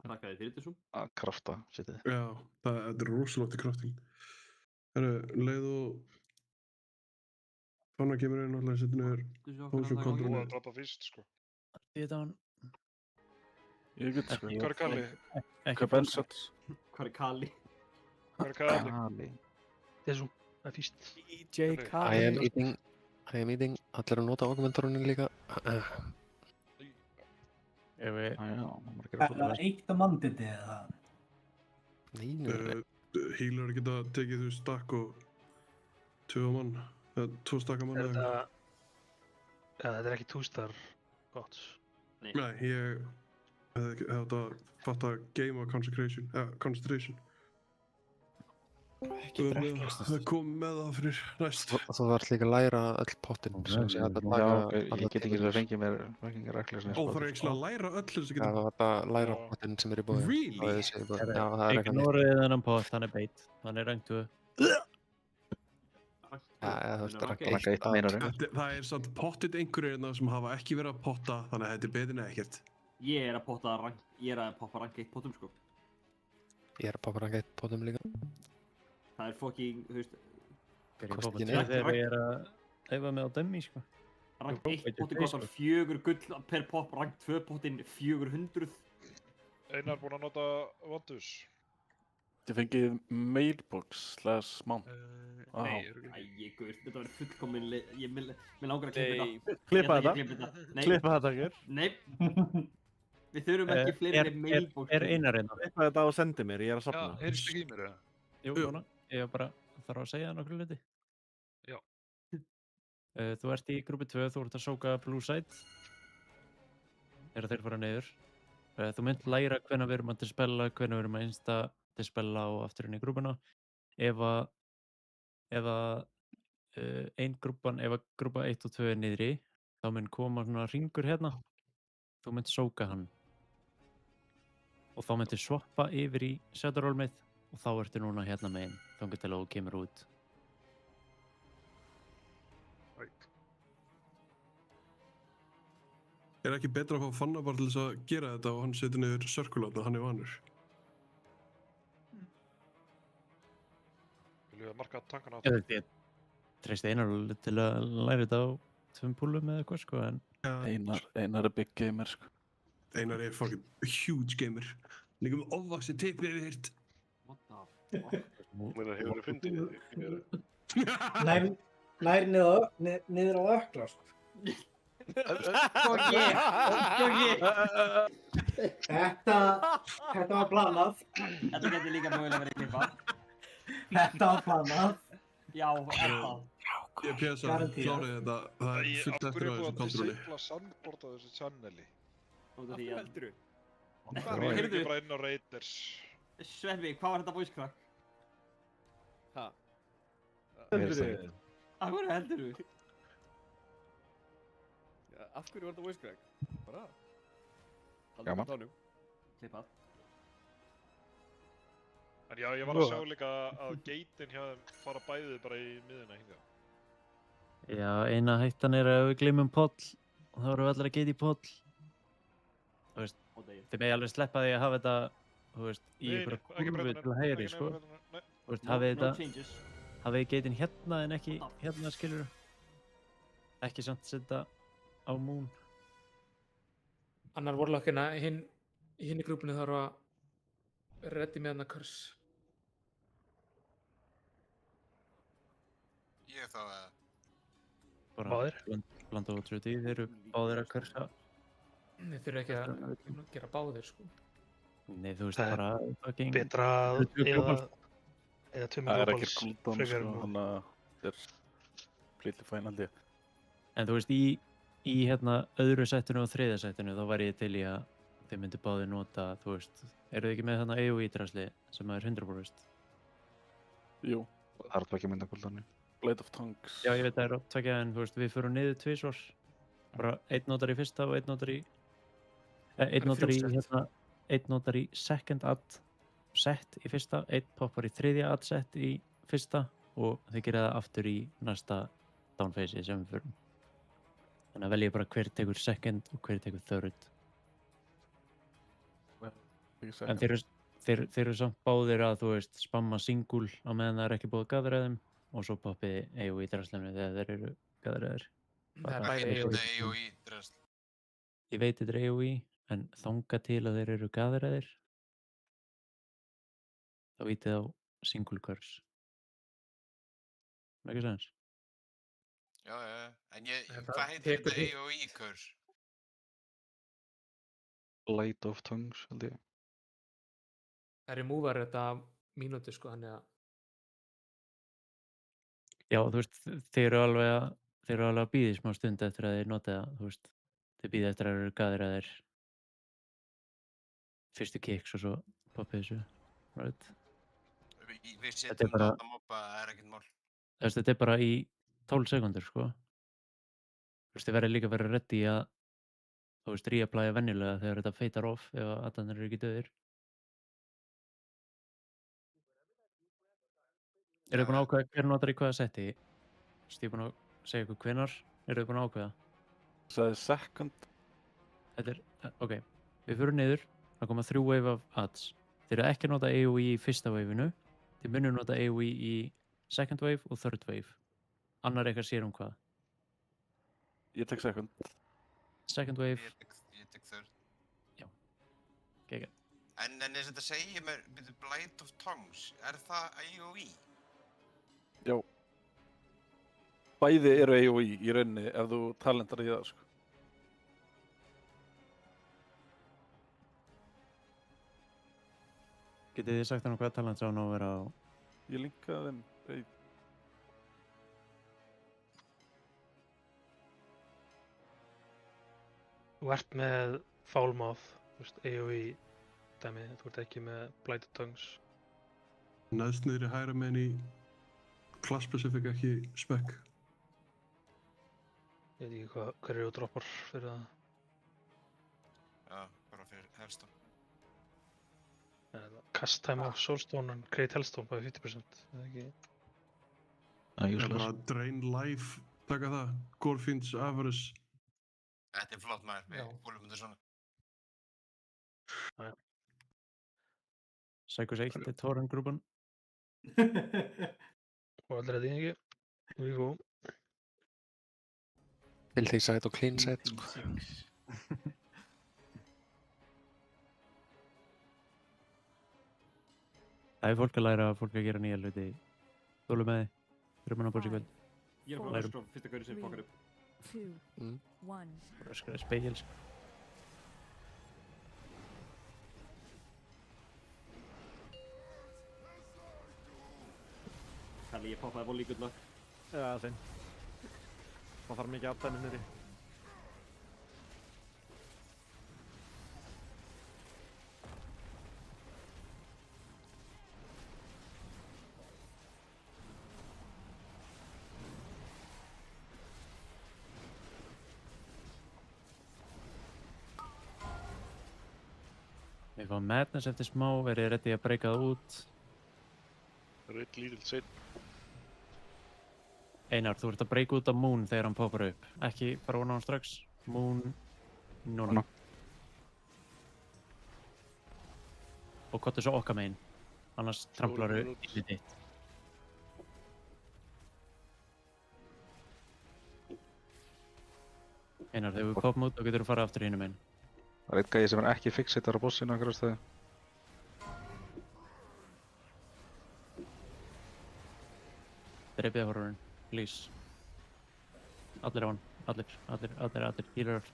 Þakkaði fyrir þessu. Að krafta setið. Já, þetta er rosalegt í krafting. Leið og Fanna kemur inn alltaf að setja niður potion Búið control. að droppa fyrst, sko. Ég þetta hann. Ég get sko. Hvað er Kalli? Ekki Bensons. Hvað er Kali? Hvað er Kalli? Kali. Þessu, það er fyrst. DJ I Kali. am eating. Allir að nota augmentorunin líka. Ef við... Er það eitt að manditi eða? Nei. Healer geta tekið þú stakk og 2 mann. Eða 2 stakka mann. Þetta er ekki 2-star bots. Nei, ég hefði átt að fatta game of concentration. Ekki drekklast. Það kom með það fyrir næst. Þú þarf líka að læra öll pottin. Ég get ekki fengið mér reglir. Ó, það er ekki að læra öll þess að Já, það var að læra pottin sem er í búið. Really? Já, það er Ekki norrið þennan pott, hann er beit. Hann er rengtu. Já, þú veist að Ranka 1 meinar. Það er samt pottit einhverjir hérna sem hafa ekki verið að potta, þannig að þetta er betur en ekkert. Ég er að poppa rank 1 pottum, sko. Ég er að poppa ranka 1 pottum líka. Það er fucking, þú veist, Kostin Þegar ég er að æfa mig á dömmi, sko. rank 1 pottin kostar 4 gull per pop, rank 2 pottin 400. Einar búinn að nota Vontus. Þið fengið mailbox/mount. Nei, guð, þetta var fullkomin leið. Mér langar að klippa Klippa þetta. Nei, Klippa þetta hér. nei. Við þurfum ekki fleiri mailbox. Er Einar einna? Klippa þetta og sendi mér, ég er að Já, safna. heyrstu ekki í mér, eða? Jú, svona. Ég bara þarf að segja nokkru hluti. Já. Þú ert í grúpi 2, þú ert að sóka blue side. Þeir fara niður. Þú mynd læra hvenær við erum að dispella, hvenær við erum að insta dispella og aftur inn í grúpuna. Ef grúpa 1 og 2 er niðri, þá mun koma svona hringur hérna. Þú mynd sóka hann. Og þá myndir swappa yfir í Shadowroll-mið og þá ertu núna hérna megin, þangað til að þú kemur út. Er ekki betra að fá Fanna bara til þess að gera þetta og hann setur niður circulat og hann er vanur? Viljum við marka tankana á Ég veit, ég treysti Einar til að læra þetta á 2 púlum eða eitthvað, sko, en... Einar er big gamer, sko. Einar er fucking huge gamer. Líka með ofvaxið tippi við hirt. What the fuck? Mér hefur þið fundið þið. Nær niður á ökla, sko. Þetta var planað. Þetta getur líka mögulega verið klippa. Þetta var planað. Já, það. Ég pjasa að klárið þetta. Það er fullt eftir á þessu Af kontrolli. hverju er búið að sandboarda þessu channeli? Af hverju heldur þú? Það er ekki bara inn á Raiders. Sveppi, hvað var þetta voice crack? Ha? Af hverju heldur þú? Af hverju var þetta voice crack? Bara Gaman. Klippað. En já, ég var að sjá líka að geitin hjá þeim fara bæðið bara í miðuna hingað. Já, eina hættan er að við gleymum poll og þá erum við allir að geita í poll. Þú veist, þið megi alveg sleppa því að hafa þetta, þú veist, í einhverja kurvu til að hægri, sko. Þú veist, hafið þið geitin hérna en ekki hérna, skilurðu. Ekki samt setja á Moon. Annar Warlockina í hinni grúpunni þarf að reddi með hana curse. Ég þá eða? Báðir? Blanda og Trudy, þeir eru báðir að cursa. Þeir þurfa ekki að gera báðir, sko. Nei, þú veist bara fucking... Betra eða 2 Það er ekki globals cooldown, frekar sko, þannig að þetta er plítið fæn held ég. En þú veist, í hérna öðru sættinu og þriðja sættinu, þá væri ég til í að þeir myndi báðir nota, þú veist, eru þið ekki með þarna AOE-drasli sem er 100%? Jú. Það er ekki mynda cooldownni. Blade of Tongues. Já, ég veit það er á tveggja, en þú veist, við förum niður 2 svars. Bara einn notar í fyrsta og einn notar í... Einn notar í second add set í fyrsta, einn poppar í þriðja add set í fyrsta og þið gera það aftur í næsta downphase sem við förum. Þannig að velja bara hver tekur second og hver tekur third. En þeir eru samt báðir að, þú veist, spamma single á meðan það er ekki búið að gaðra þeim og svo poppið AOE drastlefni þegar þeir eru gaðraðir. Það er bæði AOE. Ég veit þetta er AOE, en þanga til að þeir eru gaðraðir, þá vítið á single curse. Ekki sens? Já, en hvað heitir þetta AOE curse? Light of Tongues, held ég. Það removar þetta mínútu, sko, þannig að... Já, þú veist, þeir eru alveg að bíða í smá stund eftir að þeir nota það, þú veist. Þeir bíða eftir að þeir eru gaðraðir fyrstu kicks og svo poppið þessu, right? Við setjum þetta mobba, það er ekkert mál. Þetta er bara í 12 sekundur, sko. Þú veist, þið verður líka að vera ready að, þú veist, reapplyja venjulega þegar þetta feitar off ef að allanir eru ekki döðir. Eru þið búin að ákveða hver notar í hvaða setti? Þú veist, ég er búin að segja ykkur hvenar. Eru þið búin að ákveða? Það er second. Þetta er, ok, við fyrir niður, það koma 3 wave af ads. Þeir eru ekki að nota AOE í fyrsta waveinu, þeir munum nota AOE í second wave og third wave. Annar eitthvað sér hvað. Ég tek second. Second wave. Ég tek third. Já, geggjað. En þess að þetta segir mér, Blight of Tongues, er það AOE? Já. Bæði eru AOE í rauninni ef þú talentar í það, sko. Getið þið sagt hann hvað talent sá hann á að vera á? Ég linkaði þeim. Þú ert með Foulmouth, AOE dæmi, þú ert ekki með Blight of Tongues. Neðst niðri hægra megin í class specific, ekki spec. Ég veit ekki hver eru droppar fyrir það. Já, bara fyrir Hellstone. Cast time á Soulstone and Great Hellstone bæði 50%, eða ekki? Það er bara Drain Life, taka það. Gorfinns, Avarice. Þetta er flott maður, við búlum þetta svona. Psychos 1 er Torrent grúpan. Og allir að því ekki. Við góðum. Filthy side og clean side, sko. Það er fólk að læra að fólk að gera nýja hluti. Þólu með þið. Þurfum hann að bóra sig kvöld. Ég er bara að öskra á fyrsta gauri sem fokkar upp. 2, 1. Bara öskra speil, sko. Kalli, ég poppaði volley, good luck. Já, þeim. Það þarf mikið aftæðinu niðri. Við fáum Madness eftir smá, verið ready að breyka það út. Rautt lítill seinn. Einar, þú ert að breyka út af Moon þegar hann poppar upp. Ekki bara vona hann strax. Moon núna. Og kottu svo okkar megin. Annars tramplar þú í þitt. Einar, þegar við poppum út þá getur þú farið aftur hínum megin. Það er eitt gæði sem er ekki fixator á bossinu á einhverju stöðu. Dreipið horrorinn, please. Allir á hann, allir, healer.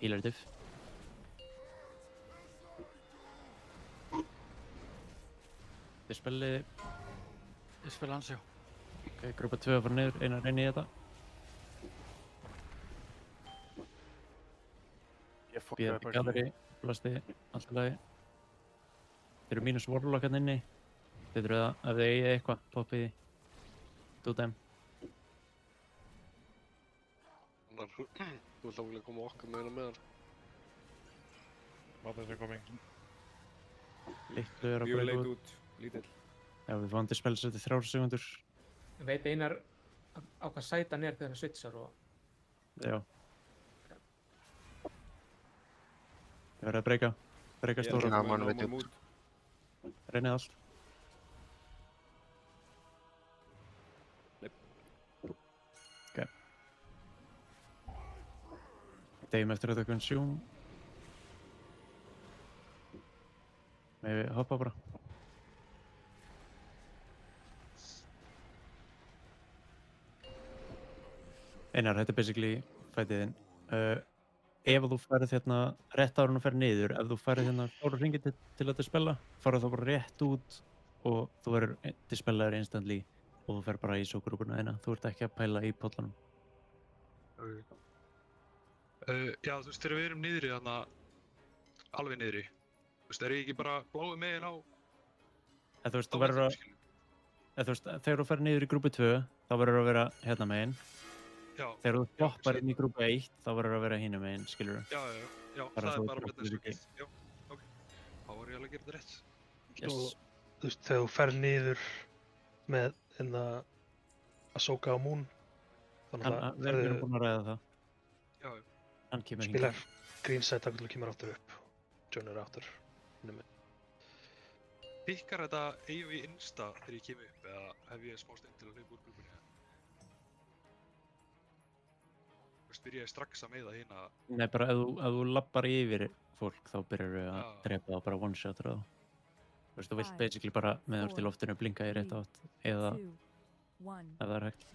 Healer diff. Þið spilið hans, já. Ok, grúpa 2 að fara niður, Einar inn í þetta. Bíða til gallery, blasti, allt í lagi. Þeir eru mínus warlock hérna inni. Þeir eru það, ef þið eigið eitthvað, poppið í. Do them. Þú vilt ákveðlega koma okkar með hérna meðan. Maður sem kom inn. Litlu er að Mjög breyta leit út. út, lítill. Já, við fáum til spels eftir 3 sekundur. Ég veit Einar á hvað sæti hann er þegar hann switchar og... Já. Ég verði að breyka stóra. Já, mann veit út. Reynið allt. Ok. Degjum eftir að taka consume. Megum við hoppa bara. Einar, þetta er basically fætiðinn. Ef þú færið hérna rétt ára og ferð niður, ef þú færið hérna 4 hringi til að dispella, farið þá bara rétt út og þú verður dispellaður instantly og þú ferð bara í sókurúkuna þína. Þú ert ekki að pæla í pollanum. Ok. Já, þú veist, þegar við erum niðri þarna, alveg niðri, þú veist, ég ekki bara bláið megin á? Þú veist, þegar þú ferð niður í grúpu 2, þá verður að vera hérna megin. Já. Þegar þú hoppar inn í grúpu 1, þá verður að vera hinum megin, skilurðu? Já, það er bara með þessu. Já, ok. Þá var ég alveg að gera þetta rétt. Yes. Þú veist, þegar þú ferð niður með Ahsoka á Moon, þannig að við erum búin að ræða það. Já. Hann kemur hingað. Spilar greenside og kemur aftur upp. John er aftur. Pikkar þetta AOE insta þegar ég kem upp, eða hef ég smá stund til að hlaupa úr grúpunni? Byrja ég strax að meiða hina? Nei, bara ef þú lappar yfir fólk, þá byrjar við að drepa það bara one-shotur á það. Þú veist, þú vilt basically bara með þú ert í loftinu blinka í rétt átt, eða ef það er hægt.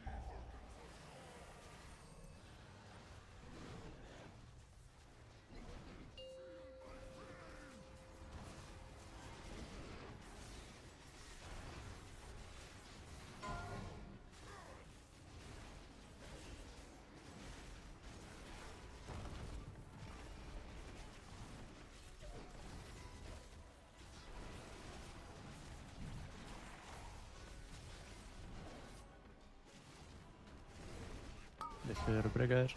Þau eru breykaðir.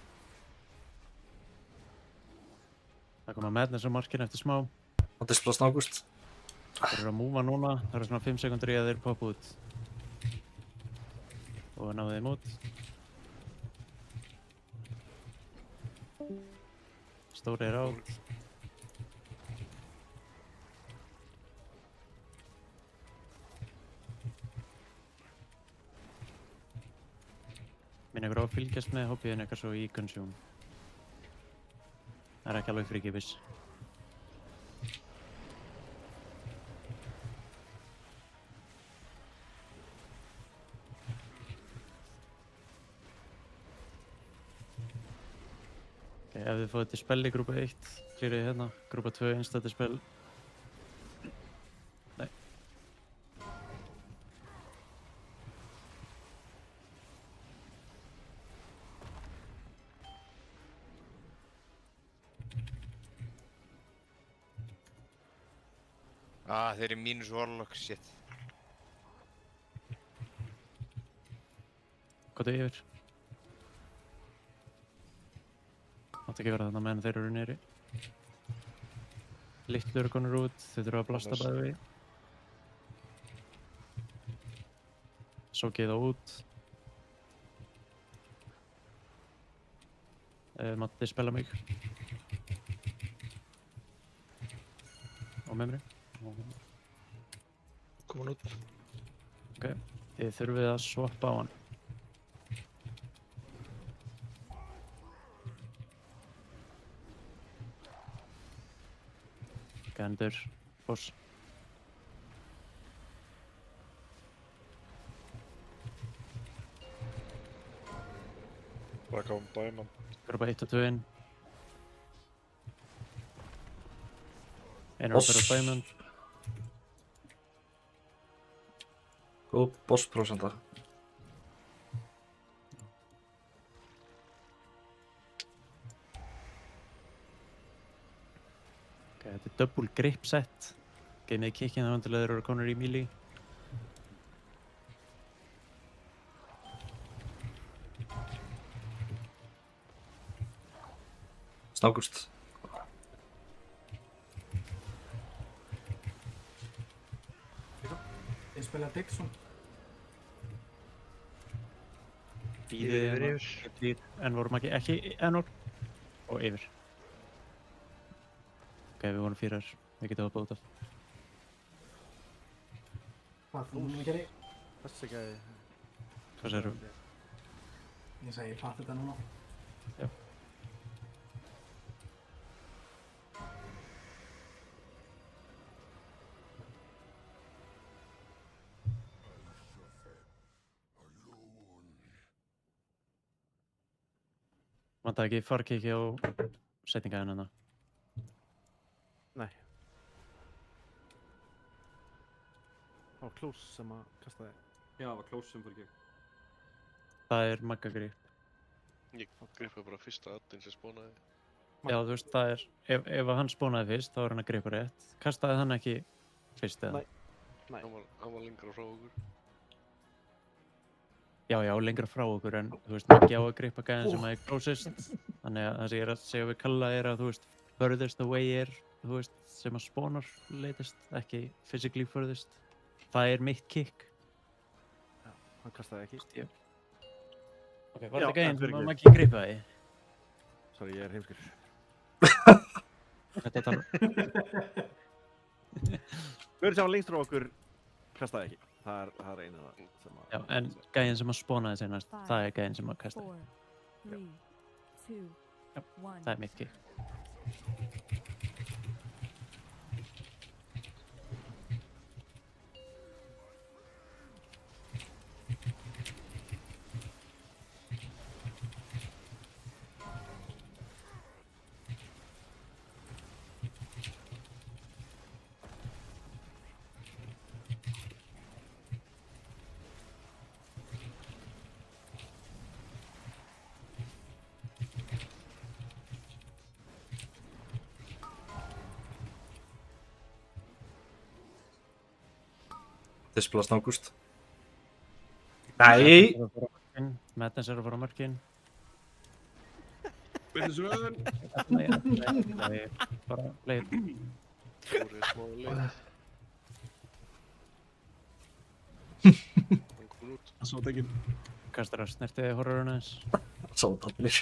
Það koma Madness á markinu eftir smá. Það displa snákust. Þeir eru að múfa núna, það eru svona 5 sekundur í að þeir poppa út. Og náðu þeim út. Stóri er át. Minn ykkur á að fylgjast með hobbyinn eitthvað svo í consume. Það er ekki alveg fríkipis. Ok, ef þið fóðið dispel í grúpa 1, klírið hérna. Grúpa 2, insta dispel. Nei. Þeir eru mínus warlock, shit. Hvað er yfir? Mátt ekki vera þarna meðan þeir eru niðri. Litlu eru konur út, þau þurfa að blasta bæði við. Sókið þá út. Matti spela mig. Og memri. Komin út. Ok, þið þurfið að swappa á hann. Gandur, boss. Back on diamond. Grúpa 1 og 2 inn. Einar fyrir diamond. Góð boss-prósenta. Ok, þetta er double grip set. Geymið kikkinn þá til að þeir eru konur í melee. Snákust. Ég spila Dixon. Bíðið yfir. En vorum ekki Enor. Og yfir. Ok, Ok, við vorum 4. Við getum hoppað út af. Hvað þú núna gerir? Þessi gæði. Hvað segirðu? Ég segi, ég fatt þetta núna. Já. Vantar ekki farkiki á setningaðin hérna? Nei. Það var Klós sem að kastaði. Já, það var Klós sem fór í gegn. Það er Magga grip. Ég gripa bara fyrsta addinn sem spónaði. Já, þú veist, það er, ef hann spónaði fyrst, þá er hann að gripa rétt. Kastaði hann ekki fyrst eða? Nei. Hann var lengra frá okkur. Já, lengra frá okkur, en þú veist, Maggi á að gripa gæðin sem er closest. Þannig að það sem ég er að segja við Kalla er að, þú veist, furthest away er, þú veist, sem að spónar latest, ekki physically furthest. Það er mitt kick. Já, hann kastaði ekki. Ok, var þetta gæðin sem að Maggi gripa því? Sorry, ég er heimskur. Þetta tala. Hver sem var lengst frá okkur kastaði ekki. Það er einu það sem að... Já, en gæðin sem að spónaði senast, það er gæðin sem að kastaði. 4, 3, 2, 1. Það er mitt kick. Displa snákust. Nei! Madness er að fara á mörkin. Byrðisvöðun! Nei, bara leið. Fórið smá leið. Hann kom út. Það sátt ekki. Kastar að snertiði horroruna eins. Sátt allir.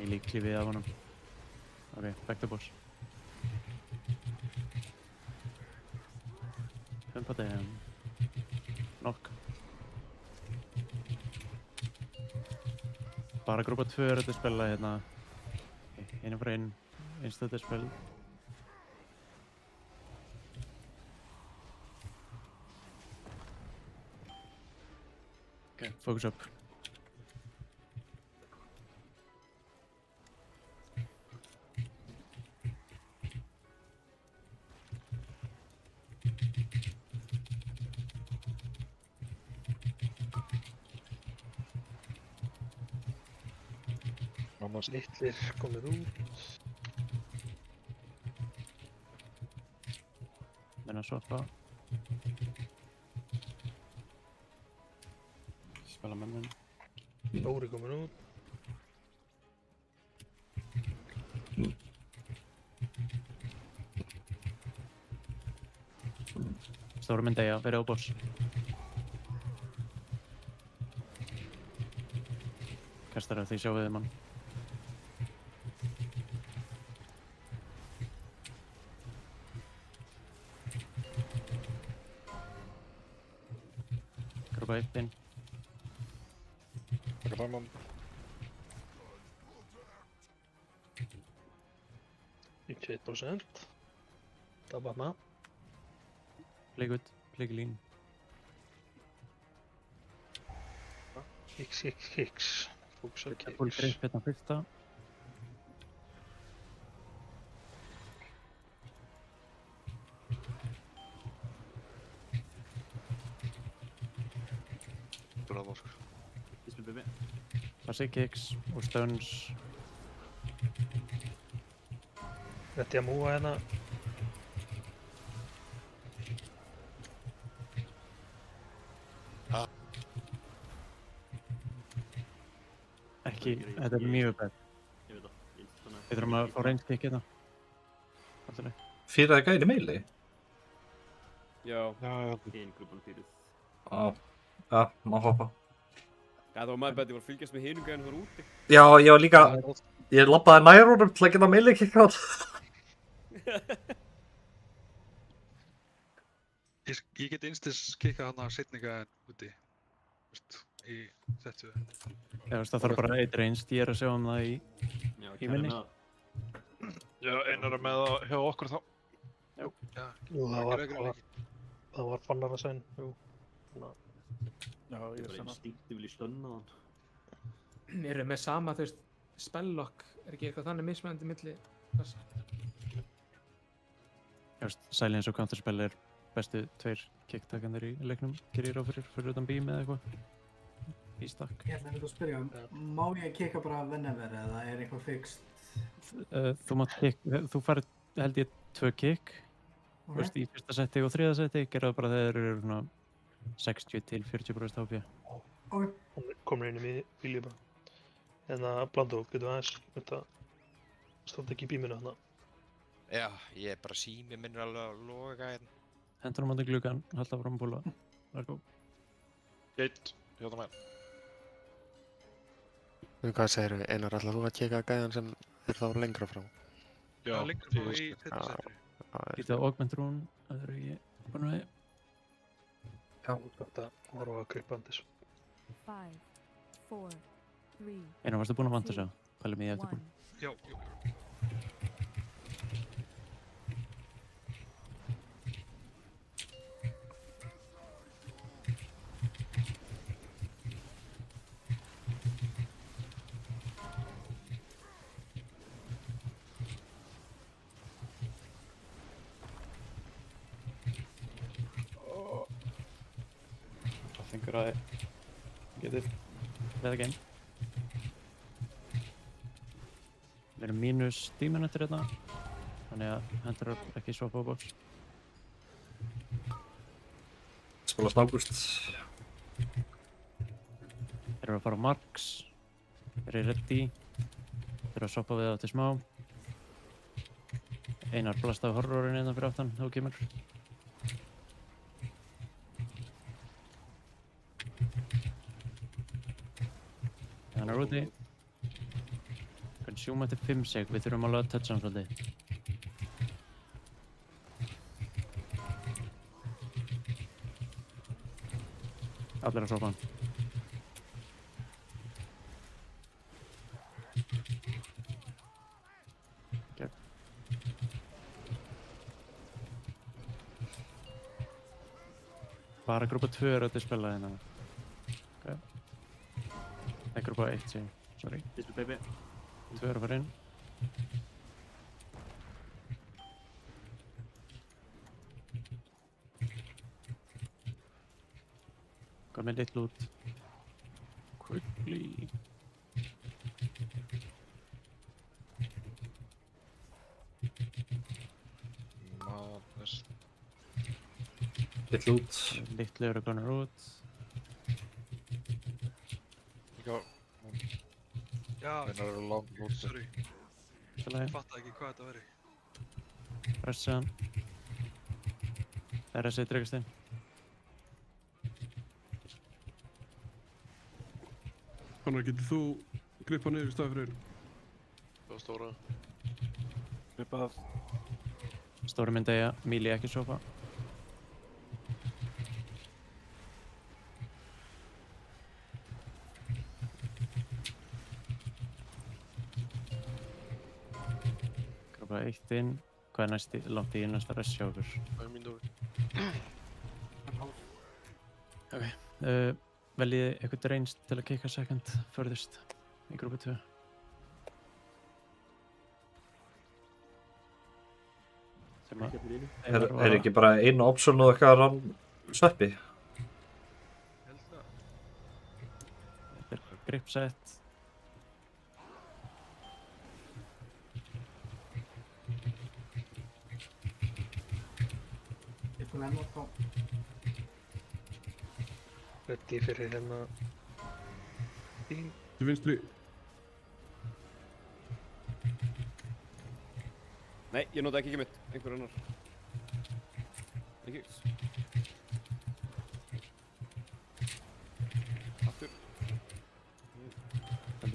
Ég lík klífið af honum. Ok, back to boss. Pumpa þeim. Knock. Bara grúpa 2 er þetta spila hérna. Einu frá einn. Einstöðu spil. Ok, focus up. Mammas litlir komið út. Menn að svappa. Spila með minn. Dóri komið út. Stóru minn deyja, verið á boss. Kastar af því sjáu þið mann. Grúpa upp inn. Taka fæman. Í 2%. Það var maður. Play good, play clean. Kicks. Fókusa Full kicks. grip hérna fyrsta. Bravo, sko. Ég spil BB. Passi kicks og stunns. Þetta ég að múa hérna. Ekki, þetta er mjög bad. Ég veit það. Við þurfum að fá range kick hérna. Alltaf leið. Fyrir það gæði meili? Já. Já. Einn grúpan fyrir. Já, má hoppa. Já, það var maður betur að fylgjast með hinum gæðinu þar úti. Já, ég var líka, ég labbaði nær honum til að geta meili kikka hann. Ég get einstins kikkað hann að setninga en úti. Í settu. Já, það þarf bara eitt reynst, ég að sjá það í minni. Já, einar með það hjá okkur þá. Já. Jú, það var fannar að segja, jú. Já, ég er svona. Stíkti vil í stönna hann. Eru með sama, þú veist, spelllock, ekki eitthvað þannig mismunandi milli þessa? Já, Silence og Counterspell bestu 2 kicktakandir í leiknum, gerir ráð fyrir utan beam eða eitthvað í stakk. Ég ætla að spyrja, má ég kikka bara whenever eða er eitthvað fixt? Þú farið held ég 2 kick, í fyrsta seti og 3. seti, gera það bara þegar þeir eru 60 til 40% HP. Komur inn í bílið bara. En að Blandó, getur við aðeins, þetta standa ekki í bíminu þarna. Já, ég bara sími minn alveg að loga hérna. Hendur á móti gluggan, halda fram púla. Verð góð. Geit, hérna með. Hvað segirðu, Einar, ætlar þú að kika gæðan sem þá lengra frá? Já, lengra frá í þetta setri. Lítið á Augment Rune, það eru ekki búin við. Já, þetta var að gripa andis. 5, 4, 3, Einar, varstu búin að vanda þess að? Pælum ég eftir búin. Já. Þengur að getið veða game. Við erum mínus 10 minútur hérna, þannig að hendur ekki swap á box. Spila snákust. Þeir eru að fara á marks, þeir eru ready, þeir eru að swappa við það til smá. Einar blastaði horrorinn innan fyrir aftan, þú kemur. Hann er úti. Consume eftir 5 sek, við þurfum alveg að toucha hann svolítið. Allir að sopa hann. Okay. Bara grúpa 2 er að spila hérna. Okay. Nei, grúpa 1 sé, sorry. Display baby. 2 er að fara inn. Kom með litt loot. Quickly. Madness. Litt loot. Litlu eru konur út. Já, sorry. Ég fattaði ekki hvað þetta veri. Pressa hann. RS dregast inn. Þannig getur þú gripað niður í staði fyrir? Það var stóra. Gripað. Stóri myndi eiga, Míli ekki sofa. Grúpa 1 inn. Hvað er næst langt í næsta rest hjá okkur? Það er mín dóri. Ok. Veljið eitthvað reynst til að kicka second furthest í grúpu 2. Er ekki bara einu option og eitthvað rann sveppi? Þetta er grip set. Ég kom enn á Ready fyrir hérna bíl. Til vinstri. Nei, ég nota ekki mitt, einhver annar. Ekki.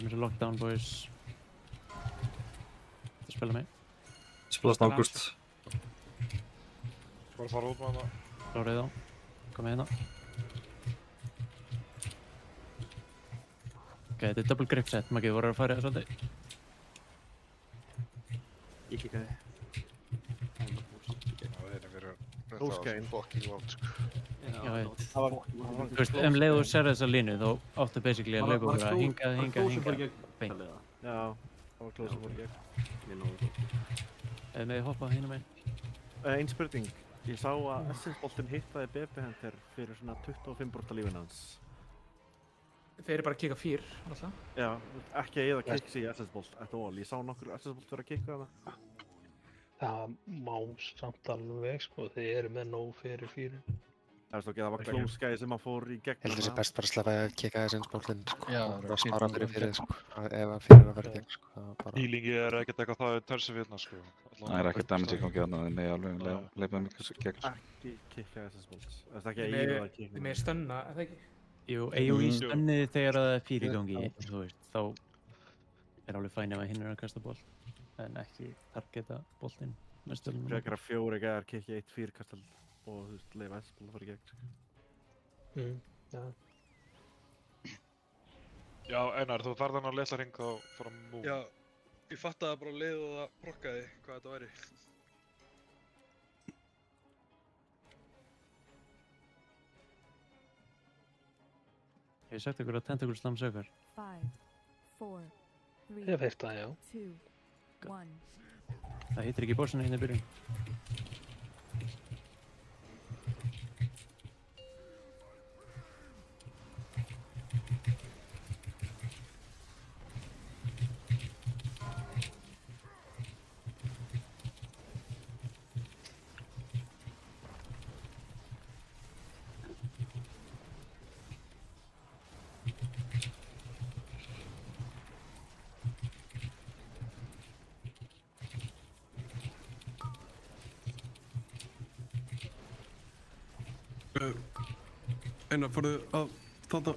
Kemur svo lockdown boys. Það spila mig. Spilast Ágúst. Bara fara út með hana. Klárið þá. Komið hérna. Ok, þetta er double grip set. Maggi, voru að fara það svolítið? Ég kikkaði. Óskæn. Fucking langt, sko. Já, veit. Þú veist, leið þú sér þessa línu, þá áttu basically að laupa bara hingað, beint. Já, það var klóð sem fór í gegn. Eða með hoppa hinum einn. Ein spurning. Ég sá að Essence-boltinn hittaði BB-Hunter fyrir svona 25% af lífinu hans. Þeir eru bara að kikka 4, náttúrulega. Já, ekki að eða kicks í Essence-bolt at all. Ég sá nokkur Essence-bolt vera að kicka þarna. Það má samt alveg, sko, þeir eru með nóg fyrir 4. Það var close guy sem að fór í gegn. Heldur þessi best bara að sleppa að kicka Essence-boltinn, sko. Já, það er spara fyrir, sko. Ef að fyrir að vera gegn, sko. Healingi ekkert eitthvað það intensive hérna, sko. Það ekkert damage í gangi þarna, en alveg leipa mikið gegn. Ekki kicka Essence-bolt. Það er ekki að eða að kicka. Þið með stönna, eða ekki? Jú, AOE stönnið þegar það er 4 í gangi, þú veist, þá er alveg fæn ef að hinn að kasta bolt, en ekki targeta boltinn með stönnum. Frekar að 4 gæðar kikki 1-4 kastal og þú veist, leifa S-bolt að fara í gegn. Já. Já, Einar, þú ferð hann á litla hring þá fara move. Já, ég fattaði bara leið og það prokkaði hvað þetta væri. Ég hef sagt ykkur að Tentacle Slam sögur. 5, 4, 3, Ég hef heyrt það, já. 2, 1. Það hittir ekki bossinu hérna í byrjun. Einar, farðu að þarna.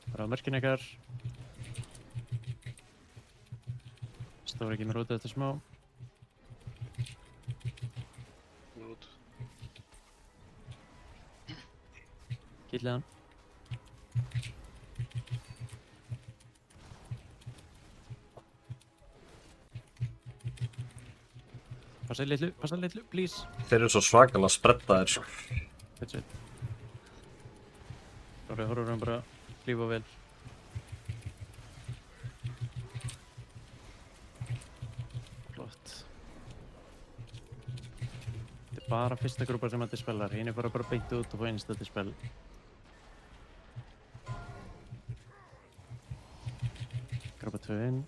Bara á mörkin ykkar. Stóri ekki mér út eftir smá. Út. Kýllið hann. Passa litlu, please. Þeir eru svo svakalega sprettaðir, sko. That's it. Horfur hann bara lífa vel. Flott. Þetta er bara fyrsta grúpa sem að dispellar. Hinn er bara beint út og fá einsta dispel. Grúpa 2 inn.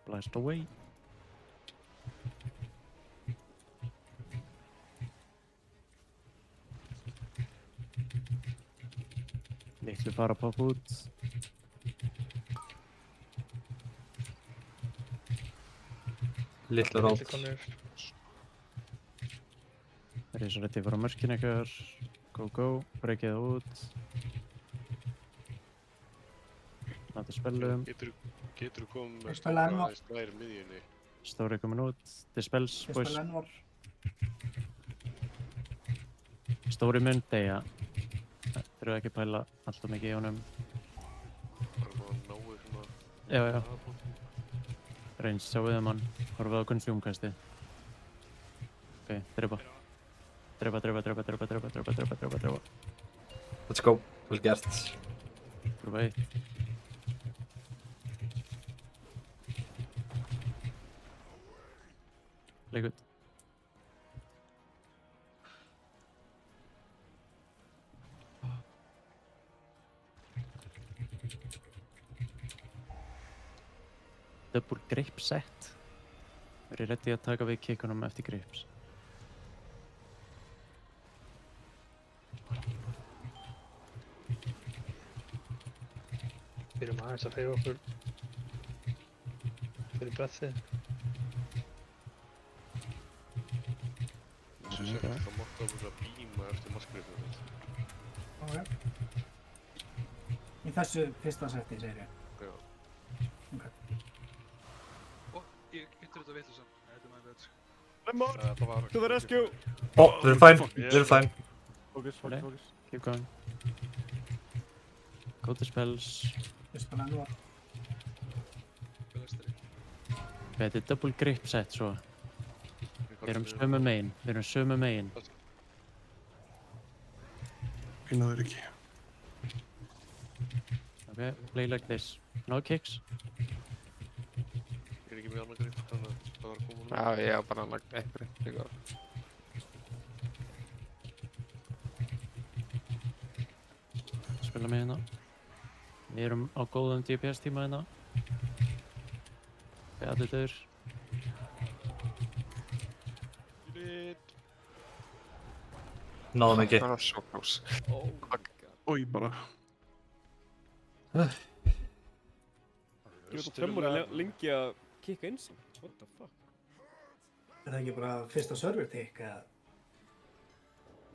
Blast away. Litlu fara að poppa út. Litlu rátt. Það er svo réttið frá mörkin ykkar. Go, go. Breykið það út. Láta spellum. Getur þú komið með Dispel Envar. aðeins nær miðjunni? Stóri komin út. Dispels, boys. Dispel Envar. Stóri mun deyja. Þurfum ekki að pæla alltaf mikið í honum. Bara náðu svona... Já. Reynst, sjáu þeim hann. Horfið á consume-kastið. Ok, drepa. Drepa. Let's go. Vel gert. Grúpa 1. Leikut. Double grip set. Verið ready að taka við kickunum eftir grips. Byrjum aðeins að hreyfa okkur fyrir brettið. Fyrstu sem það máttu að vera bíma eftir maskgripinu. Ok. Í þessu fyrsta seti, segir ég. Já. Ok. Ég yttir þetta vitlu saman. Þetta er maður betur. Lemon! To the rescue! Oh, we're fine. We're fine. Focus, focus, focus. Keep going. Go to spells. Spela nú. Þetta er double grip set svo. Við erum sömu megin. Við erum sömu megin. Finna þér ekki. Okay, play like this. No kicks. Ég er ekki með annað grip, þannig að það var að koma núna. Já, ég á bara annað grip líka. Spila með hérna. Við erum á góðum DPS tíma hérna. Allir döður. Náðum ekki. Það var svo close. Oj, bara. Ég veit að Tremor er lengi að kicka inn sem. What the fuck? Er það ekki bara fyrsta server tick eða?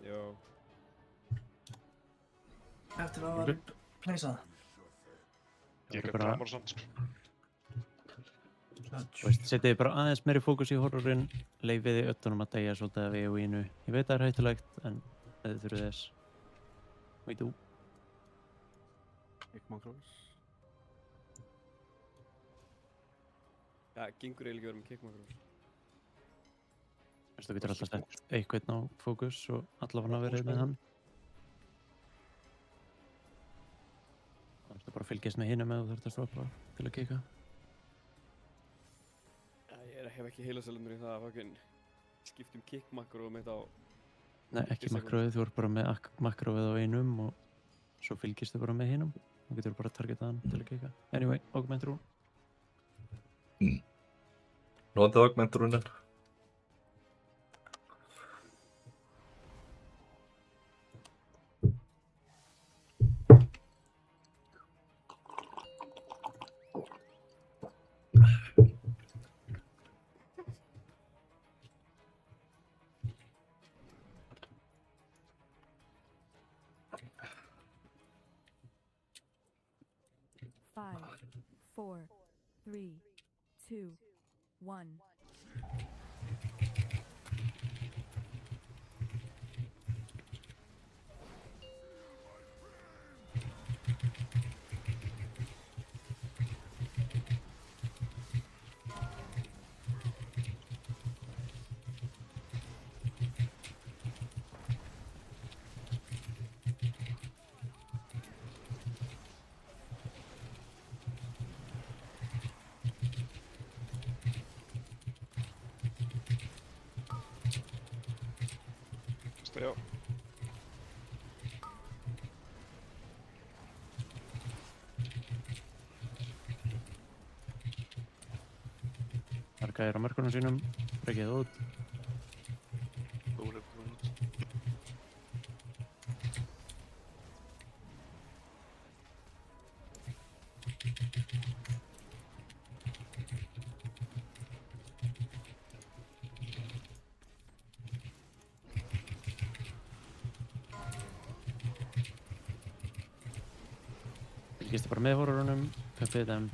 Já. Eftir að það var pleysað. Ég er bara... Setið bara aðeins meiri fókus í horrorinn, leyfið þið öllunum að deyja svolítið af EOI-nu. Ég veit að það er hættulegt, en þið þurfið þess. Veit þú? Kick macros. Það gengur eiginlega ekki verið með kick macros. Þú getur alltaf sett eitthvað á fókus og allavega verið með hann. Það er bara að fylgjast með hinum ef þú þurft að stoppa til að kika. Ég hef ekki heilasælundur í það að fucking skiptum kick makro með þetta á... Nei, ekki makroið, þú ert bara með makroið á einum og svo fylgist þið bara með hinum. Þú getur bara targetað hann til að kika. Anyway, augment rune. Notið augment runen. Five, 4, 3, 2, 1. Já. Marga á mörkunum sínum, breykið það út. Fylgist þið bara með horrorunum, peppið þeim.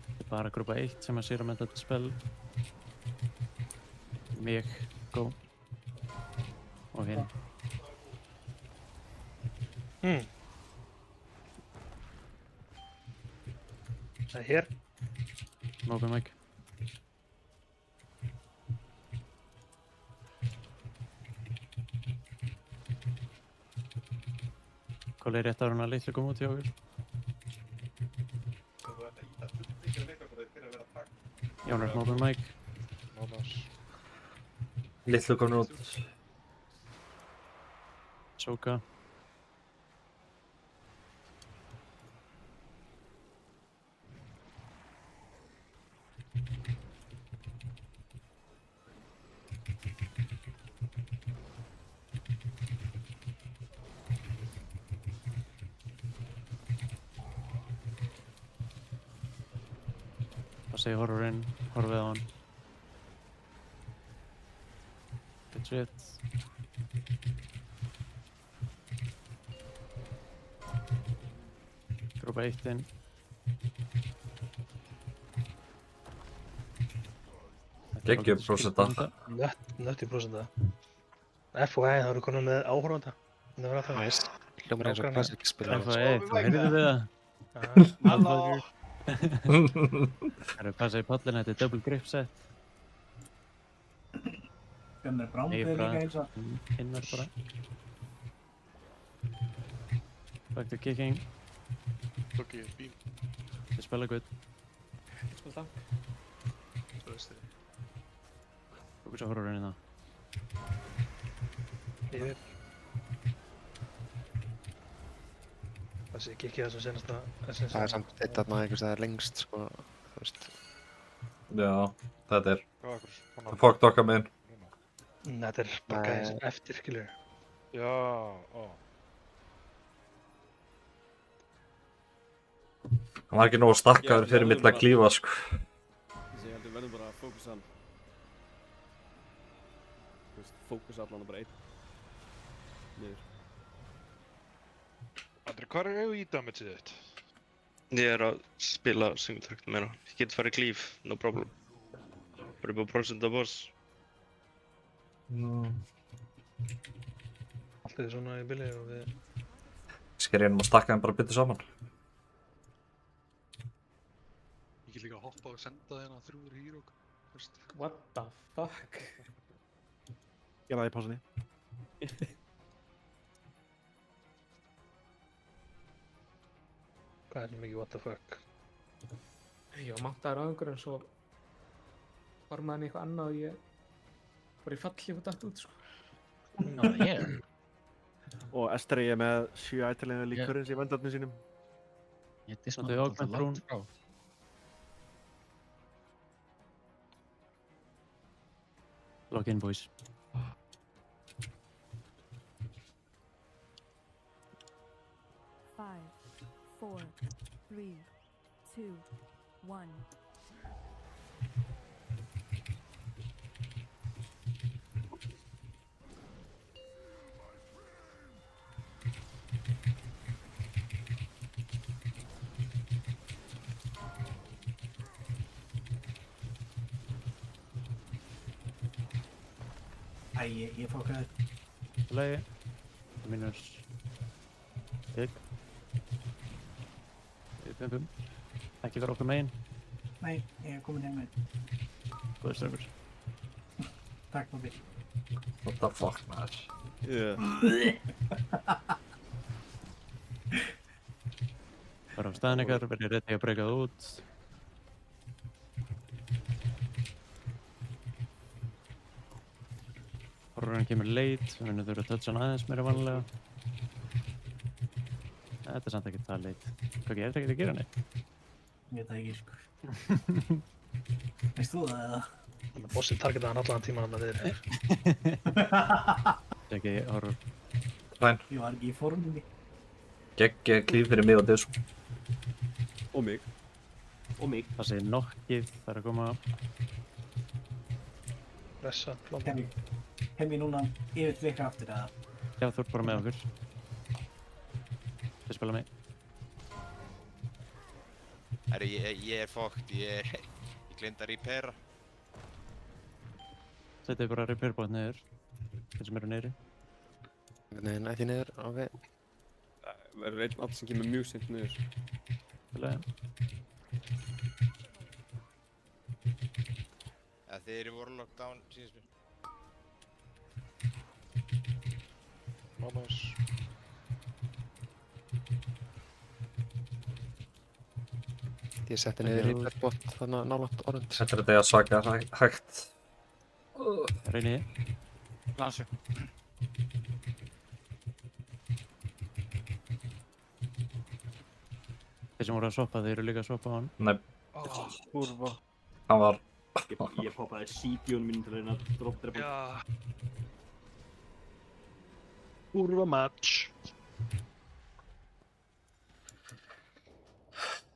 Þetta er bara grúpa 1 sem að sér með þetta spell. Mig, go. Og hinn. Það er hér. Open mic. Kóli rétt ára hann að litlu koma út hjá okkur. Jónar með open mic. Litlu komin út. Sjóka. Passa í horrorinn, horfið á hann. Good shit. Grópa 1 inn. Geggjum prósenta. Nötti prósenta. FYI, þá eru konar með áhorfanda. Það var alltaf. Næst. Hljómar eins og klassik spila. FYI, þú heyrðu við það? Halló! Það eru passa í pallin, þetta er double grip set. Gömur brámbið líka eins og. Hinnar bara. Back to kicking. Ok, bím. Þið spila gutt. Spila það. Svo veist þið. Fókus á horrorinn það. Yfir. Það sé ekki það sem senasta. Það er samt eitt að maður einhvers það er lengst, sko, þú veist. Já, þetta er. Fuck dokka minn. Þetta er bara gæðis eftir, skilur. Já, Hann var ekki nógu stakkaður fyrir mitt að klífa, sko. Ég held við verðum bara að fókusa hann. Þú veist, fókusa allan bara einn. Niður. Andri, hvað er í damageið þitt? Ég er að spila single track meira. Ég get farið klíf, no problem. Bara upp á procent af boss. Allt er svona í bili og við... Skal ég reynum að stakka þeim bara byttu saman. Ég get líka að hoppa og senda þérna 300 hero. What the fuck? Ég það í pásunni. Hvað er mikið what the fuck? Ég var mántaður á einhverju en svo var maður í eitthvað annað og ég var í falli og datt út, sko. Og Ester er með 7 ættilega líkurins í vendarnum sínum. Ég dismantaði ákveðn brún. Lock in, boys. Five, 4, 3, 2, 1. Æ, ég fokkaði. Lagi. Minus. Hygg. Við ekki vera okkur megin. Nei, ég er komin heim með. Góður strákur. Takk, Bobby. What the fuck, man? Bara á staðin ykkar, verið rétti að breyka það út. Horrorinn kemur late, við munum þurfa að toucha hann aðeins meira vanlega. Þetta er samt ekki það late. Hvað er þetta ekki að gera neitt? Ég veit það ekki, sko. Veist þú það, eða? Þannig að bossið targetaði hann allan tíman hann að þið. Þetta er ekki horror. Fæn. Ég var ekki í forminni. Geggja klíf fyrir mig og Disk. Og mig. Og mig. Það segir nokkið, það er að koma. Pressa, klompa. Hef ég núna yfir tveikra aftur, eða? Já, þú ert bara með okkur. Þið spila mig. Herri, ég er fokkt, ég gleymd að repera. Setið bara repairbot niður. Þeir sem eru niðri. Nei, ekki niður, ok. Það verður einn all sem kemur mjög seint niður. Þið eru voru lockdown síðast mér. Mámas. Ég setti niður repairbot þarna nálægt orðund. Þetta er þetta að saka hægt. Reyni. Lansu. Þeir sem voru að swappa, þeir eru líka að swappa á hann. Nei. Húrfa. Hann var... Ég poppaði CP-unum mínu til að reyna að droppdrepa. Já. Húrfa match.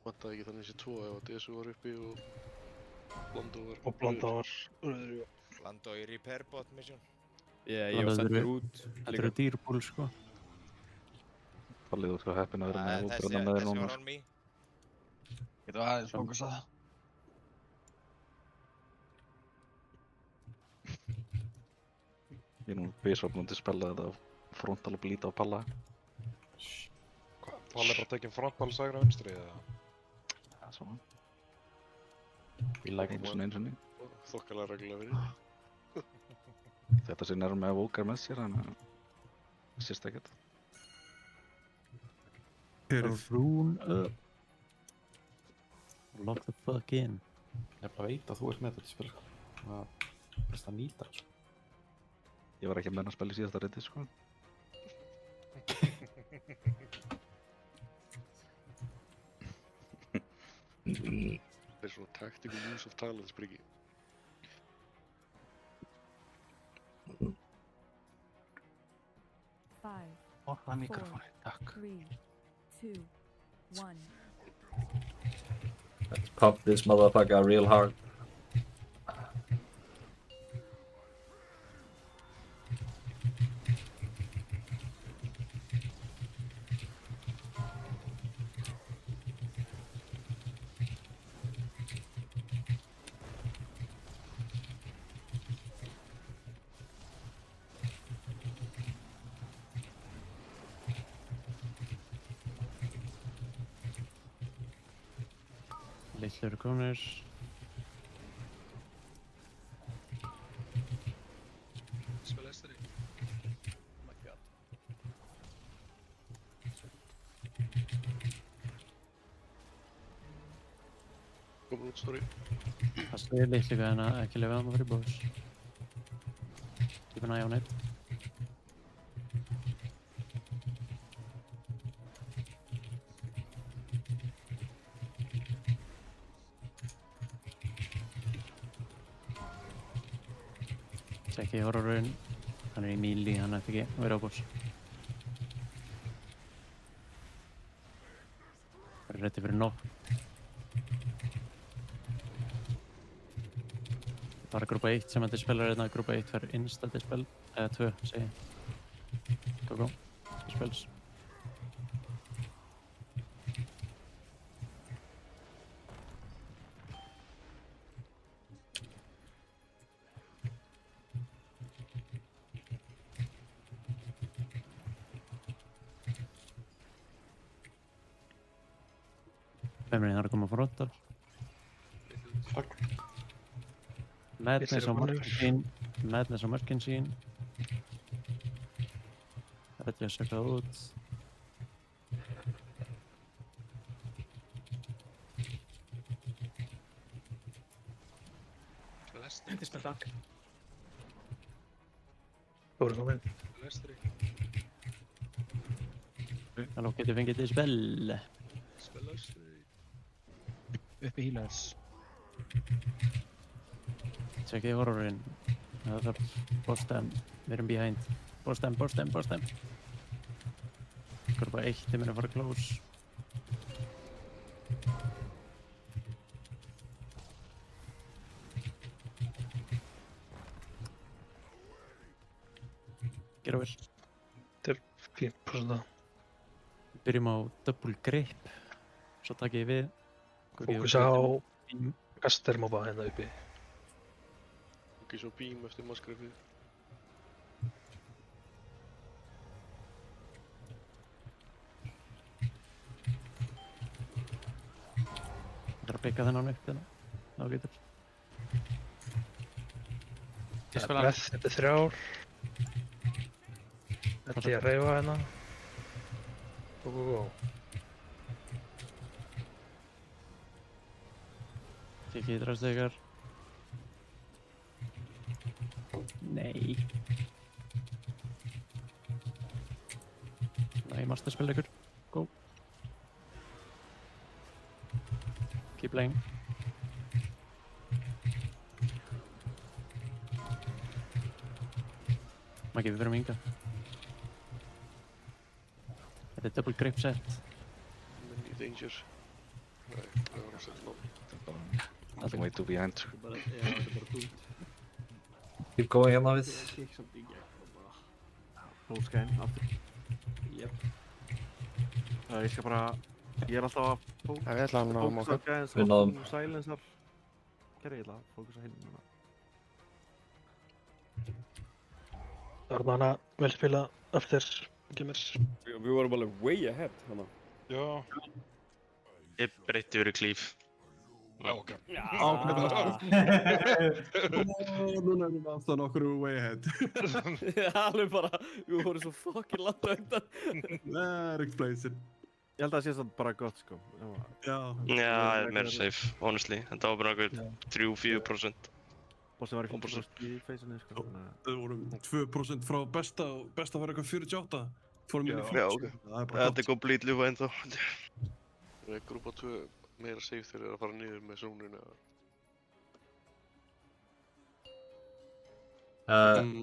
Vantaði ekki þannig þessi 2 ef að DSU var uppi og Og Blandóvar rauður, já. Landó í repair bot mission. Ég var sendur út. Þetta eru dýrbúl, sko. Fallið út frá heppin að vera með Þessi útbrunna með þér núna. var on me. Getum aðeins fókusað. Ég er nú bisvapnandi spella þetta frontal og blíta á palla. Palla er bara tekinn frontball sægra vinstri eða? Það er svona. Ég læk ekki svona eins og ný. Þokkalega reglulega verið. Þetta sinn er með vókar með sér, þannig að það sést ekkert. Rune up. Lock the fuck in. Ég bara veit að þú ert með þetta spil, sko. Það er best að nýta, sko. Ég var ekki að menna að spila í síðasta reyndi, sko. Það er svona tactical use of talents, Bryggi. Orða mikrofónið, takk. 3, 2, 1. Let's pop this motherfucker real hard. Litlu eru komnir. Spila Esteri. Oh my god. Komur út, sorry. Það slegir litlu gæðina, ekki lefa það maður fyrir bós. Keep an eye on it. Tjekki horrorinn, hann er í míli, hann ætti ekki að vera á bós. Það er rétti fyrir nótt. Bara grúpa 1 sem þetta spilar hérna, grúpa 1 fer insta dispel, eða 2 segi ég. Go, dispels. Femurinn þarf að koma frontal. Madness á mörkin sín. Madness á mörkin sín. Það er að sökka það út. Þetta er spil takk. Góður komin. Lestri. Halló, getur fengið til spell. Spil Lestri. Uppi healers. Tjekkið horrorinn. Það þarf boss stem. Við erum behind. Boss stem. Grúpa 1, þið munum fara close. Gera vel. Þetta er fínt prósenda. Byrjum á double grip. Svo takk ég við. Fókus á gastermoba hérna uppi. Ekki svo beam eftir maskrefið. Það er að byggja þennan upp hérna. Það getur. Þetta er 3. Þetta er að reyfa hérna. Go. Tekið í drafstökar. Nei. Nei, master spil ykkur. Go. Keep playing. Maggi, við verum hinga. Þetta er double grip set. Many danger. Nei, það var að setja ná. Alltaf way too behind. Já, þetta er bara dúlt. Keep going hérna við. Ég kikk samt í gegn og bara... Róskæn, aftur. Jep. Ég skal bara... Ég er alltaf að Já, við ætlaðum að ná fókusa okkur. gæðins Við náðum. og silencer. Gerði ég ætla að fókusa heilum núna. Það var hana vel spilað eftir Gimmers. Við vorum alveg way ahead hana. Já. Ég breytti yfir í klíf. Já, ok. Núna erum við aftan okkur way ahead. Alveg bara, við vorum svo fucking langt á undan. That explains it. Ég held að það sé samt bara gott sko. Já. Já, ég er meira safe, honestly. Þetta var bara einhver 3-4%. Og sem var í 5% í feysinu sko. Við vorum 2% frá besta og besta var eitthvað 48. Fórum inn í 40. Já, ok. Þetta er completely fine þá. Er grúpa 2 meira safe þegar þeir eru að fara niður með sónuna?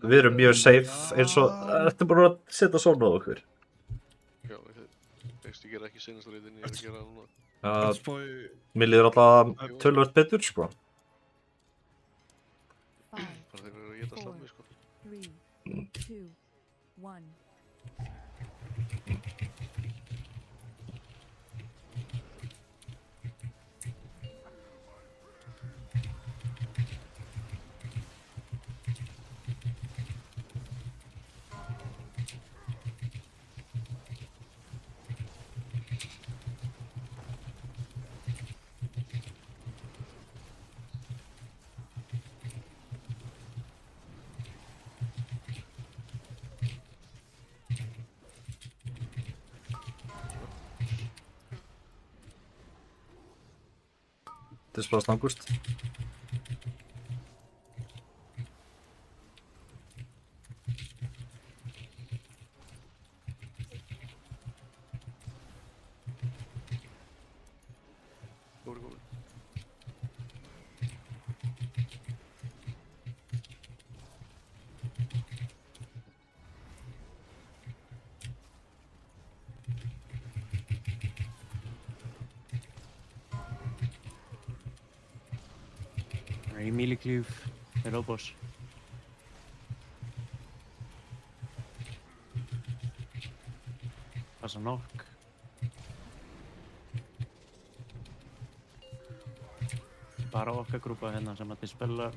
Við erum mjög safe eins og ertu bara að setja svona á okkur. Já, ég gera ekki senasta reytin, ég er að gera það núna. Mér líður alltaf tölvöld betur, sko. Bara þeir eru að geta slammi, sko. 3, 2, 1. Þetta er bara stangust. Emil í klíf, hello boss. Passa nokk. Bara okkar grúpa hérna sem að dispellar.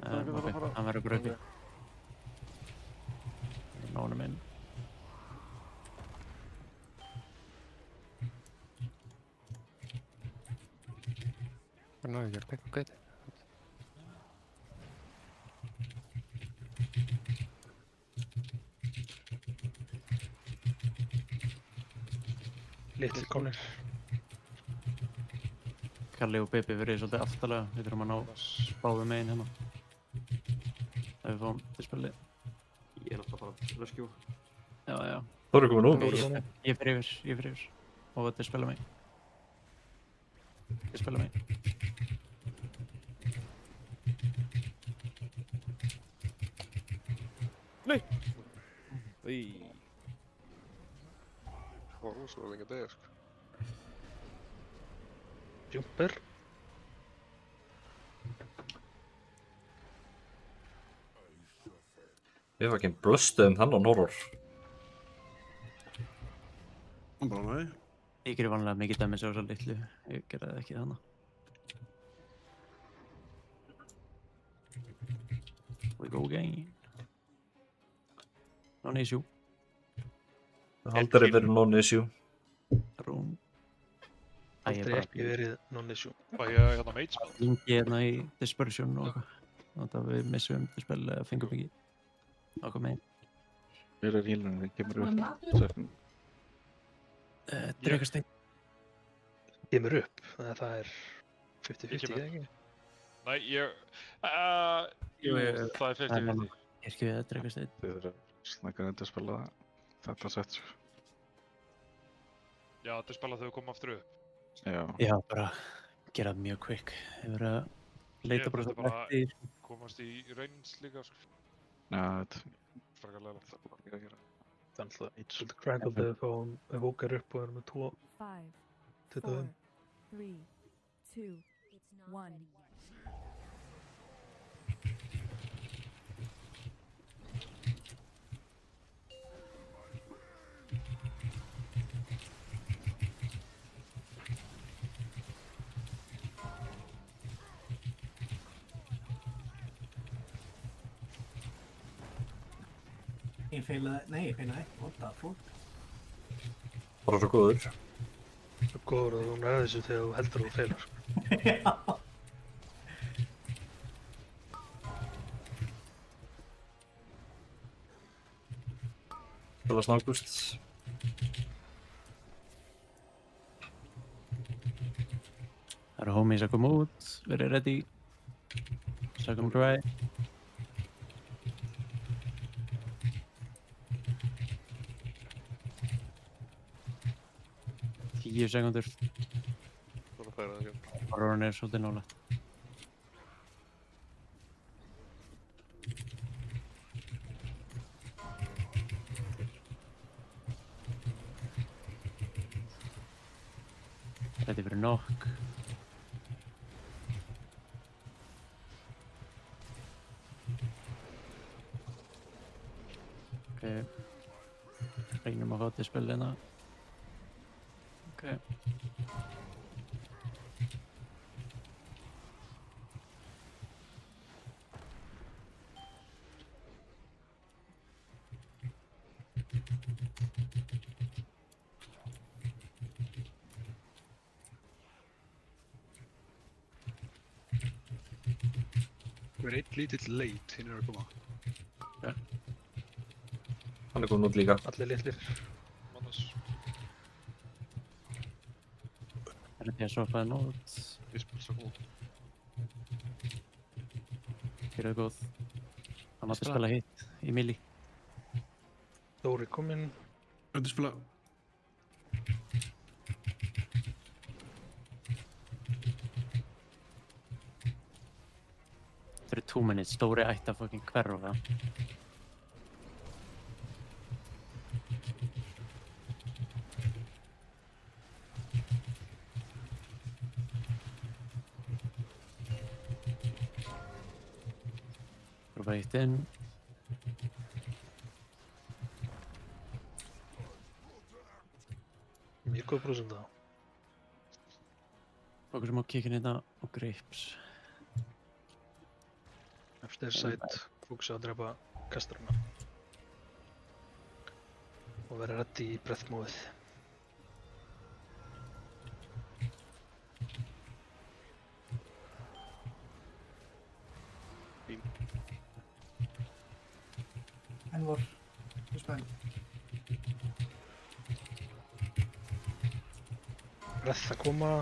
Ok, hann verður bara uppi. Ná honum inn. No, you're back, good. Litli komnir. Kalli og Bibi verið svolítið aftalega. Við þurfum að ná báðum megin hérna. Ef við fáum dispelli. Ég er alltaf bara að reskjú. Já, já. Þú eru komin út. Ég fer yfir. Og dispella mig. Dispella mig. Nei! Því... Það var rosalega lengi að deyja, sko. Jumper. Við fucking blöstuðum þennan horror. Bara nei. Ég gerir vanlega mikið dæmis á svo litlu. Ég gerði það ekki þannig. We go again. Non-issue. Aldrei verið non-issue. Rún. Aldrei ekki verið non-issue. Hvað ég hérna meit spil? Lingi hérna í dispersion og eitthvað. Þannig að við missum dispel eða fengum ekki. Okkur megin. Hver er hílunum? Það kemur upp. Draugasteinn. Kemur upp, þannig að það er 50-50, ekki? Nei, jú, það er 50-50. Ég skilði það draugasteinn. Þið eru snakkar enda að spila þetta sett. Já, þetta er spilað þegar við komum aftur upp. Já. Já, bara gera það mjög quick. Ég verið að leita bara svo eftir. Komast í reyns líka, sko. Já, þetta er frækarlega langt. Það er bara ekki að gera. Þannig að það er svolítið crackled þegar við fáum evokar upp og erum með 2. 5, 4, 3, 2, 1. Ég feilaði, nei ég feilaði ekki, what the fuck? Bara svo góður. Svo góður að þú nærði þessu þegar þú heldur að þú feilar. Já. Spila snarkust. Það eru homies að koma út, verið ready. Suck 'em dry. Tíu sekundur. Bara færa það ekki. Horrorinn er svolítið nálægt. Ready fyrir knock. Ok. Reynum að fá til spilina. Ok. Það er einn lítill leit, hinn að koma. Ja. Hann komin út líka. Allir litlir. Mannas. Er þetta að sofa nót? Ég spil svo góð. Hér er góð. Hann mátti spila hitt í milli. Dóri kominn. Þetta spila. Það eru 2 minutes, Dóri ætti að fucking hverfa. Prófa hitt inn. Mjög góð prósenda. Fókusum á kickin hérna og grips. Upstairs side, fókusa að drepa kastarana. Og vera ready í breath-móðið. Envor, spæn. Breath að koma.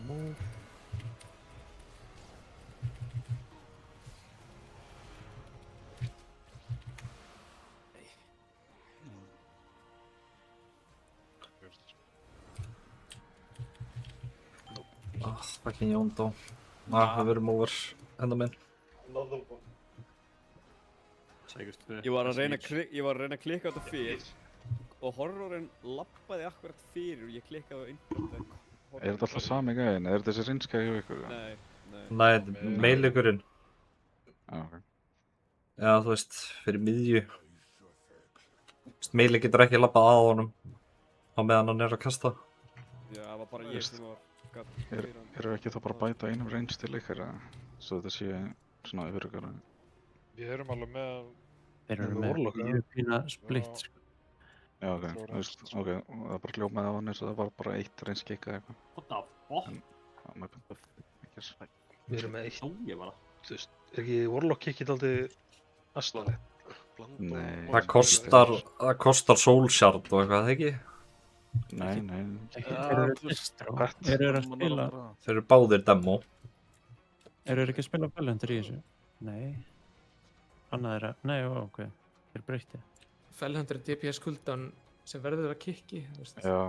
Move. Fucking Jóndó. Það verður móvar enda minn. Ég var að reyna að klikka á þetta fyrr og horrorinn lappaði akkurat fyrir og ég klikkaði á innbútt. Er þetta alltaf sami gæðin? Er þetta þessi rinskæði hjá ykkur? Nei, meileikurinn. Já, ok. Já, þú veist, fyrir miðju. Meili getur ekki labbað að honum á meðan hann er að kasta. Já, það var bara ég sem var Eru ekki þá bara að bæta einum reyns til ykkar svo þetta sé svona öfrugara? Við erum alveg með... Þeir eru með mjög pína splitt. Já, ok, þú veist, ok, og það bara hljómaði á hann eins og það var bara 1 reyns kick eða eitthvað. What the fuck? Já, með Við erum með 1. Ég var það. Þú veist, er ekki Warlock kickið aldrei aðstæðlegt? Nei. Það kostar soul shard og eitthvað, það ekki? Nei. Þeir eru að spila. Þeir eru báðir demo. Eru þeir ekki að spila Fellhunter í þessu? Nei. Annað er að... Nei, ok. Þeir breytti. Fellhunter er DPS cooldown sem verður að kicki. Já,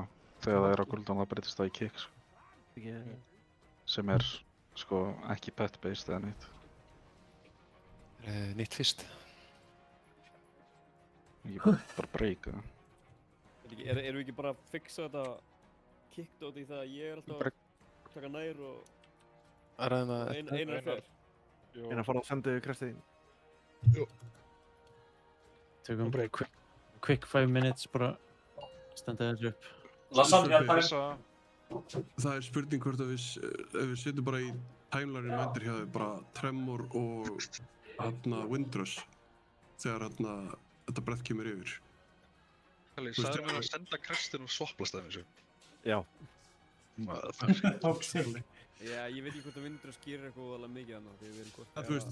þegar það er á cooldown það breytist það í kick. Sem er, sko, ekki pet-based eða neitt. Nýtt fyrst. Ekki bara breyka það. Erum við ekki bara að fixa þetta kickdót í það að ég er alltaf að taka nær og Að ræða Einar fer. Einar fara að senda yfir krestiðin. Jú. Tökum quick 5 minutes bara standa þessu upp. Það er spurning hvort að ef við setjum bara í timeline undir hjá þau bara Tremor og Windrush þegar þetta breath kemur yfir. Kalli, sagði mér að senda Kristin og svaplast af þessu. Já. Já, ég veit ekki hvort að Windrush gerir eitthvað alveg mikið annað þegar við erum hvort Þú veist,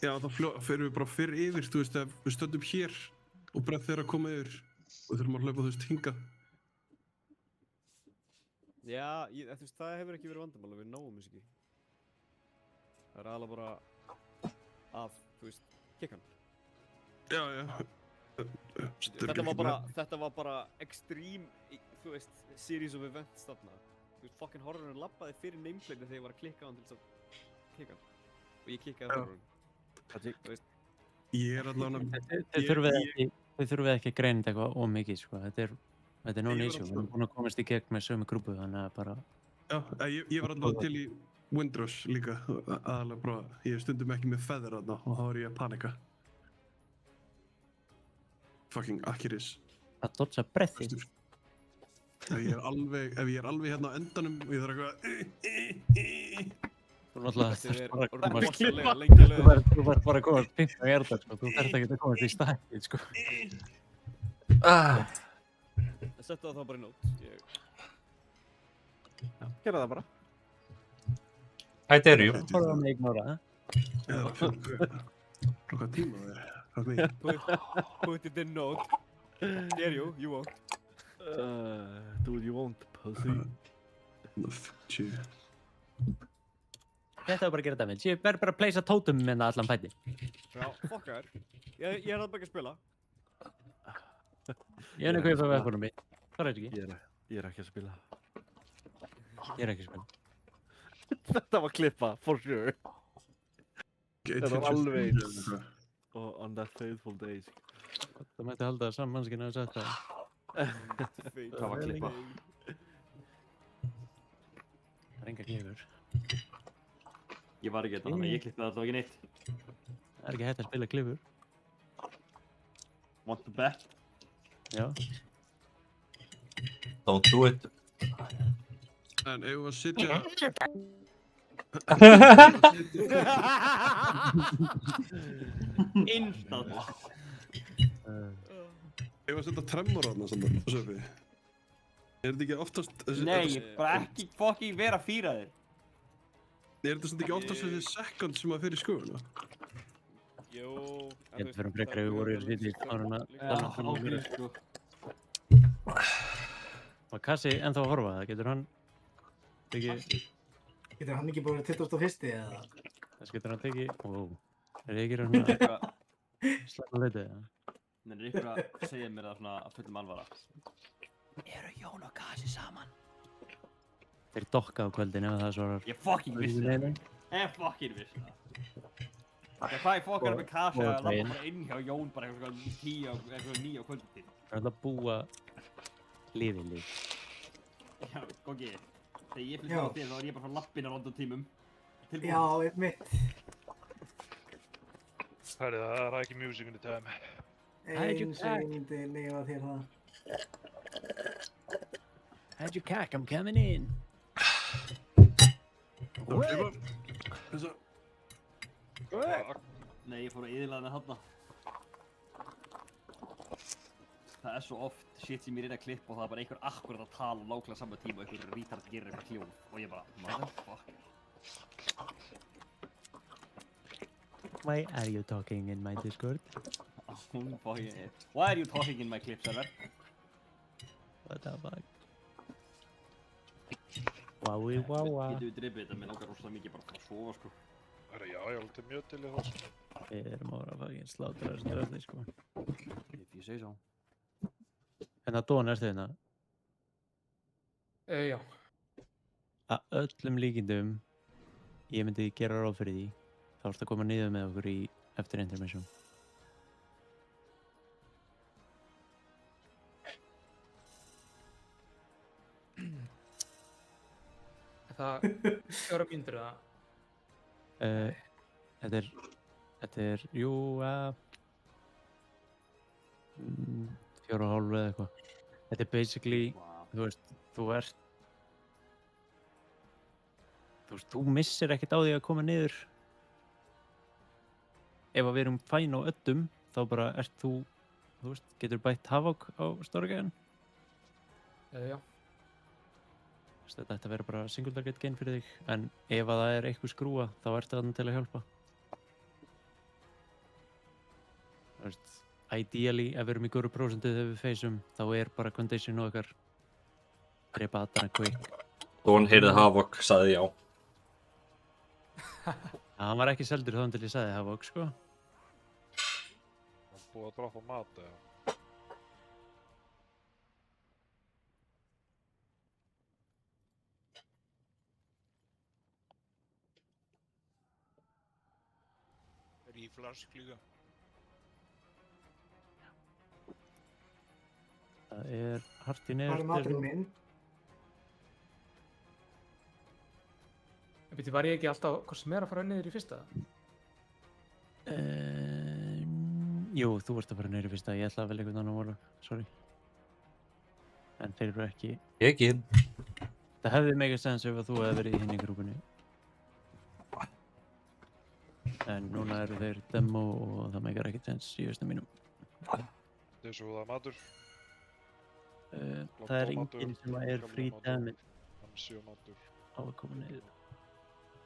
þá ferum við bara fyrr yfir, þú veist, ef við stöndum hér og breath þeirra að koma yfir og þurfum að hlaupa þú veist hingað. Já, þú veist, það hefur ekki verið vandamál að við náum þess ekki. Það er alveg bara að, þú veist, kikkan. Já. Þetta var bara extreme, þú veist, series of events þarna. Þú veist, fucking horrorinn labbaði fyrir nameplate þegar ég var að klikka á hann til þess að kikka hann. Og ég kikkaði horrorinn. Þú veist. Ég er allavega... Þið þurfið ekki að greina þetta eitthvað ómikið, sko. Þetta er non-issue. Við erum búin að komast í gegn með sömu grúpu, þannig að bara... Já, ég var allavega til í Windrush líka, aðalega bara, ég stundum ekki með feather þarna og þá var ég að panika. Fucking Akiris. Að dodja breathið. Ef ég er alveg hérna á endanum og ég þarf eitthvað... Þú náttúrulega lengi þú verður bara að komast pimpa í erðar, sko. Þú verður ekki að komast í stakkið, sko. Settu það þá bara í nót. Gerðu það bara. I dare you. Bara að mig ignora, Hvað tíma það er? Put it in note. Dare you, you won't. Dude, you won't, pussy. Fuck you. Þetta var bara að gera damage. Ég verður bara að placea totem minna allan fæti. Já, fuck þær. Ég er það bara ekki að spila. Ég er hvað ég fæði vekkunum mitt. Það er ekki. Ég er ekki að spila. Ég er ekki að spila. Þetta var klippa, for sure. Þetta var alveg eins. Og on that faithful days. Það mætti halda að saman mannskinn hafa sagt það. Það var klippa. Það er enga klifur. Ég var ekki þetta, þannig að ég klippaði alltaf ekki neitt. Það er ekki hægt að spila klifur. Want to bet? Já. Don't do it. En ef við að sitja... Instant. Ef við að setja Tremor þarna saman, Söfi. Er þetta ekki oftast... Nei, bara ekki fucking vera fýraðir. Er þetta samt ekki oftast þessi second sem að fer í skuguna? Jú... Ég held fyrir frekar ef við vorum í sýti áruna. Ágrið, sko. Var Kassi ennþá að horfa það? Getur hann... Getur hann ekki bara 21. eða? Þess getur hann tekið... Wow. Er þið ekki hérna... Slæma leitið, eða? Nei, er ykkur að segja mér það svona að fullum alvara? Eru Jón og Kassi saman? Þeir dokka á kvöldin ef það svarar. Ég fucking vissi það. Ég fucking vissi það. Hvað ég fokkar með Kassi að lappa bara inn hjá Jón bara eitthvað 9 á kvöldin? Það er alltaf að búa lífið líf. Já, góki. Þegar ég flytti á þér þá var ég bara frá lappinn á London tímum. Já, mitt. Herri, það er ekki music in the time. Eins og ég myndi lifa þér það. How'd you cack? I'm coming in. Nei, ég fór að yðurlega með þarna. Það er svo oft shit sem ég reyna að klippa og það er bara einhver akkurat að tala nákvæmlega saman tíma og einhver retard gerir eitthvað hljóð og ég bara, motherfucker. Why are you talking in my Discord? Why are you talking in my clip server? What the fuck? Wowie wawa. Getur við drippið þetta, mér langar rosalega mikið bara að sofa, sko. Herra, já, ég er alltaf mjög til í það, sko. Við erum að vera að fucking slátra þessu dröðni, sko. If you say so. En að Dón, ertu hérna? Já. Að öllum líkindum, ég myndi gera ráð fyrir því, þá ertu að koma niður með okkur í eftir intermission. það 4 mínútur eða? Þetta er, jú, 4,5 eða eitthvað. Þetta er basically, þú veist, þú missir ekkert á því að koma niður. Ef að við erum fæn á öddum, þá bara ert þú veist, getur bætt Havok á stórgæðan. Já. Þetta ætti að vera bara single target gain fyrir þig, en ef að það er eitthvað skrúa, þá ertu þarna til að hjálpa. Þú veist, ideally, ef við erum í góru prósentið þegar við feysum, þá er bara condition og okkar drepa aðdana quick. Hún heyrði Havok, sagði já. Hann var ekki seldur þá til ég sagði Havok, sko. Það búið að droppa mat, eða? Ríflask líka. Það er hart í neður. Hvað er maturinn minn? Býtti, var ég ekki alltaf hvað sem er að fara niður í fyrsta? Jú, þú ert að fara niður í fyrsta. Ég ætlaði að velja einhvern annan voru, sorry. En þeir eru ekki. Ekki. Það hefði mega sens ef þú hefði verið í hinni grúpunni. En núna eru þeir demo og það megar ekkert sens í hausnum mínum. Þessu það matur. Það er enginn sem er free damage. Hamsi og matur. Á að koma niður.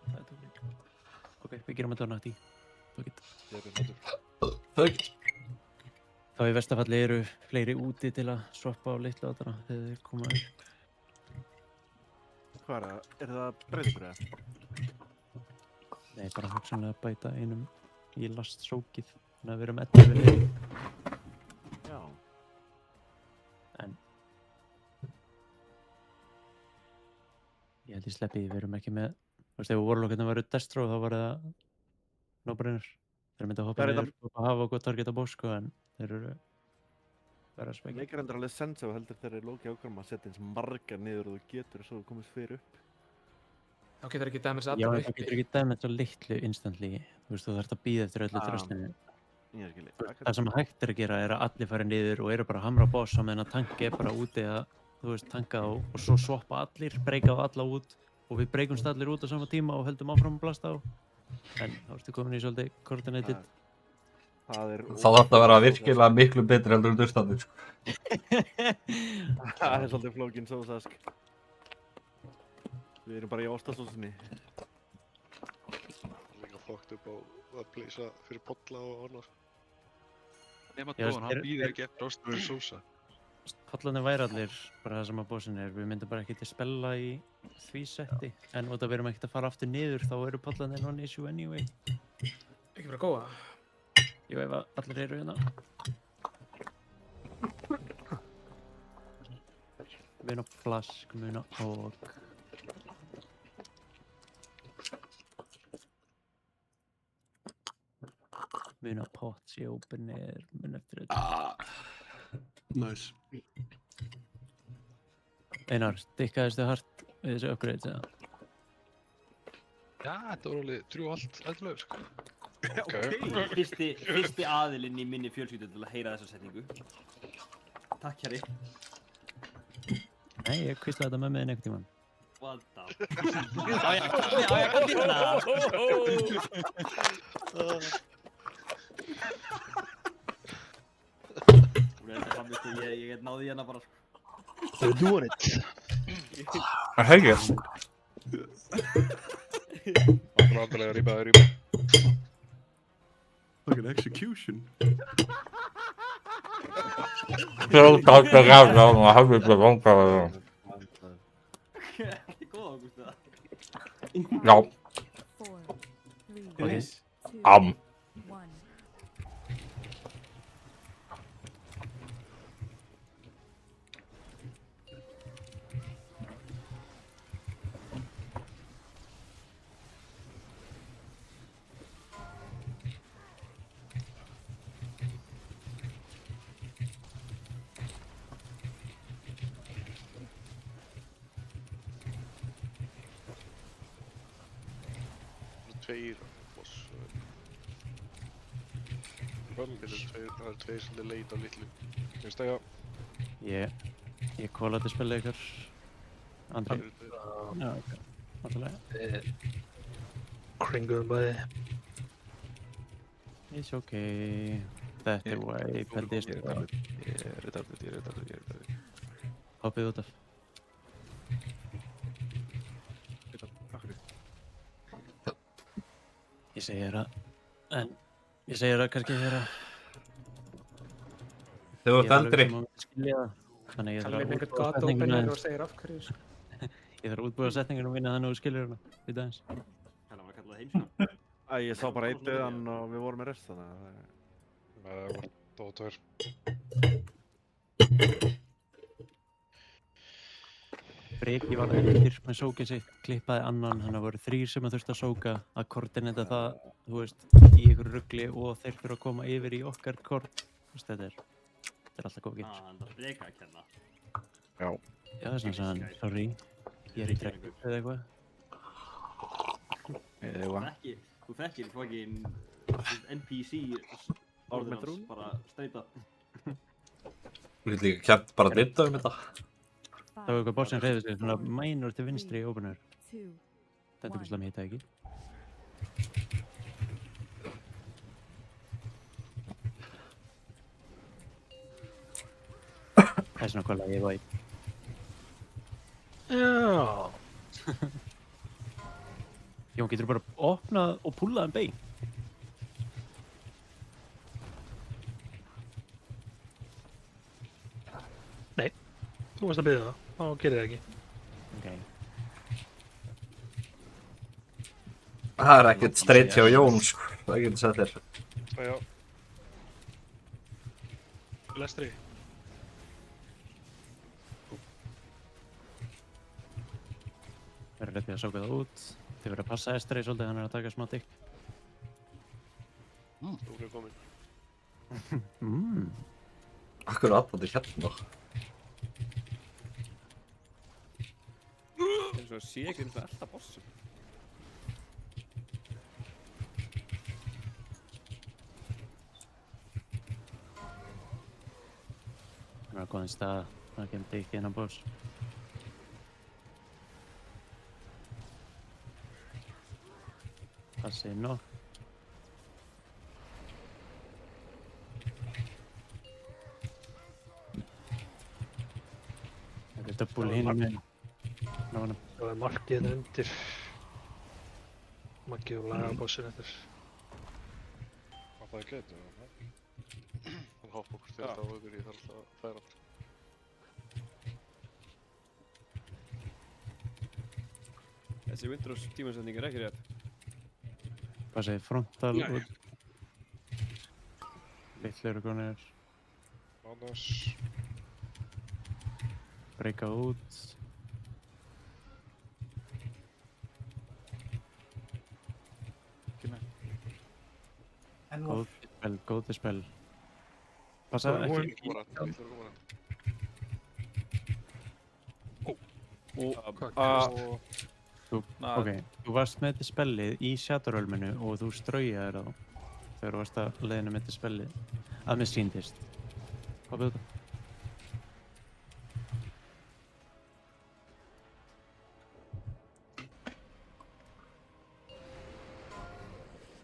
Það er tókið. Ok, við gerum að dörna átt í. Tókið. Tókið. Þá í verstafalli eru fleiri úti til að swappa á litlu átana þegar þeir koma upp. Hvað er það? Er það breyðingur eða? Nei, bara hugsanlega bæta einum í last sókið. Þannig að við erum 11 liði. Já. En ég held ég sleppi því, við erum ekki með. Þú veist, ef Warlockarnir varu Destro þá var það no-brainer. Þeir myndi að hoppa niður og hafa okkur targeta boss, sko, en þeir eru verið að smekja. Leikar endur alveg sens ef heldur þeir eru lókið ákvæm að setja eins margar niður og þú getur svo þú komist fyrir upp. Þá getur ekki damage Já, allir en það getur ekki damage á litlu instantly. Þú veist, þú þarft að bíða eftir öllu tröstinu. Ég skilji. Það sem hægt er að gera er að allir fari niður og eru bara að hamra boss á meðan að tanki er bara úti að, þú veist, tanka og svo swappa allir, breyka á alla út og við breykumst allir út á sama tíma og höldum áfram að blasta á. En þá ertu komin í svolítið coordinated. Þá þarf það að vera virkilega miklu betri heldur en durstandur, sko. Það er svolítið flókin sósask. Við erum bara í ostasósunni. Líka fókt upp á að pleysa fyrir polla og annars. Nema Dóan, hann býður ekki eftir ostur og sósa. Pollarnir væri allir bara það sem að bossin er. Við myndum bara ekki til spella í því setti. En út af við erum ekkert að fara aftur niður, þá eru pollarnir non-issue anyway. Ekki bara góða. Jú, ef allir eru hérna. Muna flask, muna og... Muna pots í openir, muna eftir þetta. Nice. Einar, stikkaðistu hart við þessu upgrades eða? Já, þetta var alveg 3 og allt ætlulegur, sko. Fyrsti aðilinn í minni fjölskyldu til að heyra þessa setningu. Takk, Kjari. Nei, ég kvislaði þetta með mig einhvern tímann. What the Á ég að kalla Ég náði hérna bara. They're doing it. Það hegja. Vandrarlega rýpa. Fucking execution. Sjálfsagt að gafna á það hafði þetta vangaði. Ekki góð ágúst það. Já. Okay. tveir boss. Það eru tveir svolítið leit á litlu. Finnst það, já? Ég kólaði spilið ykkur. Andri? Já, ok. Náttúrulega. Kringuðum bæði. It's okay. Þetta er wipe, held ég stund. Ég er retarded. Hoppið út af. Ég segi þér kannski þegar Þú ert eldri. Þannig ég Kallir einhvern gata og bennir og segir af hverju, sko. Ég þarf að útbúa setningar og vinna þannig að þú skiljur hana. Við aðeins. Þannig að maður kallaði heimsuna. Ég sá bara einn döðan og við vorum með rest þannig að það var dóttur. Breki var eftir með sókið sitt, klippaði annan, þannig að voru 3 sem þurfti að sóka að koordinata það, þú veist, í ykkur rugli og þeir þurfa að koma yfir í okkar kort. Þú veist, þetta er alltaf góð getur. Það er Breka að kenna. Já. Já, þess að hann, sorry, ég er í trekku eða eitthvað. Þú þekkir fucking NPC orðinans bara straight up. Þú getur líka kæmt bara að nynda þetta. Það var eitthvað boss sem hreyfði sig, svona mænur til vinstri í ópenur. Þetta er kuslega mér hitta ekki. Það er svona hvað ég væp. Já. Jón, getur þú bara opnað og púllað bein? Nei, þú varst að biðja það. Þá gerir það ekki. Ok. Það er ekkert straight hjá Jón, sko. Það getur sett þér. Já. Lestri. Verður réttið að sóka það út. Þið verður að passa Estri svolítið, hann er að taka smá dykk. Þú er komin. Akkur aðbútið hérna. Það er svo að sé ekki eins og alltaf bossum. Það er góðin stað, það kemur dykk inn á boss. Passið nokk. Það er döbbul hinum með náðunum. Það er markið undir. Markið og lagabossin eftir. Það er getur, hann hoppa okkur til þetta og auðvitað ég þarf að færa aftur. Þessi Windrose tímasetning er ekki rétt. Hvað segir frontal út? Litlu eru konir. Annars. Breyka út. Góð spell. Passa ekki. Ok, þú varst með þetta spellið í Shadowrealminu og þú straujaðir þá þegar þú varst að leiðinu með þetta spellið að mér sýndist. Hvað byrðu þetta?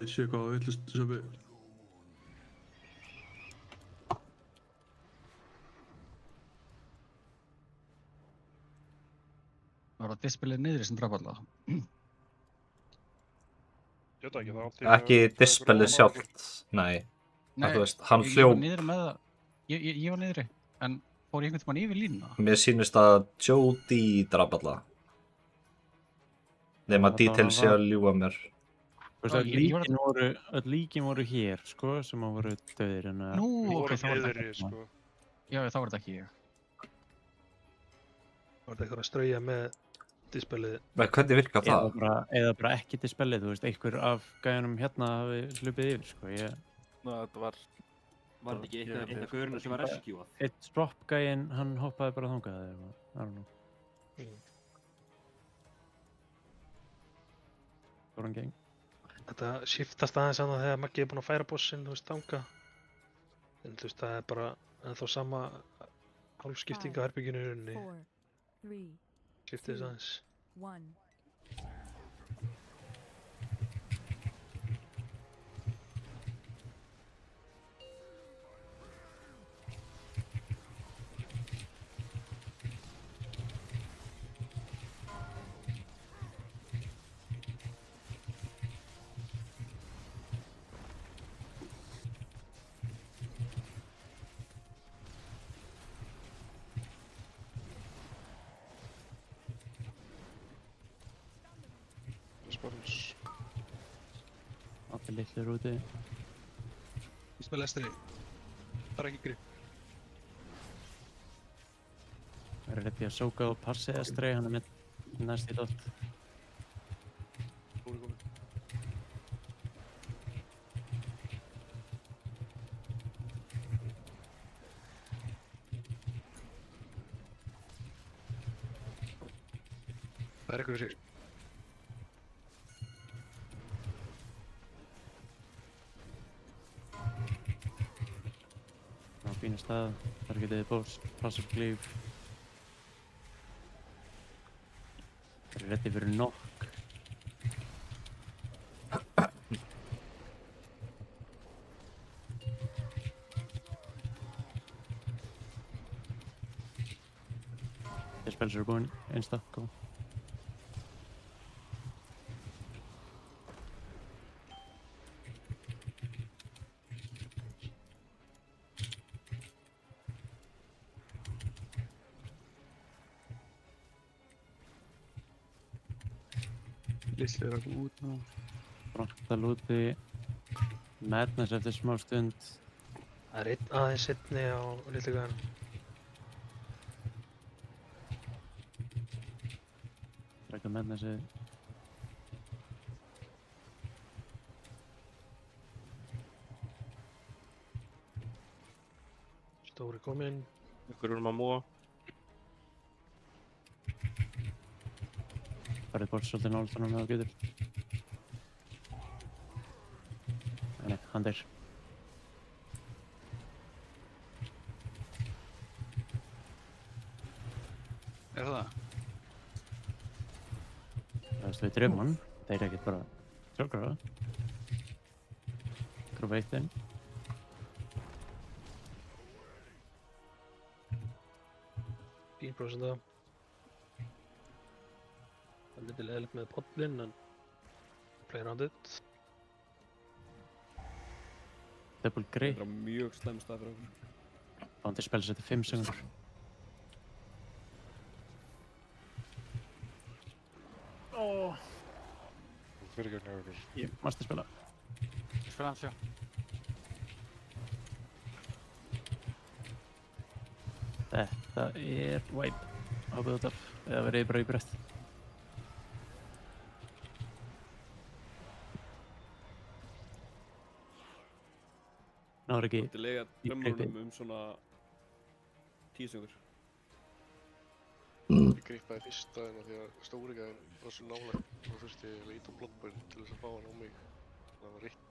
Ég sé hvað það villist sem við... Var það dispelið niðri sem draf alla? Ég veit ekki, það átti... Ekki dispelið sjálft, nei. Nei, þú veist, hann ég hljó... var niðri með það. Ég var niðri, en fór ég einhvern tímann yfir línuna? Mér sýnist að Jody draf alla. Nefn að detail sé að ljúga mér. Þú veist, öll líkin voru hér, sko, sem voru döðir, en að... Nú, ok, þá var þetta ekki sko. Já, þá var þetta ekki ég. Var þetta eitthvað að strauja með dispelið? Men hvernig virkar það? Eða bara ekki dispelið, þú veist, einhver af gæjanum hérna hafi hlupið yfir, sko, ég... Ná, þetta var... Var þetta ekki einn af gaurinu sem var rescueað? Eitt swap gæjinn, hann hoppaði bara þangað, eða eitthvað, I don't know. Góðan geng. Þetta shiftast aðeins annað þegar Maggi er búinn að færa bossinn, þú veist, þangað. En þú veist, það er bara ennþá sama hálfskipting á herbygginu í rauninni. Shiftið þess aðeins. 1. Spons. Allir litlir úti. Ég spila lestinni. Bara ekki grip. Það er rétt í að sóka og passi Estri, hann er með næst í dótt. Það er eitthvað fyrir. Á fínu stað, þar getið þið bós, passa upp glíf. Það er rétti fyrir nokk. Þeir spels eru búin, einsta, góð. Lilli er að út nú. Frontal úti. Madness eftir smá stund. Það er einn aðeins seinni á litlu gæðanum. Rækka Madnessið. Stóri kominn. Ykkur að múa. Farið bort svolítið náltanum með á getur. Nei, hann deyr. Er það? Það stöður um hann. Það er ekkert bara sjálfkrafa. Grófa eitt inn. Fín prósenta. Það er litið leðilegt með pollinn, en play around it. Double grey. Það er mjög slæm stað fyrir okkur. Bounty spells eftir 5 sekundur. Fyrir gegn hjá okkur. Ég mást að spila. Ég spila hans, já. Þetta er wipe. Ábúð út af, eða verið bara í brett. Náður ekki Þetta er lega drömmurunum svona 10 sekundur. Ég grípaði fyrsta en því að stóri gæðin var svo nálægt og þurfti ég að íta á blockburn til þess að fá hann á mig. Það var eitt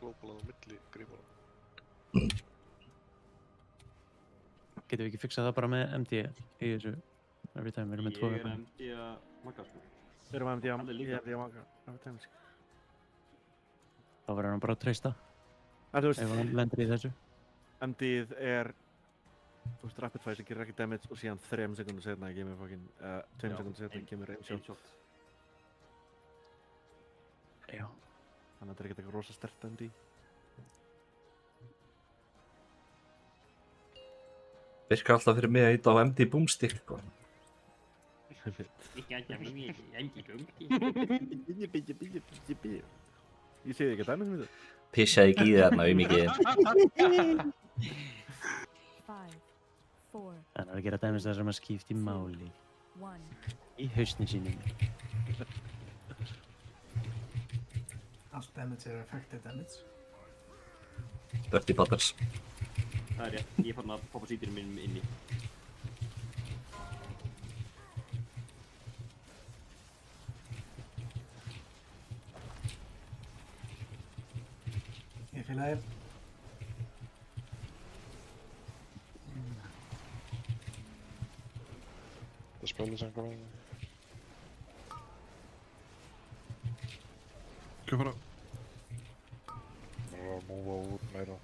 glóbalað á milli grípana. Getum við ekki fixað það bara með MD í þessu every time, við erum með 2 Ég er MD að Magga sko. Við erum MD að Magga every time sko. Þá verður hann bara að treysta. En þú veist, ef hann lendir í þessu. MD-ið er, þú veist, rapid fire sem gerir ekki damage og síðan 3 sekúndur setna kemur fucking, 2 sekúndur setna kemur ein shot. Já. Þannig að þetta er ekkert eitthvað rosa sterkt MD. Virkar alltaf fyrir mig að íta á MD boomstick, sko. Ekki alltaf fyrir mig, MD boomstick. Ég segi ekki að dæmis mér þetta. Pissaði ekki í þarna mikið. 5, 4. Hann er að gera dæmis það sem að skipta í máli. 1. Í hausni sínum. Allt damage er effective damage. Dirty Butters. Það er rétt, ég fann að poppa sýtirinn minn inni. Spilaðir. Það spilur sem komið. Skal fara. Bara að múfa út meira.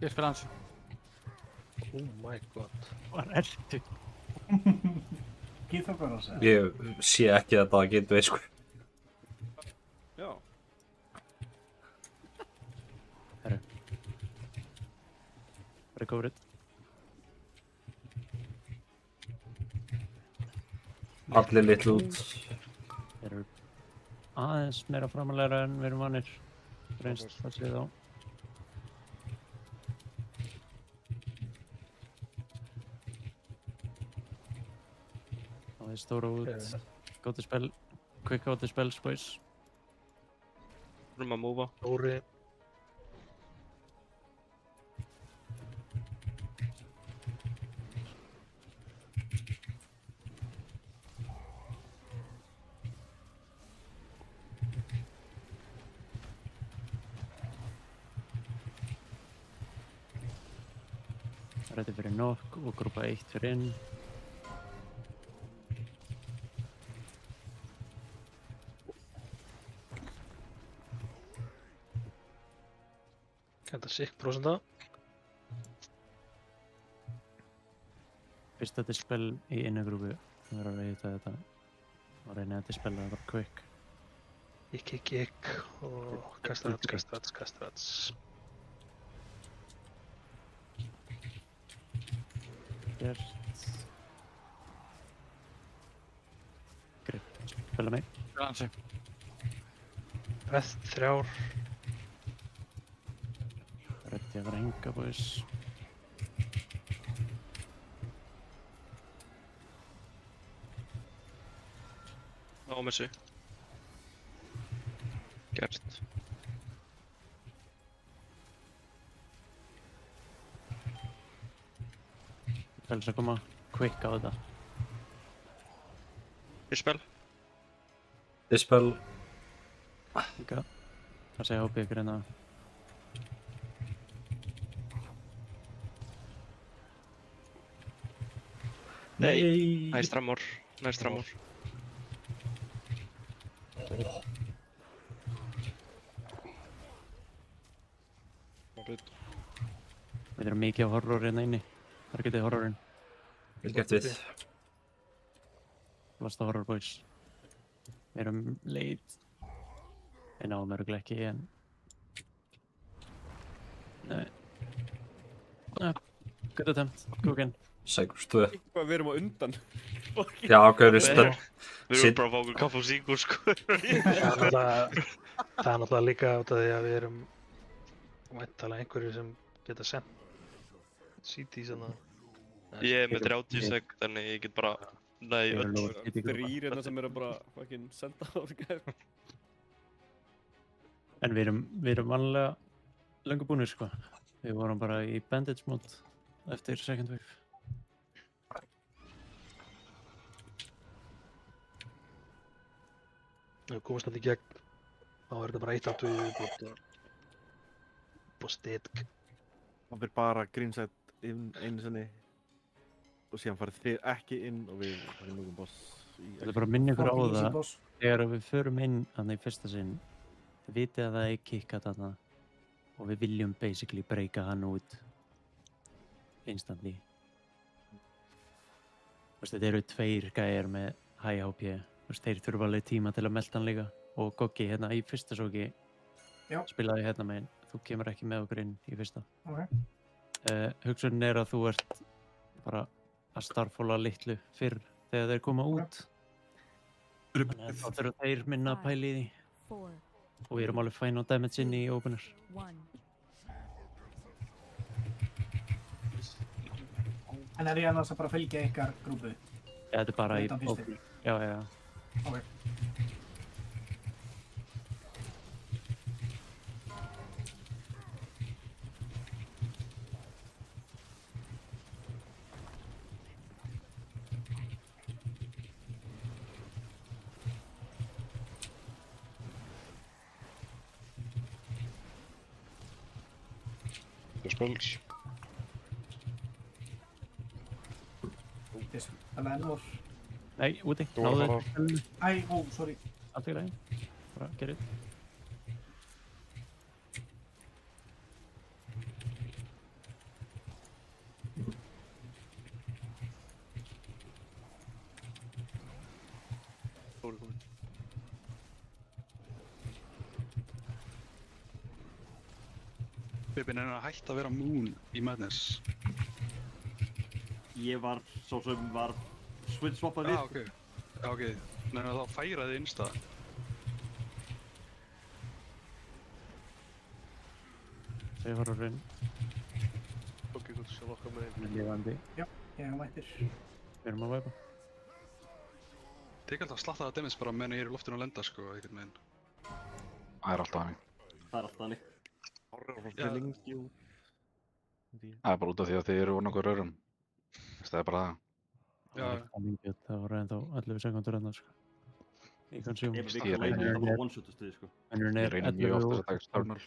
Ég spila hans. Oh my god. Hvað ertu? Gíþókaros. Ég sé ekki þetta að geta veist sko. Já. Herru. Recover it. Allir litlu út. Þeir eru aðeins meira framalega en við erum vanir. Reynst það séð á. Það er stóra út. Go to spell. Quick go to spells, boys. Erum að múfa. Stóri. Ready fyrir knock og grúpa 1 fyrir inn. Þetta er sikk prósenta. Fyrsta dispel í innugrúpu. Það verður að veita þetta. Og reyna að dispella það bara quick. Gikk. Og kastrats. Gert. Grip. Spela mig. Spila hansi. Breath 3. Ready að vera hinga, boys. Á messu. Gert. Spels að koma quick á þetta. Dispel. Dispel. Líka. Það segja hópið ykkur hérna. Nei. Næst framor. Við erum mikið á horror hérna inni. Það er getið horrorinn. Vel gert við. Lasta horror, boys. Við erum leit. Við náum örugglega ekki en... Nei. Good attempt. Go again. Sækurs 2. Hvað við erum á undan. Já, gauður spenn. Við erum bara að fá okkur kaffe og síkur sko. Það er náttúrulega líka út af því að við erum væntanlega einhverju sem geta sendt CT svona. Ég er með 30 sek, þannig ég get bara næði öll. Þrír hérna sem eru bara fucking senda á þessu. En við erum vanlega löngu búnir sko. Við vorum bara í bandage mode eftir second wave. Ef við komast þetta í gegn, þá er þetta bara 1 aftur viðbót og styrk. Það fyrir bara greenside inn einu sinni og síðan farið þið ekki inn og við farum núgum boss í... Ég vil bara minna ykkur á það, þegar við förum inn þarna í fyrsta sinn, þið vitið að það er kickat þarna og við viljum basically breyka hann út instantly. Þetta eru 2 gæjar með high HP. Þeir þurfa alveg tíma til að melta hann líka og Goggi hérna í fyrsta sóki spilaði hérna megin. Þú kemur ekki með okkur inn í fyrsta. Ok. Hugsunin er að þú ert bara að starfóla litlu fyrr þegar þeir koma út. Þannig að þá þurfa þeir minna að pæla í því. Og við erum alveg fæn á damage inn í opener. En er ég annars að bara fylgja ykkar grúpu? Ja, þetta er bara í opener. Já. Ok. Spells. Eller ennår. Nei, úti. Þú voru að fara. Æ, sorry. Allt í lagi. Bara gerðu. Þóri komin. Bibin er að hætta að vera Moon í Madness. Ég var svo sem var switch-swappað við. Já, ok. Nei, þá færa þið innsta. Þeir fara á raun. Ok, þú sjá okkar með einn. Lifandi. Já, ég hef mættir. Við erum að væpa. Þið ekki alltaf að slatta það damage bara meðan ég er í loftinu að lenda, sko, einhvern veginn. Það er alltaf hannig. Það er alltaf hannig. Það er bara út af því að þið eru úr nokkuð rörum. Það er bara það. Það voru ennþá 11 sekundur enná, sko. Ég kann sjá. Ég reyni bara one-shot stuði, sko. Ég reyni mjög oft þess að taka störnul.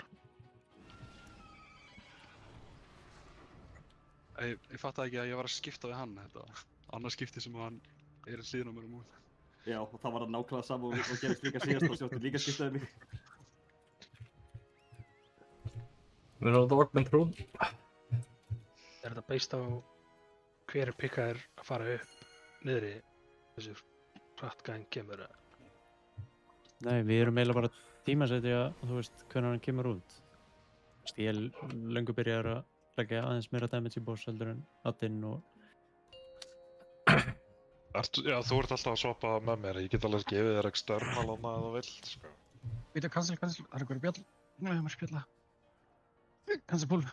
Ég fattaði ekki að ég var að skipta við hann, þetta var annað skipti sem hann er síðan á mér út. Já, og það var það nákvæmlega saman og gerist líka síðast og sjóttu líka skiptaði mig. Við erum á The Workman Trún. Er þetta based á hver pikkaðir að fara upp niðri þessu hrattgæðin kemur? Nei, við erum eiginlega bara tímasetja, þú veist, hvernig hann kemur út. Ég er löngu byrjaður að leggja aðeins meira damage í boss heldur en Adin og... Já, þú ert alltaf að swappa með mér. Ég get alveg gefið þér external hana ef þú vilt, sko. Vítu, cancel, það er eitthvað bjall. Nú, ég maður spjalla. Cancel pull.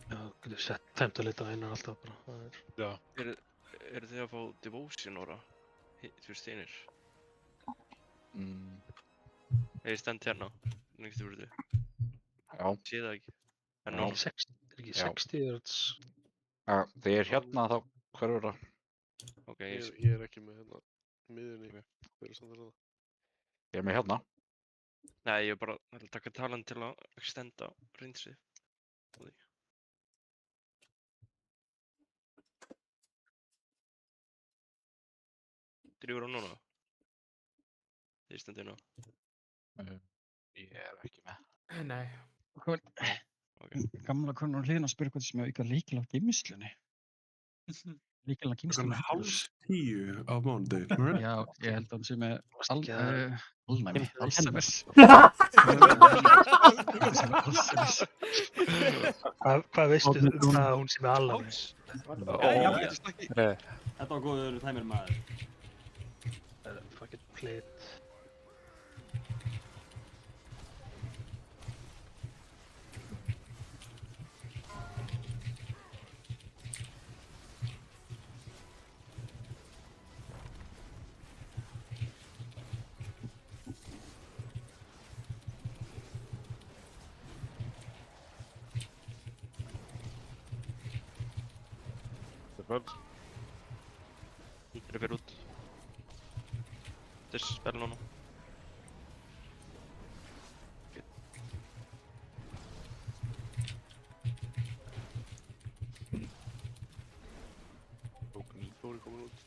Já, getur sett template á einar alltaf bara. Já. Eru þið að fá devotion óra? Þú veist einir? Ég stend hérna, nefnst þú verið þið. Já. Sé það ekki. Er ekki 60 eða... Já, þegar ég er hérna þá hverfur það. Ok, ég er ekki með hérna miðunni. Hver er samt það? Ég er með hérna. Nei, ég er bara að taka talan til að extenda reynsið. Drýfur á núna? Þið stendur hérna? Ég er ekki með. Nei. Gamla konar hliðin að spyrja hvað sem er eitthvað líkilega á geymslunni. Líkilega geymslunni. 9:30 á mánudegi. Já, ég held að hann sé með alnæmi, Alzheimer's. Hvað veistu það að hún sé með alnæmi? Þetta var góður tæmir maður. Fucking plate. Þeir fyrir út. Þeir spela núna. Þóri komin út.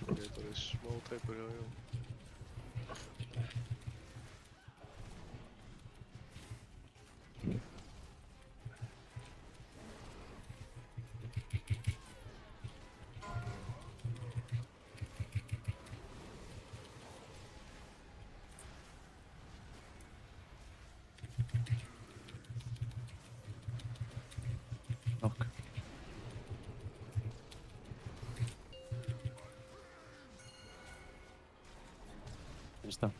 Ok, það er smá teipur hjá. Blasta.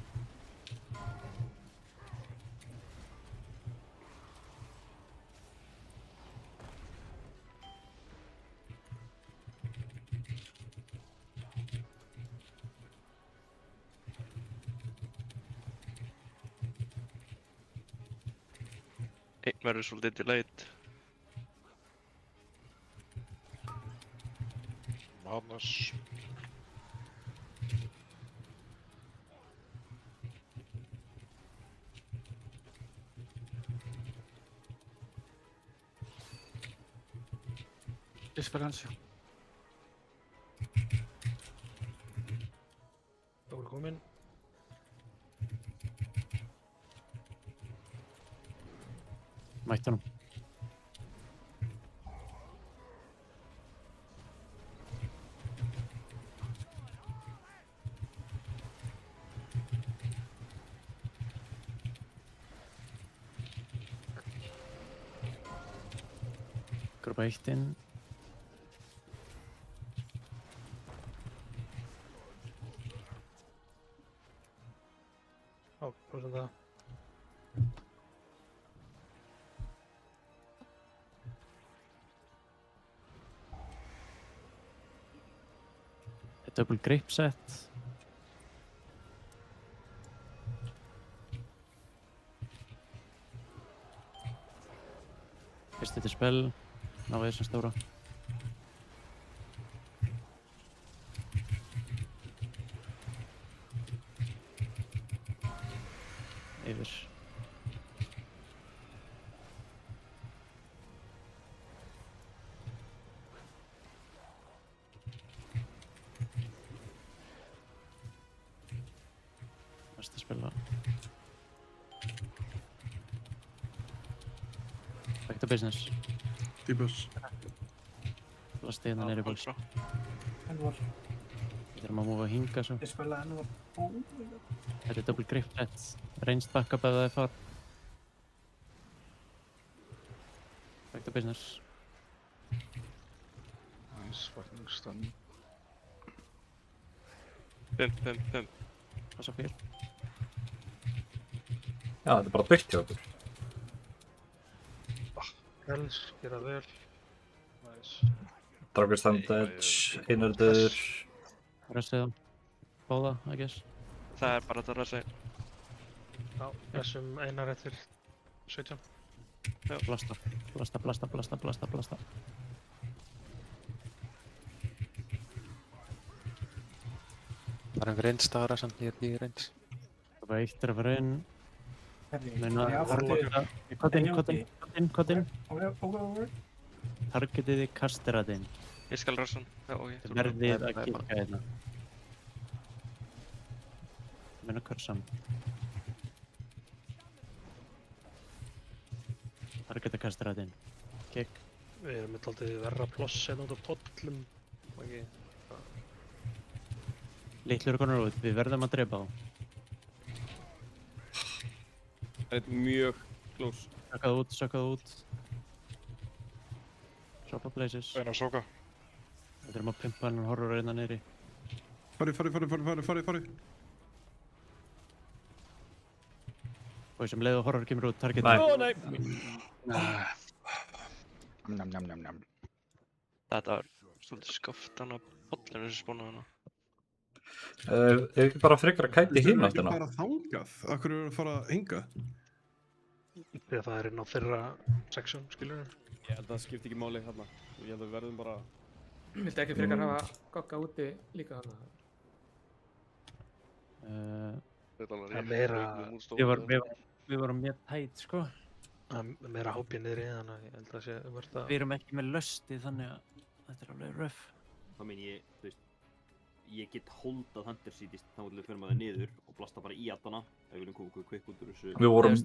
Einn verður svolítið delayed. Madness. Esperanza. Þú er komin. Mætti honum. Grúpa 1 inn. Já, prófum það. Double grip set. Fyrst þetta spell, ná við þessum stóra. Yfir. Næsta spilla. Back to business. Típus. Blasti hérna neyri bóls. Envar. Við þurfum að múfa hinga svo. Ég spila Envar. Oh my god. Þetta er double grip set. Ranged backup ef það er far. Back to business. Nice fucking stun. Pump. Passa fyrir. Já, þetta er bara byggt hjá okkur. Els, gera vel. Nice. Dragur standage, einar döður. Restið á. Báða, I guess. Það er bara þetta að segja. Já, þessum einar eftir 17. Já. Blasta. Það er einhver eins staðara samt, ég er í reyns. Það var eitt er að fara inn. Meina, Over. Targetið í kasteratinn. Ég skal rassan. Já, ok. Þið verðið að kikka hérna. Meina kursan. Targetið kasteratinn. Kikk. Við erum með dálítið verra ploss hérna út á pollum. Okay. Litlur konar út, við verðum að drepa þá. Það er mjög close. Sökkað út. Swap places. Eina soka. Við þurfum að pimpa hennan horror hérna niðri. Fari. Og sem leið og horror kemur út, targetið. Ó, nei! Njam. Þetta var svolítið skaftan af pollinu sem spónaði hana. Ef ekki bara frekar að kæti hinn Þetta er ekki bara þangað. Akkur eru að fara að hinga? Þegar það er inn á þeirra section, skilur við. Ég held að það skipti ekki máli þarna. Ég held að við verðum bara... Viltu ekki frekar hafa Gogga úti líka þarna? Það er meira... Við vorum mjög tætt, sko. Það er meira hópið niðri, þannig að ég held að sé verðt að... Við erum ekki með lösti, þannig að þetta er alveg röff. Það meina ég, þú veist, ég get holdað Hunter City þá til við fyrir maður niður og blasta bara í allana ef við viljum koma okkur quick út úr þessu. Við vorum...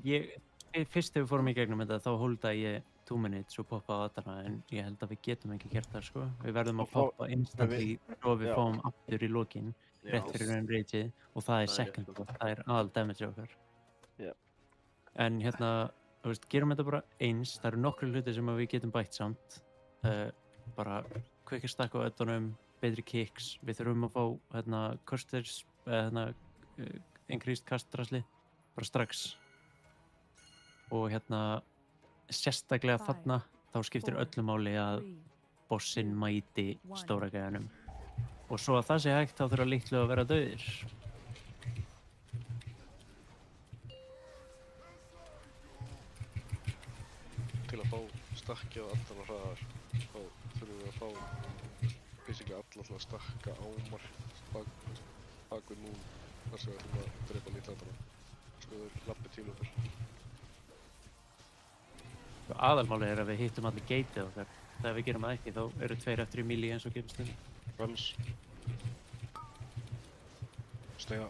Fyrst þegar við fórum í gegnum þetta, þá holdaði ég 2 minutes og poppaði á allana, en ég held að við getum ekki gert það, sko. Við verðum að poppa instantly og við fáum aftur í lokin, rétt fyrir raun rageið, og það er second, það er all damage okkar. En hérna, þú veist, gerum þetta bara eins, það eru nokkru hluti sem við getum bætt samt. Bara quicker stack á öddunum, betri kicks, við þurfum að fá, hérna, custers, increased kastrasli, bara strax. Og hérna, sérstaklega þarna, þá skiptir öllu máli að bossinn mæti stóra gæjanum. Og svo að það sé hægt, þá þurfa litlu að vera dauðir. Til að fá stakkið á allan og hraðar, þá þurfum við að fá basically alla til að stakka ámar bak við nún þar sem við ætlum að drepa lítlandana. Sko þau lappi til okkar. Aðalmálið er að við hittum allir gateið okkar. Þegar við gerum það ekki, þá eru 2 eftir í milli eins og gerum stundum. Vels. Stega.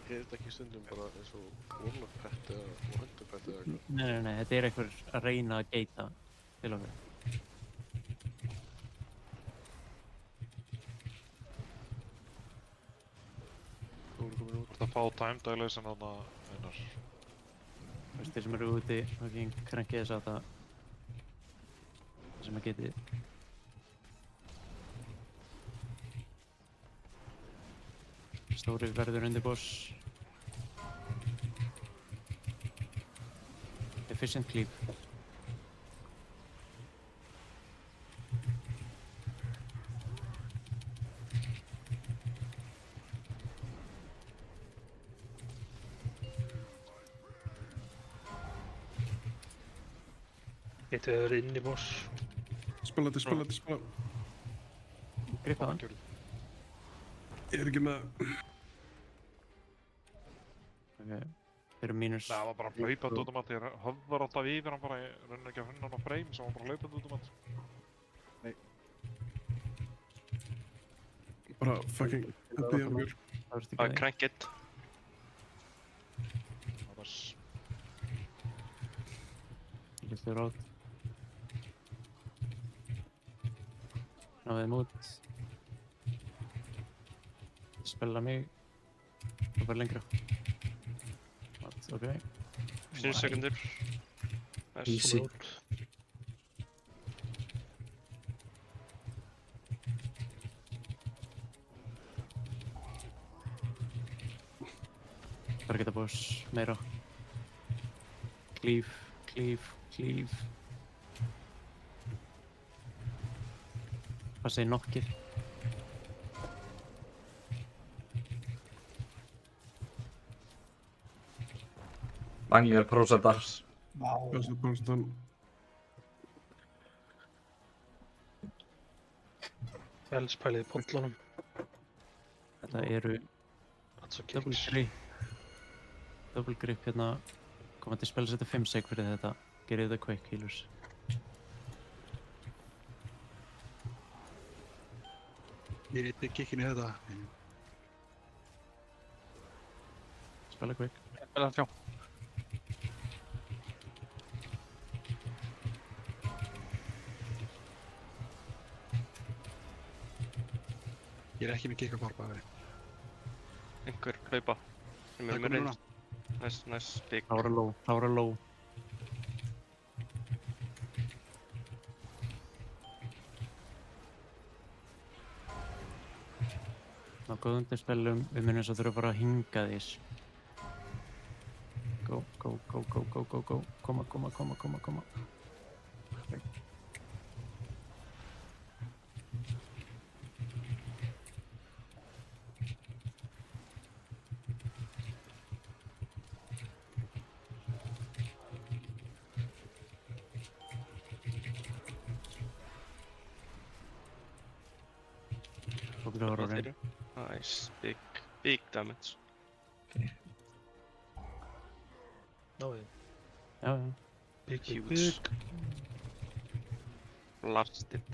Er þetta ekki stundum bara eins og warlock-pett eða hunter-pett eða eitthvað? Nei, þetta er einhver að reyna að geita til okkar. Þú eru komin út að fá time-dialeysin þarna, Einar. Þeir sem eru úti, þá ekki krankið þess að það sem að getið. Stóri verður undir boss. Efficient cleave. Getur þið verið inn í boss? Spila. Grippa það. Ég er ekki með... Ok, þeir eru mínus... Nei, það var bara hlaupandi út um allt. Ég höfðar alltaf yfir hann bara, ég raunin ekki að finna hann á frame, sem var bara hlaupandi út um allt. Nei. Bara fucking... Þetta er mjög. Crank it. Lítið ráð. Náðu þeim út. Spilla mig. Og bara lengra. Ok. 4 sekundir. Easy. Targeta boss, meira. Cleave. Passa í nokkið. Manglar prósentar. Vá. Prósentan. Velspælið í pollunum. Þetta eru double grip hérna. Komandi spil setja 5 sek fyrir þetta. Gerið þetta quick healers. Ég er eitthvað kikkinu í þetta. Spila quick. Spila sjá. Ég er ekki með kikkakorpa að vera. Einhver hlaupa. Sem er með reynd. Nice, big. Klára low. Ná góð undir spilum, við munum svo þurfa bara að hinga þess. Go. Koma. Nice, big damage. Okay. Náðu. Já. Huge. Blasted.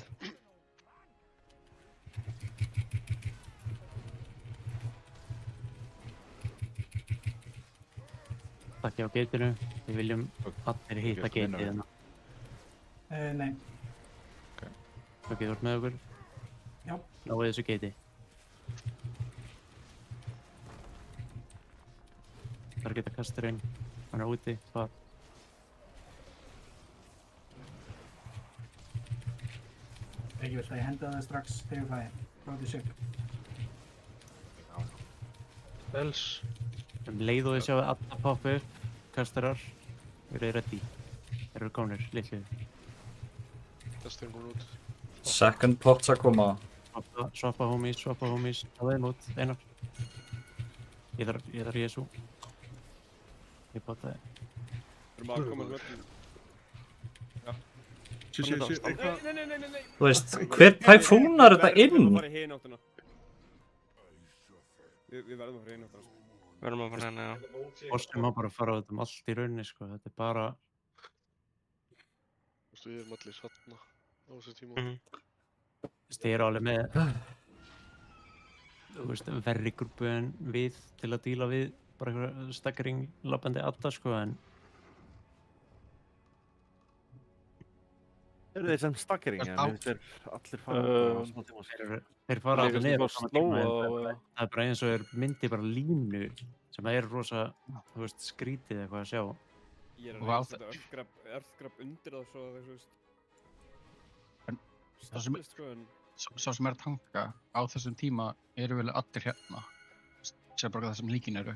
Takk á gateinu. Við viljum allir hitta gateið hérna. Nei. Ok, þú ert með okkur? Já. Náðu þessu gatei. Þar geta kasturinn, hann er úti, hvað? Ekki vilt að ég henda það strax þegar ég fæði. Bráði sig. Vels. Leið og þið sjáu alla poppa upp, kastarar, verið ready. Þeir eru komnir, litlu. Kastarinn komin út. Second pots að koma. Swappa homies, það er út, Einar. Ég þarf Jesú. Ég potaði. Erum að koma völdin. Já. Nei. Þú veist, hver tæfúnar þetta inn? Við verðum að fara í hináttina, sko. Verðum að fara hérna, já. Bossin má bara fara á þetta allt í rauninni, sko. Þetta er bara... Þú veist, við erum allir þarna á þessu tíma. Þið eru alveg með, þú veist, verri grúpu en við til að díla við bara eitthvað staggering labbandi adda, sko, en... Eru þeir sem staggering, en þeir allir fara á smá tíma? Þeir fara allir niður á sama tíma, en það er bara eins og þeir myndi bara línu sem það er rosa, þú veist, skrítið eitthvað að sjá. Ég er að reyna þetta earthgrab undir það svo að þú veist... Staflist, sko, en... Sá sem er að tanka á þessum tíma eru vel allir hérna. Sér bara það sem líkin eru.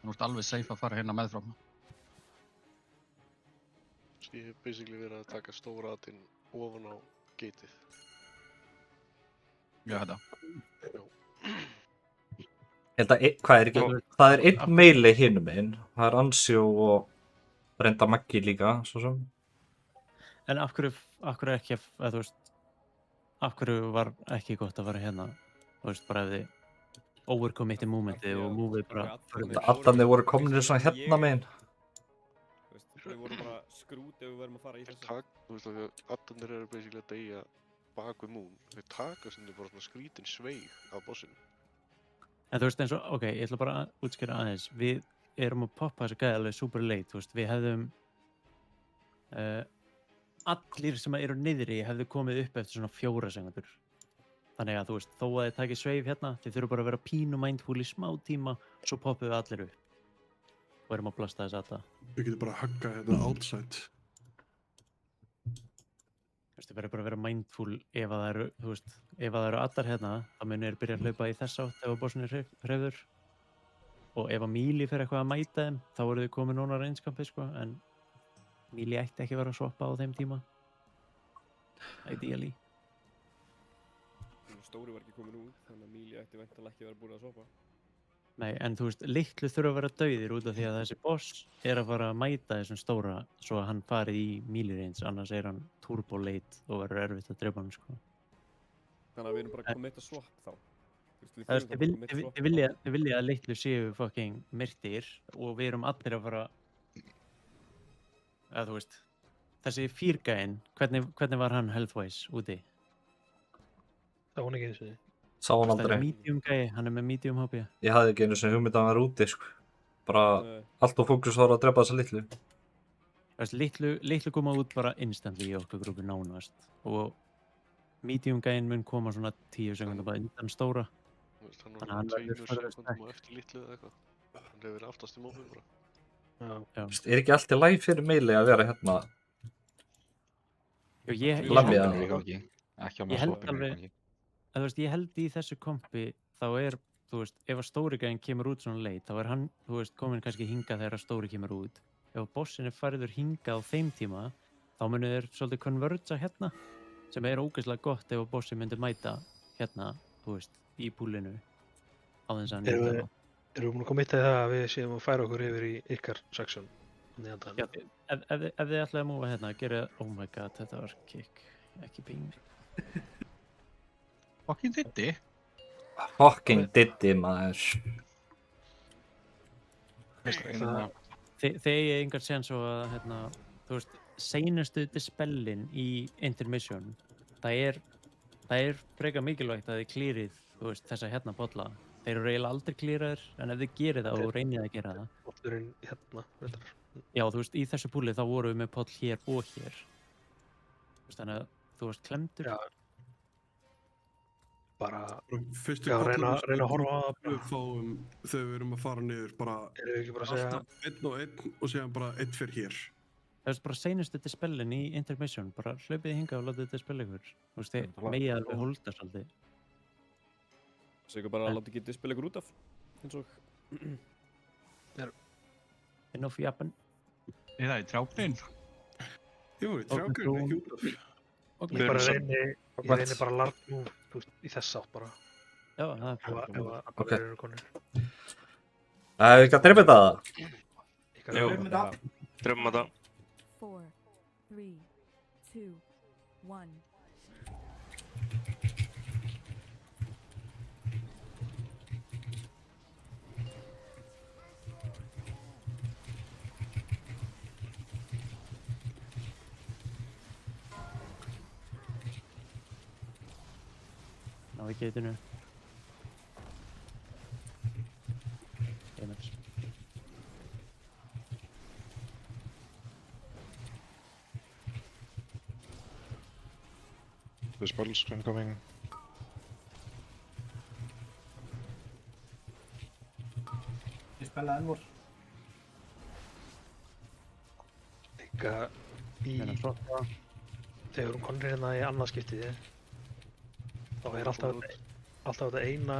Þú ert alveg safe að fara hérna meðfram. Ég hef basically verið að taka stóra atinn ofan á gateið. Já, þetta. Já. Hvað er ekki? Það er einn meili hinum einn. Það er Ansjó og reynda Maggi líka, svo sem. En af hverju ekki, þú veist, af hverju var ekki gott að fara hérna? Þú veist, bara ef þið overcommitti momentið og movið bara... Allanir voru kominir svona hérna meginn. Við vorum bara skrút ef við verðum að fara í þessu. Þú veist, allanir eru basically að deyja bak við Moon. Þeir taka sinni bara svona skrítin sveig af bossinu. En þú veist eins og, ok, ég ætla bara að útskýra aðeins. Við erum að poppa þessu gæði alveg super late, þú veist, við hefðum... allir sem eru niðri hefðu komið upp eftir svona 4 sekundur. Þannig að þú veist, þó að þið takið sveif hérna, þið þurfum bara að vera pínu mindful í smá tíma, svo poppum við allir upp. Og erum að blasta þess að það. Við getum bara að hugga hérna outside. Þú veist, þið verður bara að vera mindful ef að það eru, þú veist, ef að það eru allar hérna, þá munir þið byrja að hlaupa í þess átt ef að bossin er hreyfður. Og ef að Míli fer eitthvað að mæta þeim, þá voru þið komið núna á reynskampið, sko, en Míli ætti ekki vera að swappa á þeim tíma. Ideally. Stóri var ekki komin út, þannig að Míli ætti væntanlega ekki vera búin að swappa. Nei, en þú veist, litlu þurfa að vera dauðir út af því að þessi boss er að fara að mæta þessum stóra svo að hann farið í Míli range, annars er hann turbo late og verður erfitt að drepa hann, sko. Þannig að við erum bara að commita swap þá. Þið vilja að litlu séu fucking myrtir og við erum allir að fara þú veist, þessi fýrgæinn, hvernig var hann health-wise úti? Það var ekki eins og því. Sá hann aldrei. Það er medium gæi, hann er með medium HP. Ég hafði ekki einu sem hugmynd að hann var úti, sko. Bara allt og fókus var að drepa þessa litlu. Litlu koma út bara instantly í okkar grúpi nánast. Og medium gæinn mun koma svona 10 sekundar bara undan stóra. Þannig að hann verður 2 sekundum á eftir litlu eða eitthvað. Hann hefur verið aftast í mófið bara. Er ekki allt í lagi fyrir Meili að vera hérna? Ég held í þessu kompi þá er, þú veist, ef að stóri gæinn kemur út svona late, þá er hann, þú veist, komin kannski hingað þegar að stóri kemur út. Ef bossin er fariður hingað á þeim tíma, þá munir þeir svolítið konverja hérna, sem er ógeðslega gott ef að bossin myndir mæta hérna, þú veist, í púlinu á þess að nýta það. Erum við búin að kommita það að við séum að færa okkur yfir í ykkar section? Já, ef þið ætlaði að múa hérna, gera, oh my god, þetta var kick, ekki ping. Fucking Diddy? Fucking Diddy, maður. Þið eigi engar séns og að, hérna, þú veist, seinustu dispellin í intermission, það er frekar mikilvægt að þið klírið, þú veist, þessa hérna bolla. Þeir eru eiginlega aldrei klíraðir, en ef þið gerir það og reynið að gera það. Pollurinn hérna, veitar. Já, þú veist, í þessu púli þá vorum við með poll hér og hér. Þú veist, þannig að þú varst klemdur. Já. Bara, fyrstu reyna að horfa á það. Við fáum, þegar við erum að fara niður, bara alltaf 1 og 1 og séðan bara 1 fyrir hér. Það er bara seinustu dispellin í intermission, bara hlaupið hingað og látið þetta spilla ykkur. Þú veist, þið megið alveg holda svolítið. Svo ykkur bara að láta ekki dispel ykkur út af, eins og... inn á fjappan. Eða í trjágrein. Jú, í trjágrein, ekki út af. Ég bara reyni bara að larga nú, þú veist, í þess átt bara. Já, það er bara. Ef Ok. allir eru konir. Við ekki að drepa þetta það? Dreifum þetta. Dreifum þetta. 4, 3, 2, 1. Ná í geitinu. Einmitt. The spells incoming. Ég spila ennvor. Líka þegar hún konir hérna í annað skiptið, þá er alltaf þetta eina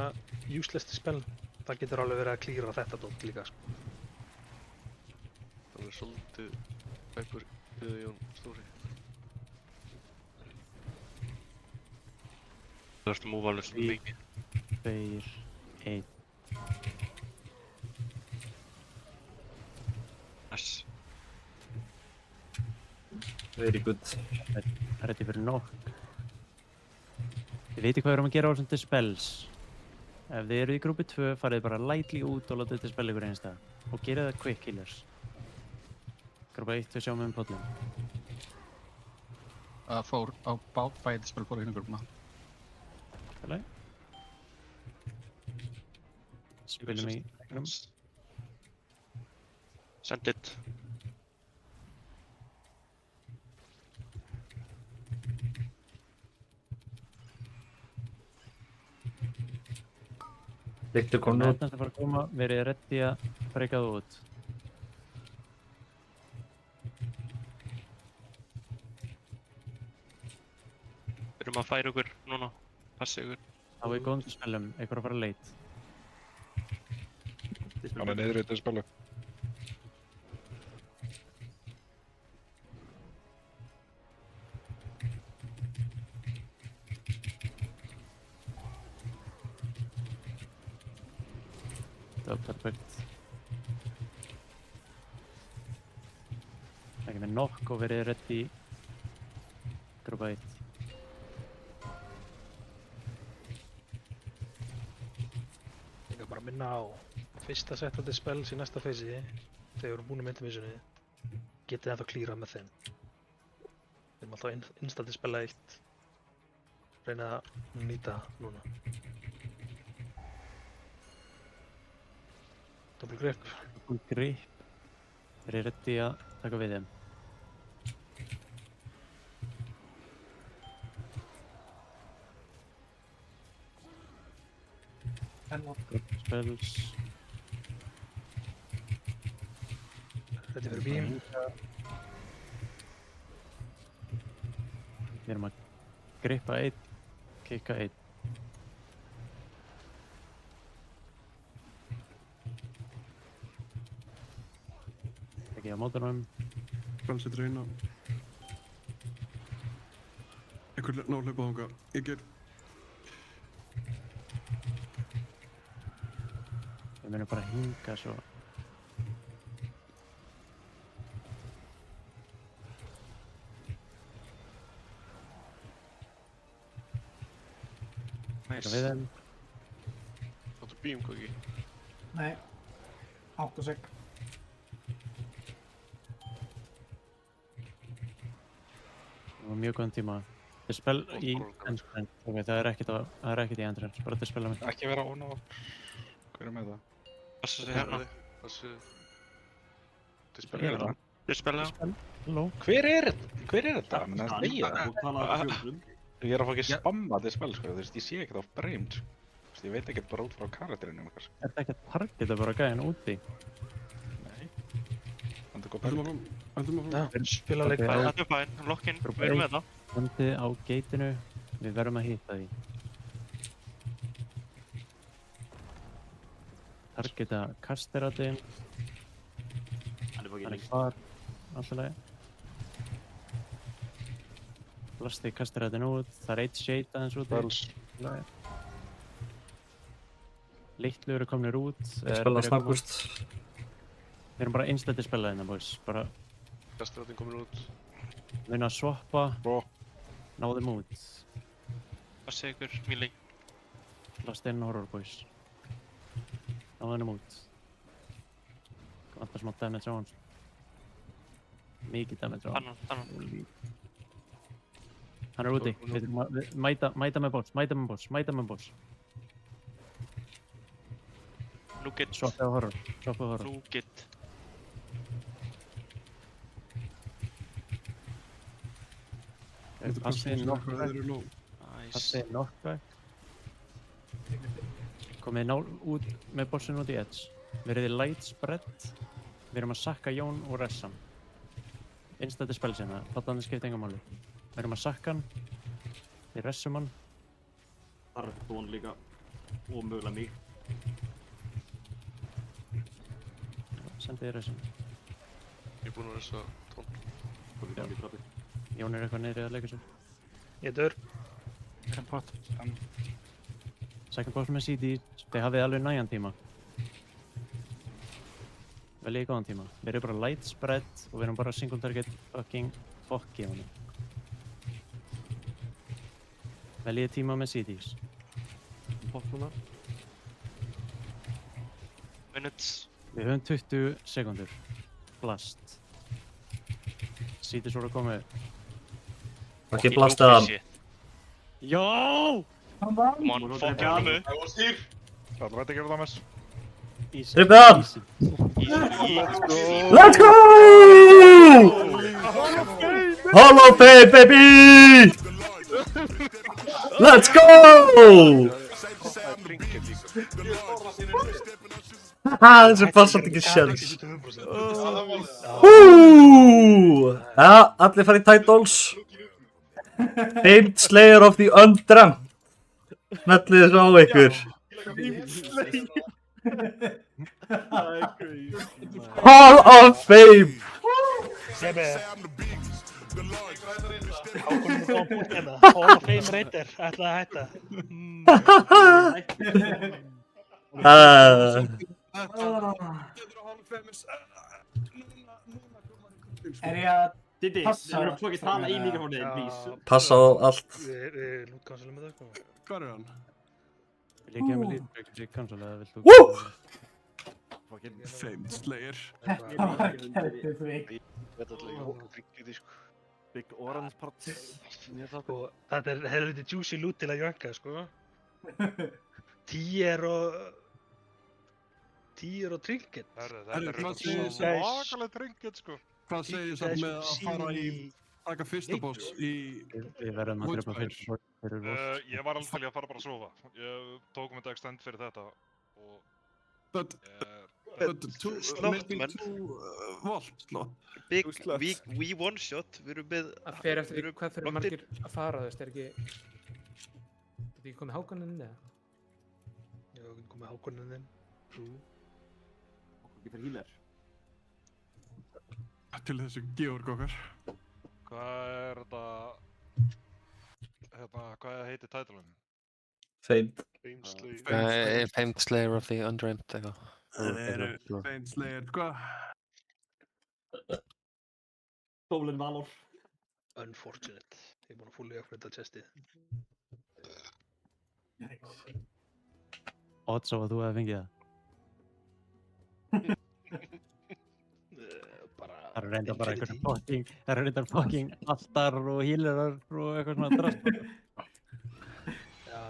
useless spell. Það getur alveg verið að klíra þetta dót líka, sko. Það er svolítið hæpur Jón Stóri. Þú ert að múfa alveg svona mikið. 2, 1. Nice. Very good. Ready fyrir knock. Þið veitir hvað við erum að gera á þessum dispels. Ef þið eru í grúpi 2, farið bara lightly út og látið dispel ykkur einstað. Og gerið það quick healers. Grúpa 1, við sjáum pollin. Það fór á bæði dispel fór í hinn grúpuna. Fælega. Spilum í leiknum. Send it. Líktu komin út. Það fara að koma, verið ready að breyka það út. Við erum að færa ykkur núna. Passi ykkur. Þá er góðum til spilum, ykkur að fara leit. Hann er niður í þetta spelu. Það er perfekt. Það er með nokk og verið ready grúpa 1. Ég kan bara minna á fyrsta settandi spells í næsta feysi þegar við erum búin með intermissionið getið ennþá klírað með þeim. Við erum alltaf instantið spella 1. Reyna að nýta núna. Double grip. Double grip. Þeir eru ready að taka við þeim. Spells. Ready fyrir beam. Við erum að grippa 1, kicka 1. Ekki á mótunum. Fransið reyna. Einhver ná hlaupa þangað. Ég ger. Við munum bara hinga svo. Nice. Við þeim. Áttu beam, Kogi? Nei. 8 sek. Það var mjög góðan tíma. Dispel í entrance. Ok, það er ekkert í entrance. Bara dispela mig. Ekki vera ón á. Hver er með það? Passu sig hérna. Passu. Dispel er það. Dispel, já. Halló. Hver er þetta? Menn að segja Þú talaði um Ég er að fá ekki spamma dispel, sko. Þú veist, ég sé ekkert á brain, sko. Þú veist, ég veit ekkert bara út frá karakterinu okkar. Er það ekki að targeta bara gæðin úti? Nei. Þannig að góð bæri. Höldum áfram. Spila leik. Það er fæn, lock-in, við erum með það. Höndið á gateinu, við verðum að hitta því. Targeta kasteratinn. Hann er hvar, alltaf lagi. Blasti kastar þetta út, það er eitt shade aðeins út. Litlu eru komnir út. Spila snabbust. Við erum bara einstaklega spilað hérna, boys. Bara... Kastaröðin komin út. Við erum að swappa. Náðum út. Passi ykkur, Míli. Last in horror, boys. Náðum út. Vantar smá damage á hans. Mikið damage á hans. Hann. Hann er úti. Mæta með boss. Nugget. Swappa á horror. Nugget. Passið knockback. Komið út með bossin út í edge. Verðið light spread. Við erum að sakka Jón og Ressan. Instantið spell sinna, þarna skiptir enga máli. Við erum að sakka hann. Við ressum hann. Þar er Tón líka. Og mögulega mig. Sendið þið ressun. Ég er búinn að ressa Tón. Jón er eitthvað niðri að leika sér. Ég dör. Second boss með CD. Þið hafið alveg nægan tíma. Veljið góðan tíma. Við erum bara light spread og við erum bara single target fucking fokki á hann. Veljið tíma með CDs. Minutes. Við höfum 20 sekundur. Blast. CDs voru að koma upp. Ekki blastað hann. Jó! Come on, fokki hann mig. Það veit ekki það mest. Rippið hann! Let's go! Hall of Fame, baby! Let's go! Haha, þessi passat ekki sjans. Já, allir fara í titles. Famed Slayer of the Undreamt. Smellið þessu á ykkur. Hall of Fame! Sebbe. Ákveðum góðan punkt hérna. Hall of Fame reytir, ætlaði að hætta. Er ég að Diddi, þú verður að ekki tala í mikrofónið, please. Passa á allt. Við lútkansalum með það. Hvað er hann? Vil ég gefa mig lítið cancel eða vilt þú? Famed Slayer. Þetta var heldur frík. Big Orange part. Þetta er helviti juicy loot til að jönka, sko. Tíer og trinket. Þetta er svakalega trinket, sko. Hvað segir þið með að fara í taka fyrsta boss í... Við verðum að drepa fyrir boss. Ég var alveg til að fara bara að sofa. Ég tók þetta extend fyrir þetta og... But maybe 2 volt slot. Big, we one shot, við erum með... Það fer eftir hvað þurfum margir að fara, þú veist, er ekki... Þetta ekki komið hákaninn inn, eða? Já, við komið hákaninn inn. Ekki fyrir healer. Til þessu Georg okkar. Hvað er þetta... Hvað heitir titleinn? Famed. Famed Slayer of the Undreamt, eitthvað. Famed Slayer, hvað? Stolen Valor. Unfortunate. Ég er búinn að fulli upp þetta chestið. Odds á að þú hefði fengið það. Það eru reyndar bara eitthvað fucking... Það eru reyndar fucking altar og healerar og eitthvað svona drast. Já,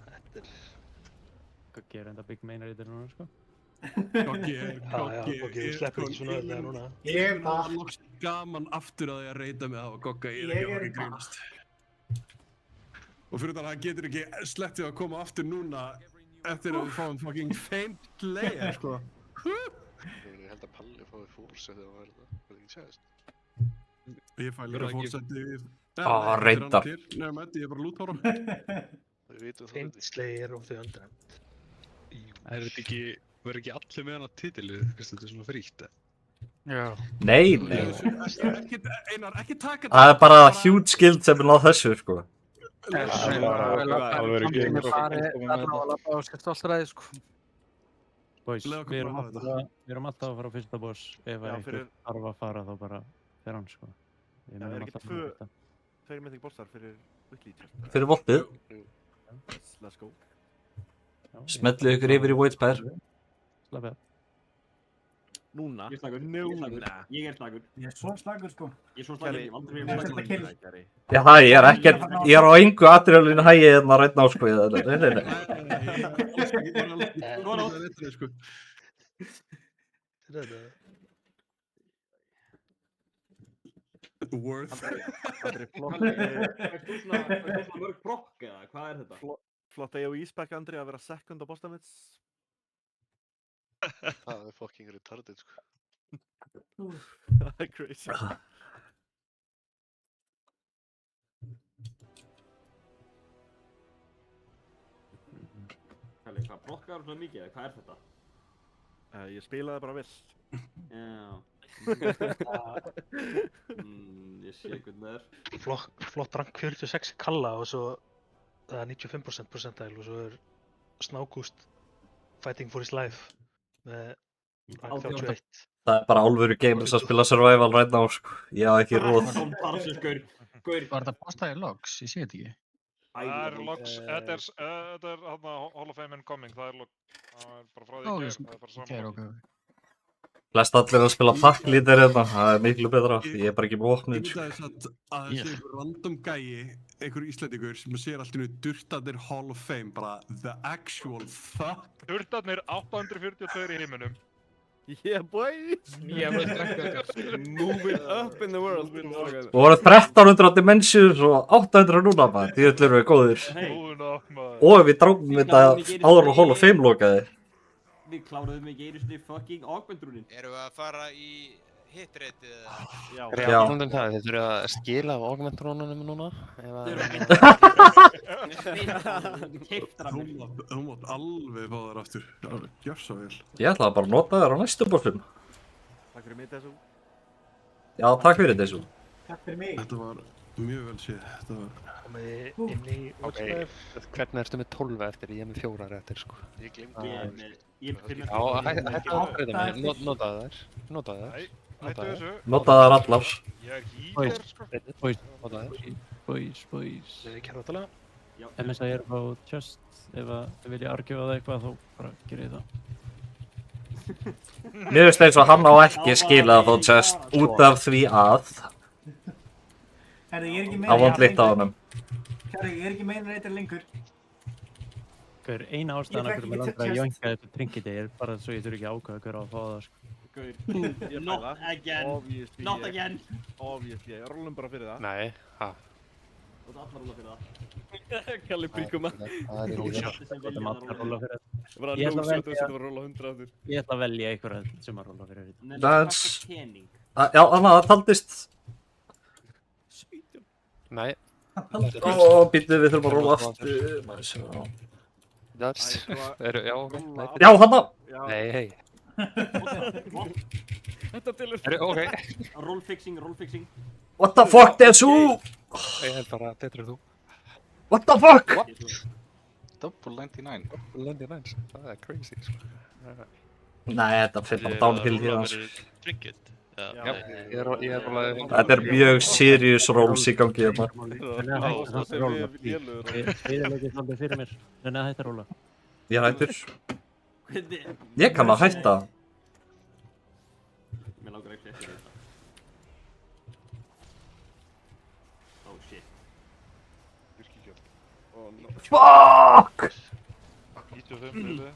þetta er... Goggi er reyndar big main reyndar núna, sko. Goggi, við sleppum ekki svona öll núna. Ég er bara gaman aftur að ég að reyta mig á Gogga, ég er ekki að grínast. Og fyrir það hann getur ekki slepptið að koma aftur núna eftir að við fáum fucking Famed Slayer, sko. Ég held að Palli fái fórsetið að verða ekki sést. Ég fæ líka fórsetið. Reyndar. Nei, ég er bara lúthóra. Famed Slayer of the Undreamt. Er þetta ekki, verður ekki allir með hana titilið, þetta er svona fríkt? Já. Nei. Einar, ekki taka Það er bara huge skild sem er náð þessu, sko. Boys, við erum alltaf að fara á fyrsta boss. Ef einhver þarf að fara þá bara fer hann, sko. Við munum alltaf að fara á fyrsta. Tveir mynding bossar fyrir Weekly Chest. Fyrir voltið. Let's go. Smellið ykkur yfir í Voidspire. Slappið. Núna? Ég er slagur. Ég er slagur. Ég er svo slagur, sko. Ég er svo slagur. Ég er slagur. Já, það ég er á engu adrenalínu hægi hérna rætt ná, sko. Nei. Worth. Mörg brokk eða hvað er þetta? Flott AoE spec, Andri, að vera second á boss damage. Það er fucking retarded, sko. Það er crazy. Kalli, hvað brokkar svona mikið eða hvað er þetta? Ég spilaði bara vel. Já. Ég sé hvernig það er. Flott rank 46 kalla og svo það er 95% percentile og svo er Snákúst Fighting for his life með rank 31. Það er bara alvöru gamers að spila survival rætt ná, sko. Ég á ekki róð. Var þetta postaði logs? Ég sé þetta ekki. Það er logs, þetta er hérna Hall of Fame incoming, það er log, það er bara frá því það er bara saman. Flest allir að spila pakklítir hérna, það er miklu betra. Ég er bara ekki með vopnið. Ég myndi að það sé einhver random gæi, einhver íslendingur sem sér allt í nú Durtarnir Hall of Fame, bara the actual fuck. Durtarnir 842 í heiminum. Yeah boy! Yeah boy, moving up in the world. Og voru 1300 dimensjur og 800 núna, maður. Því öll eru við góðir. Og við dráum þetta áður á Hall of Fame lokaði. Við kláruðum ekki einu sinni fucking augmentrúnin. Erum við að fara í hitreitið eða? Já. Það, þið þurfið að skila af augmentrúnunum núna. Þú mátt alveg fá þær aftur. Gjör svo vel. Ég ætlaði bara að nota þær á næstu bossum. Takk fyrir mig, Dessu. Já, takk fyrir Dessu. Takk fyrir mig. Þetta var mjög vel séð. Þetta var... Hvernig ertu með 12 eftir? Ég er með 4 eftir, sko. Ég glemdi. Já, hættu að áfreyta mig. Notaðu þær. Notaðu þær. Notaðu þær allar. Ég er hýter, sko. Boys. Þið er kæra áttalega. MSI er á Just, ef þið vilja argjöfa það eitthvað þá bara gerið það. Mér finnst eins og hann á ekki skilað þá Just út af því að það vant litt á honum. Kæri, ég er ekki meina reytir lengur. Gaur, eina ástæðan af hverju mig langar að jónka þetta trinkiti er bara svo ég þurfi ekki að ákveða hver á að fá það, sko. Gaur, not again. Not again. Obviously, rúlum bara fyrir það. Nei, ha. Þú ert allar rúla fyrir það. Kalli príkuma. Það er allir rúla fyrir það. Bara nóg sjötu að setja að rúla 100 aftur. Ég ætla að velja einhverja sem að rúla fyrir þetta. Dans. Já, þannig að það taldist. Nei. Býttu, við þurfum að róla aftur. Dans. Já, já, hanna. Nei, hei. Þetta tilur. Ok. Roll fixing. What the fuck, Dessu? Ég er bara betur en þú. What the fuck? Double 99. Double 99, það er crazy, sko. Nei, þetta fyrir bara downhill hér hans. Trinket. Já, ég er rólaði. Þetta er mjög serious rolls í gangi hérna. Þið leikir svolítið fyrir mér. Þannig að hætta róla. Ég hættur. Ég kann að hætta. Mér langar ekki eftir þetta. Oh shit. Fuck! 95 liðið.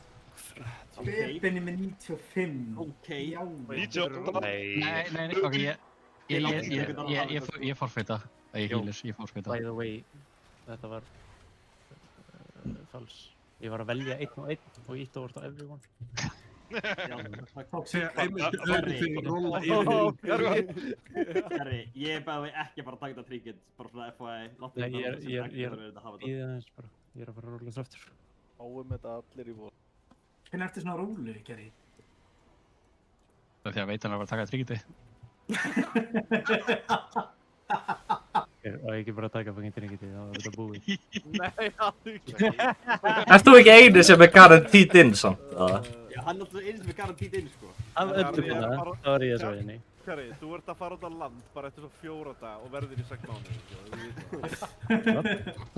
Benni með 95. Ok. 98. Nei, ok, ég forfeita. Ég forfeita. By the way, þetta var fals. Ég var að velja 1 og 1 og ítt og vart á everyone. Herri, ég er bara ekki að fara að taka þetta tríkit, bara fyrir að FYI. Nei, ég er aðeins bara, ég er að fara að róla þetta aftur. Áum þetta allir í vor. Hvernig ertu svona rólu, Geri? Það er því að veit hann að vera að taka tryggiti. Og ekki bara taka fucking tryggiti, þá er þetta búið. Nei, það ekki. Ert þú ekki eini sem er guaranteed inn samt? Já, hann er alltaf eini sem er guaranteed inn, sko. Það var ég svo eini. Kari, þú ert að fara út á land bara eftir svo 4 daga og verður í 6 mánuði.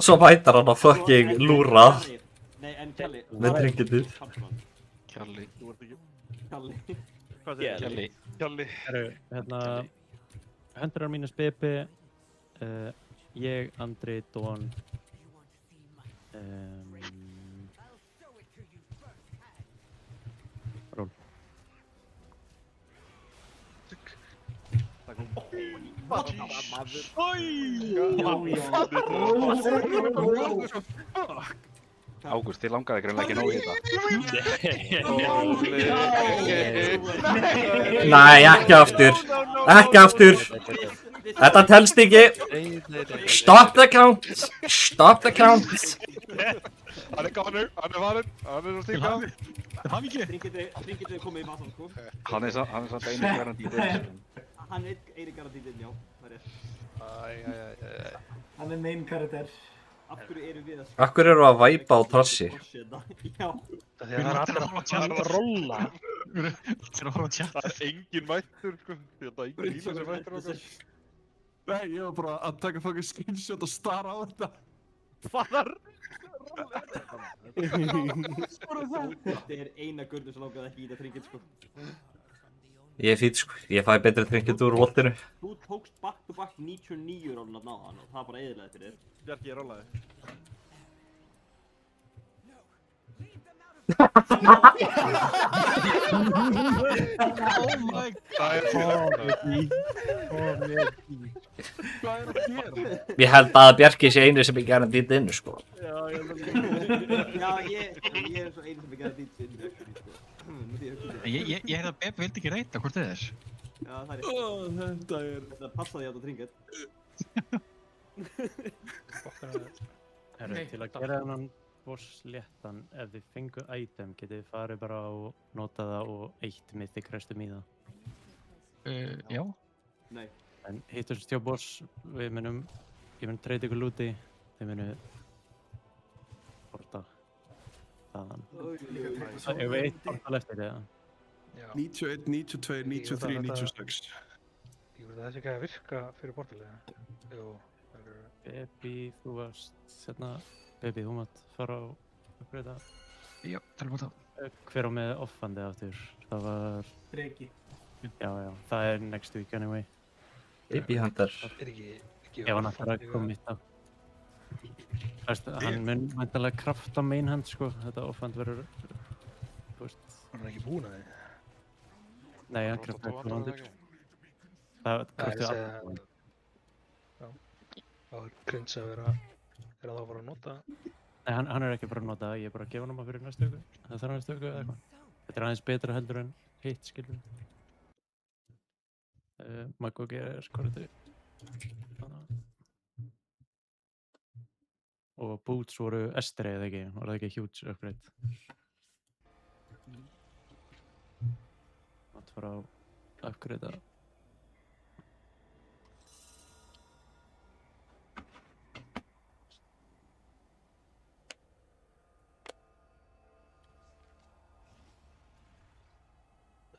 Svo mætar hann að fucking lúra. Nei, en Kjalli. Með tryggitið. Kjalli. Þú ert ekki... Kjalli. Hvað segir Kjalli? Kjalli. Hérna, Hundrar mínus Bibi, ég, Andri, Don, Ról. Ágúst, þið langaði greinlega ekki nóg í þetta. Nei, ekki aftur. Ekki aftur. Þetta telst ekki. Stop the count. Stop the count. Hann er gáður, hann er farinn, hann er að stíka. Hann ekki. Tryggitið komið í vasan, sko. Hann er samt einu garantíð inn. Hann er eini garantíð inn, já. Það er rétt. Hann er main karakter. Af hverju eru við að... Af hverju eru að væpa á trassi? Já. Það er allir að rolla. Það er að horfa á chat. Það er engin mættur, sko. Það er engin íla sem mættur okkar. Nei, ég var bara að taka fucking screenshot og stara á þetta. Faðar! Þetta er eina gurnu sem langaði ekki í þetta tryggit, sko. Ég er fýtt, sko. Ég fæ betri tryggit úr voltinu. Þú tókst back to back 99 rólun að ná hann og það bara eðilaði fyrir þér. Bjarki, ég rólaði. Oh my god. Hvað er að gera? Ég held að Bjarki sé einu sem er guaranteed inn, sko. Já, ég er svo einu sem er guaranteed inn, sko. Ég heyrði að Beb vildi ekki reyta hvort þið er. Já, það er Þetta er... Þetta passaði á þetta tringet. Til að gera þennan boss léttan, ef þið fengu item, getið þið farið bara og nota það og eitt mythic restum í það. Já. Nei. En hittumst hjá boss, ég mun treyta ykkur lúti, þið munu borta þaðan. Ef við eitt bortal eftir það. 91, 92, 93, 96. Ég veit að þessi ekki að virka fyrir bortilega. Jú. Baby, þú varst, Baby, þú mátt fara á uppgreita. Já, teleport á. Hver á með offandi aftur? Það var... Breki. Já, það er next week anyway. Baby Hunter. Ef hann ætlar að koma mitt á. Hann mun væntanlega krafta main hand, sko. Þetta offhand verður, þú veist... Hann er ekki búinn að þið? Nei, hann krafta ekki vandir. Það krafti allt. Já. Það er cringe að vera... Er það að fara að nota? Nei, hann er ekki bara að nota það. Ég er bara að gefa hann fyrir næstu viku. Það þarf næstu viku eða eitthvað. Þetta er aðeins betra heldur en hitt, skilur. Magog er skortið. Og boots voru estri eða ekki, var það ekki huge upgrade. Það var að upgrade það.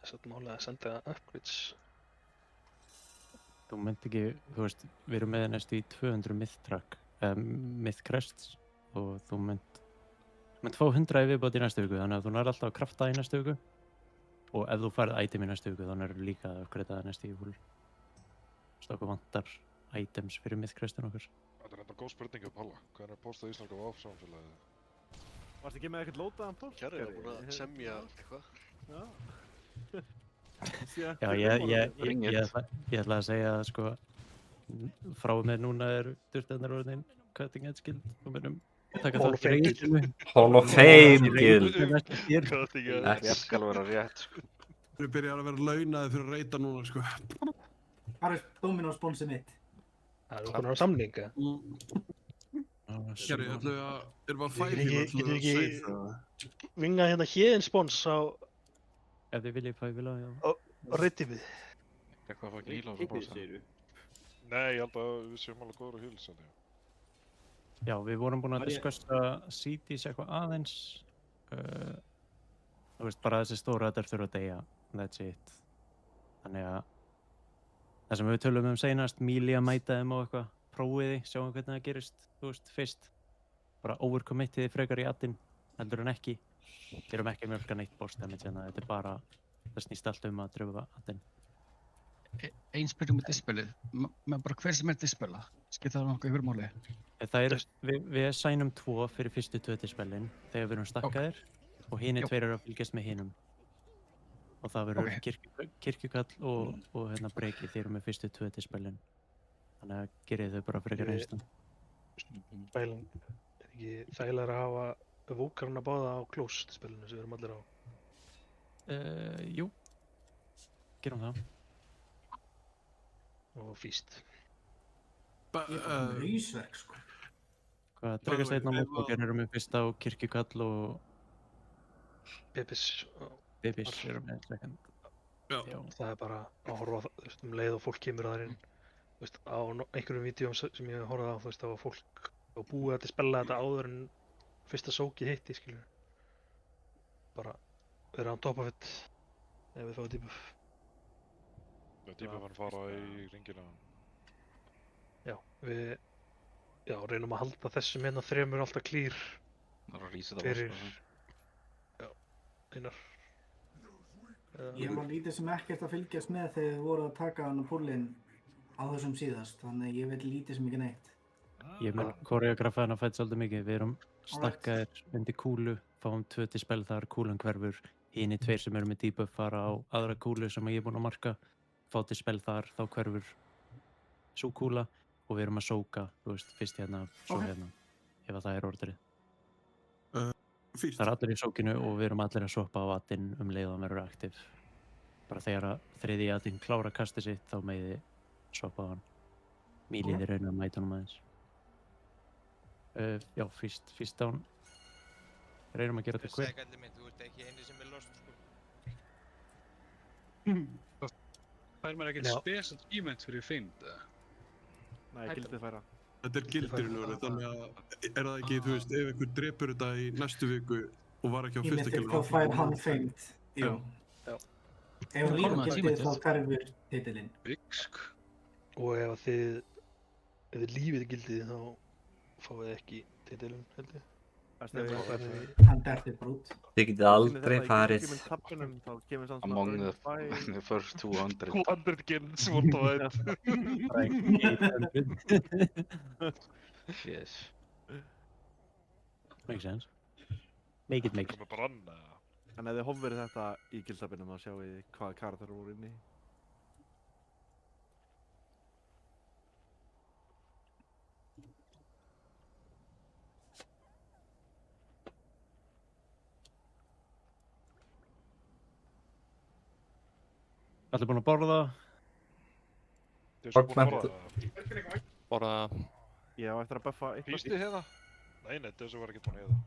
Þess að málega að senda upgrades. Þú myndi ekki, þú veist, við erum með næstu í 200 myth crests og þú mynd fá 100 í viðbót í næstu viku, þannig að þú nær alltaf að krafta í næstu viku og ef þú færð item í næstu viku, þannig er líka að uppgreita næstu í full. Okkur vantar items fyrir myth crestin okkar. Þetta er enda góð spurning Palla. Hvað er að posta Ísland á samfélagið? Varstu ekki með eitthvað lótaðan post? Kjærri er búin að semja eitthvað. Já, ég ætla að segja að sko frá með núna er Durstennar orðin cutting edge guild og munum taka það fyrir reynslunni. Hall of Fame guild. Þetta skal vera rétt, sko. Við byrjar að vera launaði fyrir að reyta núna, sko. Hvað er Dominos sponsið mitt? Það er konar á samninga. Kjærri, erum við að færi Getur ekki vingað hérna héðinn spons á... Ef þið viljið fævila, já. Og reyttímið. Eitthvað að fá ekki híla á þessu bósa. Nei, ég held að við séum alveg góður á híls, en Já, við vorum búin að diskussa CDs eitthvað aðeins. Þú veist, bara þessi stóra þetta þurfa að deyja. That's it. Þannig að það sem við tölum seinast, Míli að mæta þeim og eitthvað, prófiði, sjáum hvernig það gerist, þú veist, fyrst. Bara overcommittiði frekar í addinn, heldur en ekki. Gerum ekki mjölka neitt boss damage en þetta bara, það snýst allt að dröfa addinn. Einn spurning með dispelið, bara hver sem dispela, skipta það nokkuð yfir máli? Við sænum 2 fyrir fyrstu 2 dispelin þegar við erum stakkaðir og hinir 2 eru að fylgjast með hinum. Og það verður kirkjukall og breki þeir eru með fyrstu 2 dispelin. Þannig að gerið þau bara frekar einstam. Bæling, ekki þægilega að hafa vókarna báða á close dispelinu sem við erum allir á? Jú, gerum það. Og físt. Ég er bara með rýsverk, sko. Hvað, Tryggasteinn og Mótbókir eru með fyrst á kirkjukall og Bibis eru með second. Það er bara að horfa leið og fólk kemur þar inn. Á einhverjum vídeóm sem ég horfði á, það var fólk að búið að spella þetta áður en fyrsta sókið hitti, skilur. Bara vera á top of it ef við fáum debuff. Debuff var að fara í ringina. Við reynum að halda þessum 3 alltaf clear fyrir einar. Ég var lítið sem ekkert að fylgjast með þegar þið voru að taka hann á púlinn á þessum síðast, þannig ég veit lítið sem ekki neitt. Ég mun koreografa hana fætt svolítið mikið. Við erum stakkaðir undir kúlu, fáum 2 dispel þar, kúlan hverfur. Hinir 2 sem eru með debuff fara á aðra kúlu sem ég er búinn að marka. Fá dispel þar, þá hverfur sú kúla. Og við erum að sóka, þú veist, fyrst hérna, svo hérna, ef það er orðrið. Það er allir í sókinu og við erum allir að soppa á addinn leið og hann verður aktiv. Bara þegar að 3. addinn klára kastið sitt, þá megið þið soppa á hann. Míliði raunar að mæta honum aðeins. Já, fyrst án. Reynum að gera þetta quick. Sækandi minn, þú ert ekki eini sem lost, sko. Fær maður ekkert special achievement fyrir find? Nei, gildið færa. Þetta er gildirinn, þannig að það ekki, þú veist, ef einhver drepur þetta í næstu viku og var ekki á fyrsta kilinu. Þá fær hann feind, jú. Ef hann líka gildið þá hverfur titilinn. Og ef þið lífið gildið þá fáið ekki titilinn, held ég. Hann dertir brút. Þið getið aldrei farið. Among the first 200. 200 kills, what the hell? Yes. Makes sense. Make it. En ef þið hófverið þetta í gildabinum þá sjáu þið hvaða karakterar voru inni. Allir búin að borða? Borða. Ég á eftir að buffa eitthvað. Hýsti hérna? Nei, þessu var ekki búin að hérna.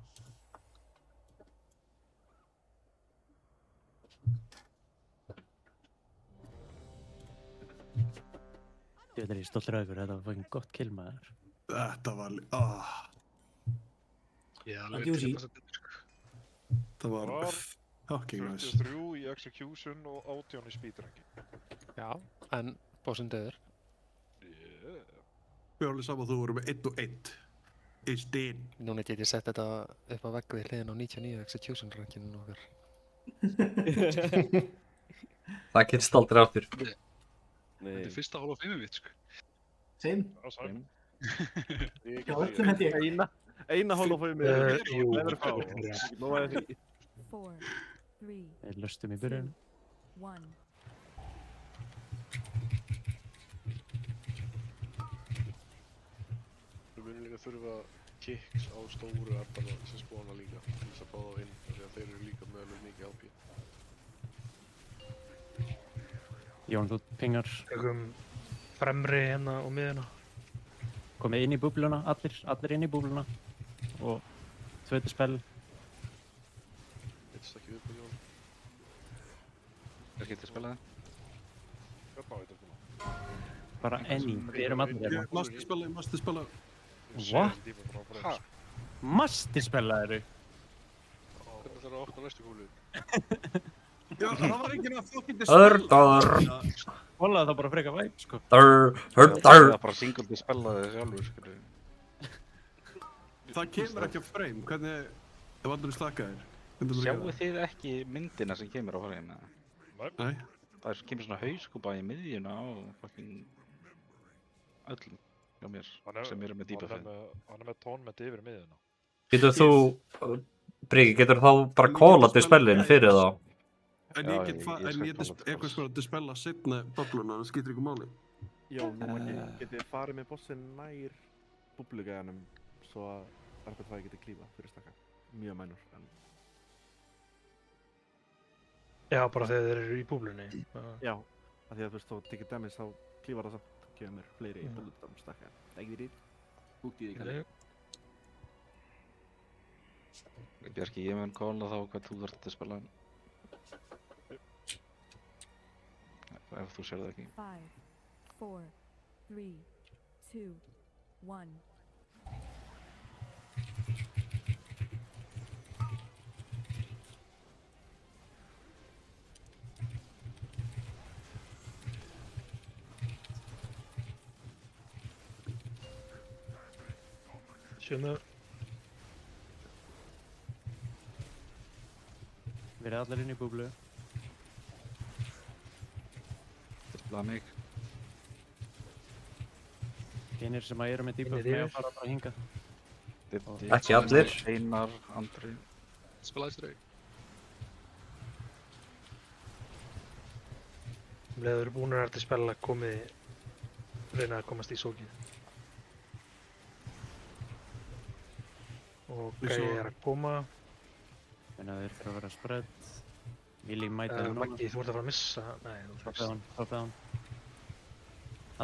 Ég veit að ég er stoltur af ykkur, þetta var fucking gott kill maður. Þetta var... Það var... fucking nice. 43 í execution og 18 í speedranking. Já, en bossinn döður. Við erum alveg saman þú voru með 1 og 1. It's dead. Núna get ég sett þetta upp á vegg við hliðin á 99 execution rankinu okkar. Það gerist aldrei aftur. Þetta er fyrsta Hall of Fame mitt, sko. Same. Já, same. Já, öllum held ég. Eina Hall of Fame mitt. Jú. Nóaði því. 4, 3, Við lustum í byrjun. 1. Við munum líka þurfa kicks á stóru ardana sem spóna líka til þess að fá þá inn, af því að þeir eru líka með alveg mikið HP. Jón, þú pingar. Tökum fremri hérna og miðuna. Komið inn í búbluna, allir inn í búbluna. Og 2 spell. Eitt stakki upp á Jón. Er ekki til að spila það? Bara any, við erum allir hérna. Masti spila. What? Ha? Masti spila eru? Hvernig þarf að opna næstu kúlu? Já, það var enginn að fucking Dörr. Hólaði það bara frekar væp, sko. Dörr. Það er bara single dispella þig sjálfur, skilur. Það kemur ekki á frame, hvernig, ef allir slakaðir. Sjáu þið ekki myndina sem kemur á frame? Nei. Það kemur svona hauskúpa í miðjuna á fucking öllum hjá mér sem eru með debuffið. Hann er með tónmet yfir miðjuna. Getur þú, Brigi, getur þá bara callað dispellin fyrir þá? En ég get eitthvað sko að dispella seinna bubbluna, það skiptir ykkur máli. Já, nú getið farið með bossinn nær búblugæðanum svo að Arbeit Vægi geti klífa fyrir stakka. Mjög mænur, en... Já, bara þegar þeir eru í búblunni. Já, af því að þú veist, þá tekið damage þá klífar það samt og gefur mér fleiri bulletum stakka. Degðir í, bútið í kalli. Bjarki, ég mun kóla þá hvað þú þarft að spila. Ef þú sér það ekki. 5, 4, 3, 2, 1. Sjönu. Verið allir inn í búblu. Displa mig. Einir sem að eru með debuff með að fara bara hingað. Ekki allir. Einar, Andri. Spilaðist þau. Leður eru búinir að spila reyna að komast í sókið. Og Gæi er að koma. Þannig að þeir þurfa að vera spread. Vili mætaði núna. Maggi, þú ert að fara að missa. Nei, þú ert að Fráfæði hann.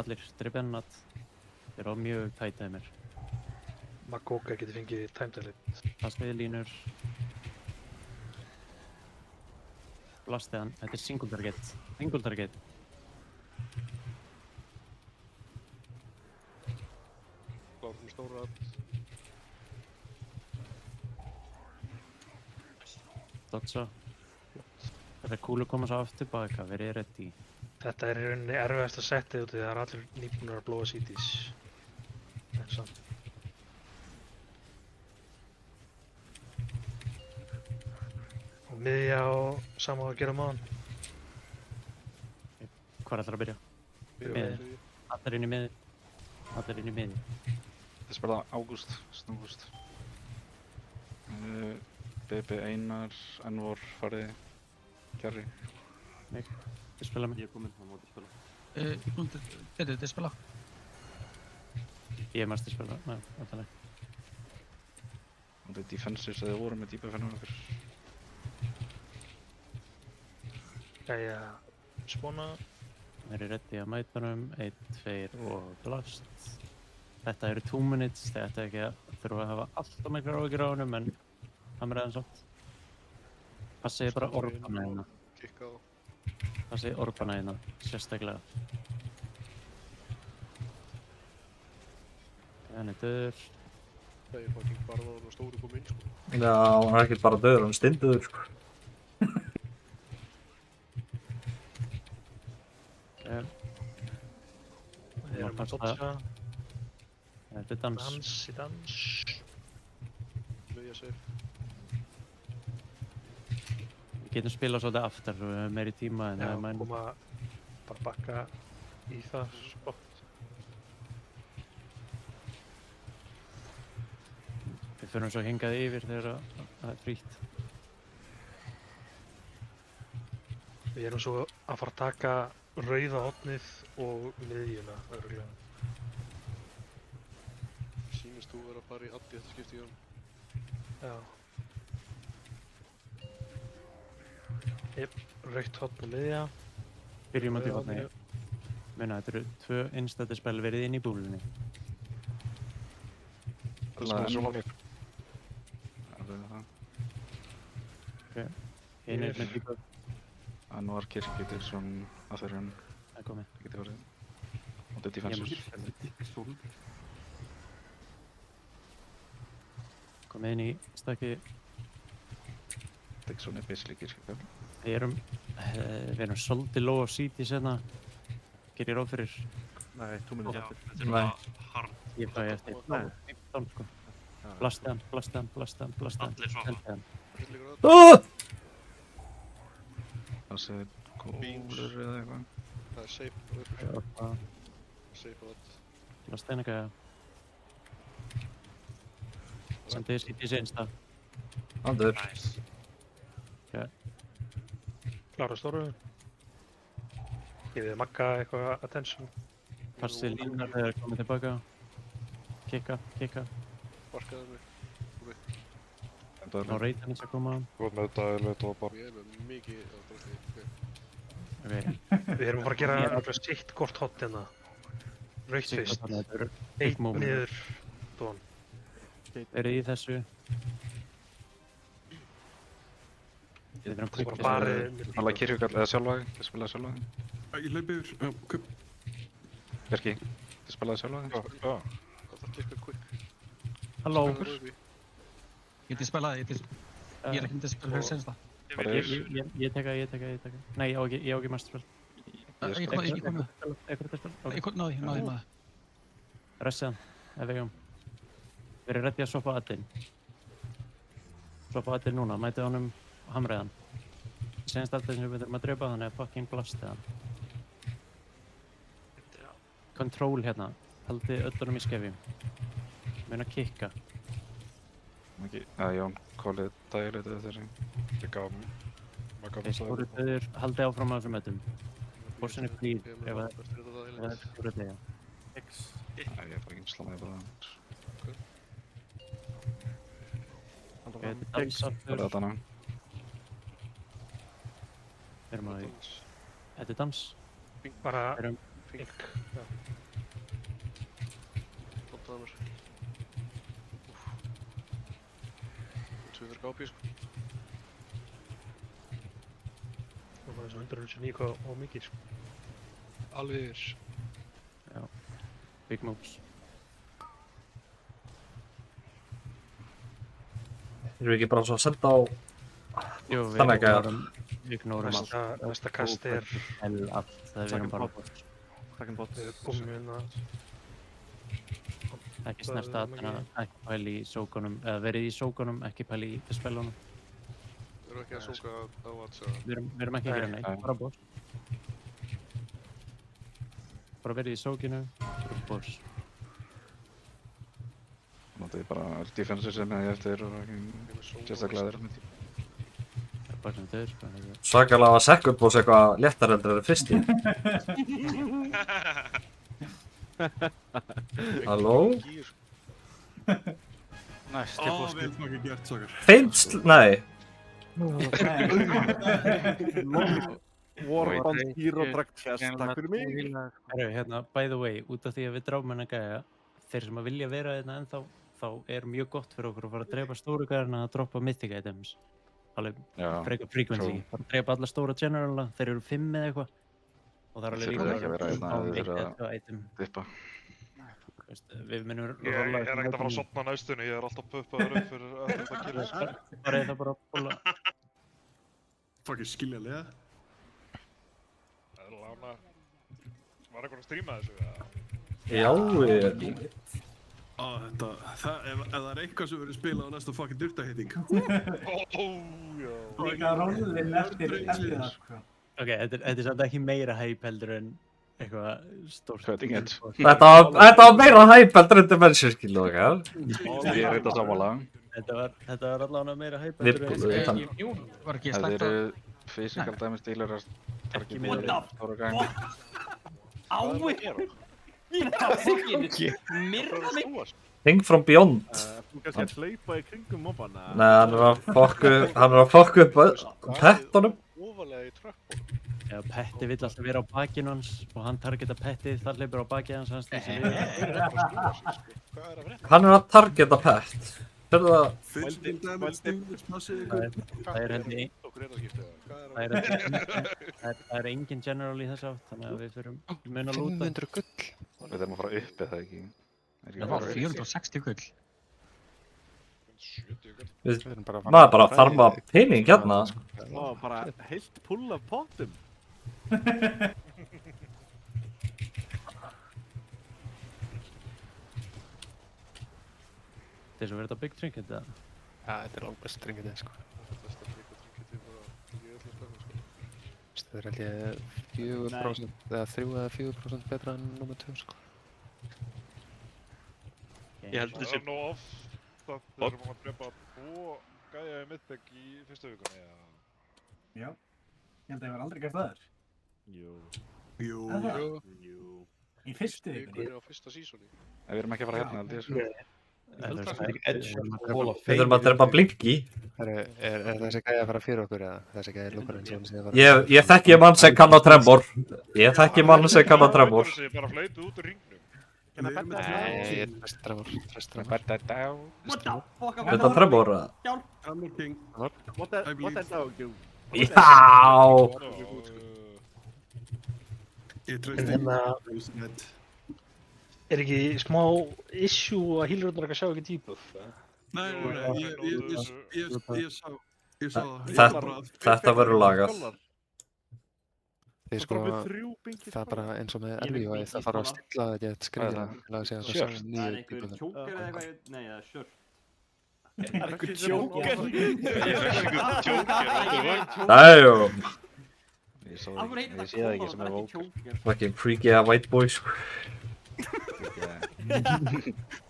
Allir, drifið hann að. Þeir eru á mjög tætaði mér. Maggoka getur fengið tæmdalið. Pastaði línur. Blastið hann. Þetta er single target. Single target. Klárum stóra all. Dodsa. Þetta er cool að koma svo aftur baka, verið ready. Þetta er í rauninni erfiðast að setja út því það er allir nýbúnir að blóða CTs. En samt. Og miðja og sama að gera maðan. Hvar ætlar að byrja? Miði. Allir inn í miði. Allir inn í miði. Það spila Ágúst, Snúgúst. BB Einar, Envor, Farði, Kjarri. Mig. Þið spila mig. Ég er kominn, það móti spila. Ég kom til spila. Ég er mest að spila, nei, þetta nei. Það er defensive sem þið voru með debuffinu okkur. Jæja, spóna. Þeir eru ready að mæta honum, 1, 2 og blast. Þetta eru 2 minutes, þetta er ekki að þurfa að hafa alltaf miklar áhyggjur á honum, en hamraði hann samt. Passið bara orbana hérna. Kikka á. Passið orbana hérna, sérstaklega. Hann er döður. Það er fucking barðan og stóru komið inn, sko. Já, hann er ekkert bara döður, hann er steinduður, sko. Við erum að dodsa. Þetta er dans. Dans í dans. Miðja safe. Við getum spilað svolítið aftar og við höfum meiri tíma en Já, það er mæn. koma bara bakka í það spott. Við förum svo hingað yfir þegar það er frítt. Við erum svo að fara að taka rauða hornið og miðjuna, örugglega. Sýnist þú vera að fara í addi þetta skipti í hann? Já. Jep, rautt horn og miðja. Byrjum að tíma þig. Meina, þetta eru 2 innstættispel verið inn í búlunni. Það er svo langt. Það er það. Ok, einir með debuff. Anvar Kirkjutilsson að þeirra hann. er komið. Það getur verið. Og þetta er defensur. Komið inn í stakki. Dixon er basically kirkjöfn. Við erum svolítið low á CT sérna. Gerir ég ráð fyrir? Nei, 2 mínútur eftir. Þetta er bara hard. Ég fæ eftir 15 sko. Blastið hann. Allir svafa. Það sé kólur eða eitthvað. Það er safe uppi. Safe á þetta. Blastið hann eitthvað. Sendið CT sér einstað. Andur. Klára stóru. Gefið Magga eitthvað attention. Passið línar þegar það komið tilbaka. Kikka. Barkaðu mig. Ná reytan eins að koma. Góð með þetta, ég leit á bara. Ég er með mikið á dröfni. Við erum bara að gera alveg sitt hvort hot hérna. Raukt fyrst. Eitt niður. Dón. Verið í þessu. Við erum bara farið. Alla kirkjugall eða sjálfvæði. Þið spilaði sjálfvæði. Ég hleypi yfir. Bjarki, þið spilaði sjálfvæði. Já. Það þarf kirkja quick. Halló. Ég spila það, ég er ekki myndið að spila fyrir senst það. Ég teka. Nei, ég á ekki masterspil. Ég náði maður. Ressið hann, ef við eigum. Við erum ready að swappa addinn. Swappa addinn núna, mætið honum hamriðan. Senst addinn sem við þurfum að drepa, þannig að fucking blastið hann. Control hérna, haldið öllunum í skefjum. Muna kikka. Jón, kólið dagilitið þessi. Stóru döður, haldið áfram á þessum öllum. Bossin er flýr, ef það er stóru döða. Ég er bara ekki slá með bara það. Þetta er dansaftur. Hvað er þetta ná? Þetta er dans. Bara fink. Kontaði mér. Tvöður gápi sko. Það var þessu 199 og mikið sko. Alveg. Já. Big moves. Erum við ekki bara svo að senda á þannig að Ignórum allt. Næsta kast er allt. Það er bara Second bot. Gúmmina. Ekki snerta aðeina, ekki pæli í sókunum, eða verið í sókunum, ekki pæli í spelunum. Við erum ekki að sóka á að Við erum ekki að gera neitt, bara boss. Bara verið í sókinu, boss. Þetta er bara defensur sem ég eftir og ekki sérstaklega þeirra með því. Það er bara sem þau, sko. Svakalega að second boss eitthvað léttar heldur en fyrst í. Halló? Næsti boss. Vel fucking gert, svakar. Feint nei. Warband Hero Drag Chest, takk fyrir mig. Hérna, by the way, út af því að við dráum hennar gæja, þeir sem að vilja vera hérna ennþá, þá er mjög gott fyrir okkur að fara að drepa stóru gæjarna að droppa mythic items. Alveg frekar frequency. Bara að drepa alla stóra generala, þeir eru 5 eða eitthvað. Og það er alveg líka að vera hérna að þeir eru að dippa. Við minnum Ég er ekkert að fara að sopna næstunni, ég er alltaf puppaður upp fyrir að þetta killast. Bara ég það bara að bóla. Fucking skiljanlega. Það er lána. Var eitthvað að stríma þessu? Já, Þetta, ef það er eitthvað sem verður spilað á næsta fucking dyrtahitting. Líka rollin eftir það, sko. Ok, þetta er samt ekki meira hype heldur en eitthvað stórt. Þetta var meira hype heldur en Dimension, skilu okkar. Ég er þetta samanlega. Þetta var allavega meira hype heldur en Var ekki slæmt að... Það eru physical damage dealer að target með stóra gang. Ái! Myrra mig! Thing from Beyond. Þú kannski að hlaupa í kringum mobbana? Nei, hann er að fokka upp pettunum. Ofalega í trökkbólum. Já, Petti vill alltaf vera á bakinu hans og hann targeta Pettið, það hleypur á bakið hans því sem við. Hann er að targeta Pett. Sérðu það? Physical damage, stimulus, passið ykkur. Það er held ég... Það er engin general í þessu átt, þannig að við þurfum mun að lúta. 500 gull. Við þurfum að fara upp eða ekki. Það var 460 gull. Maður bara þarf að pening hérna. Ó, bara heilt pull af pottum. Þess að verða þetta big trinket eða? Já, þetta er langbest trinketið sko. Það er held ég 4% eða 3 eða 4% betra en nummer 2 sko. Ég held þessi... Það er nú oft að þeir eru búin að drepa 2 gæja í Mythic í fyrstu vikunni, eða? Já. Ég held að ég var aldrei gert aður. Jú. Í fyrstu vikunni? Á fyrsta seasoni. Við erum ekki að fara hérna, held ég sko. Við þurfum að drepa Blinky. Er þessi gæja að fara fyrir okkur eða? Þessi gæja er lúkarinn sem sé að fara... Ég þekki mann sem kann á Trembor. Ég þekki mann sem kann á Trembor. Það er bara flöytið út úr ringnum. Nei, ég er best Trembor. What the fuck? Þetta Trembor eða? Trembor King. What the dog do? Já! Ég treysti Er ekki smá issue að healerarnir ekki sjá ekki debuff? Nei, ég sá það. Þetta verður lagað. Þið sko, það er bara eins og með Elvíu að það fara að stilla þetta eitt skriðina til að segja að það sjá nýju Það er einhver tjóker eða eitthvað, nei, það er Sjörf. Það er einhver tjóker? Damn! Ég sé það ekki sem er vók. Fucking freaky ass white boy sko.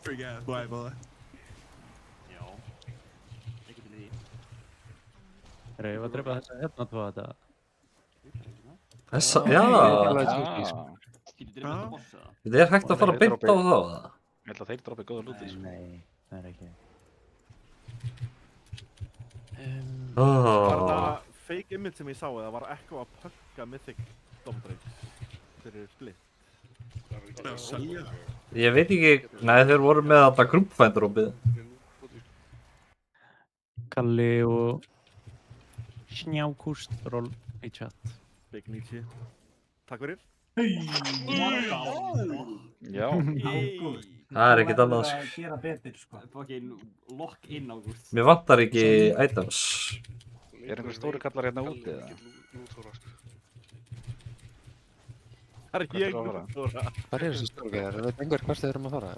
Freaky ass white boy. Já. Ekki til því. Erum við að drepa þessa hérna tvo þetta? Þessa, já! Þetta er hægt að fara beint á þá eða? Ég held að þeir droppi góða lúti. Nei, það er ekki. Var þetta fake image sem ég sá eða var Echo að pökka Mythic Domdrakes fyrir split? Ég veit ekki, nei þeir voru með þetta grúppfændarópið. Kalli og Snjákúst roll í chat. Big Nietzsche. Takk fyrir. Já. Það er ekkert annað sko. Það er að gera betur sko. Fucking lock in Ágúst. Mér vantar ekki items. Er einhver stóri kallar hérna úti eða? Það er ég Lúþóra. Hvað er þessi stóri gæjar? Veit einhver hvert þið erum að fara?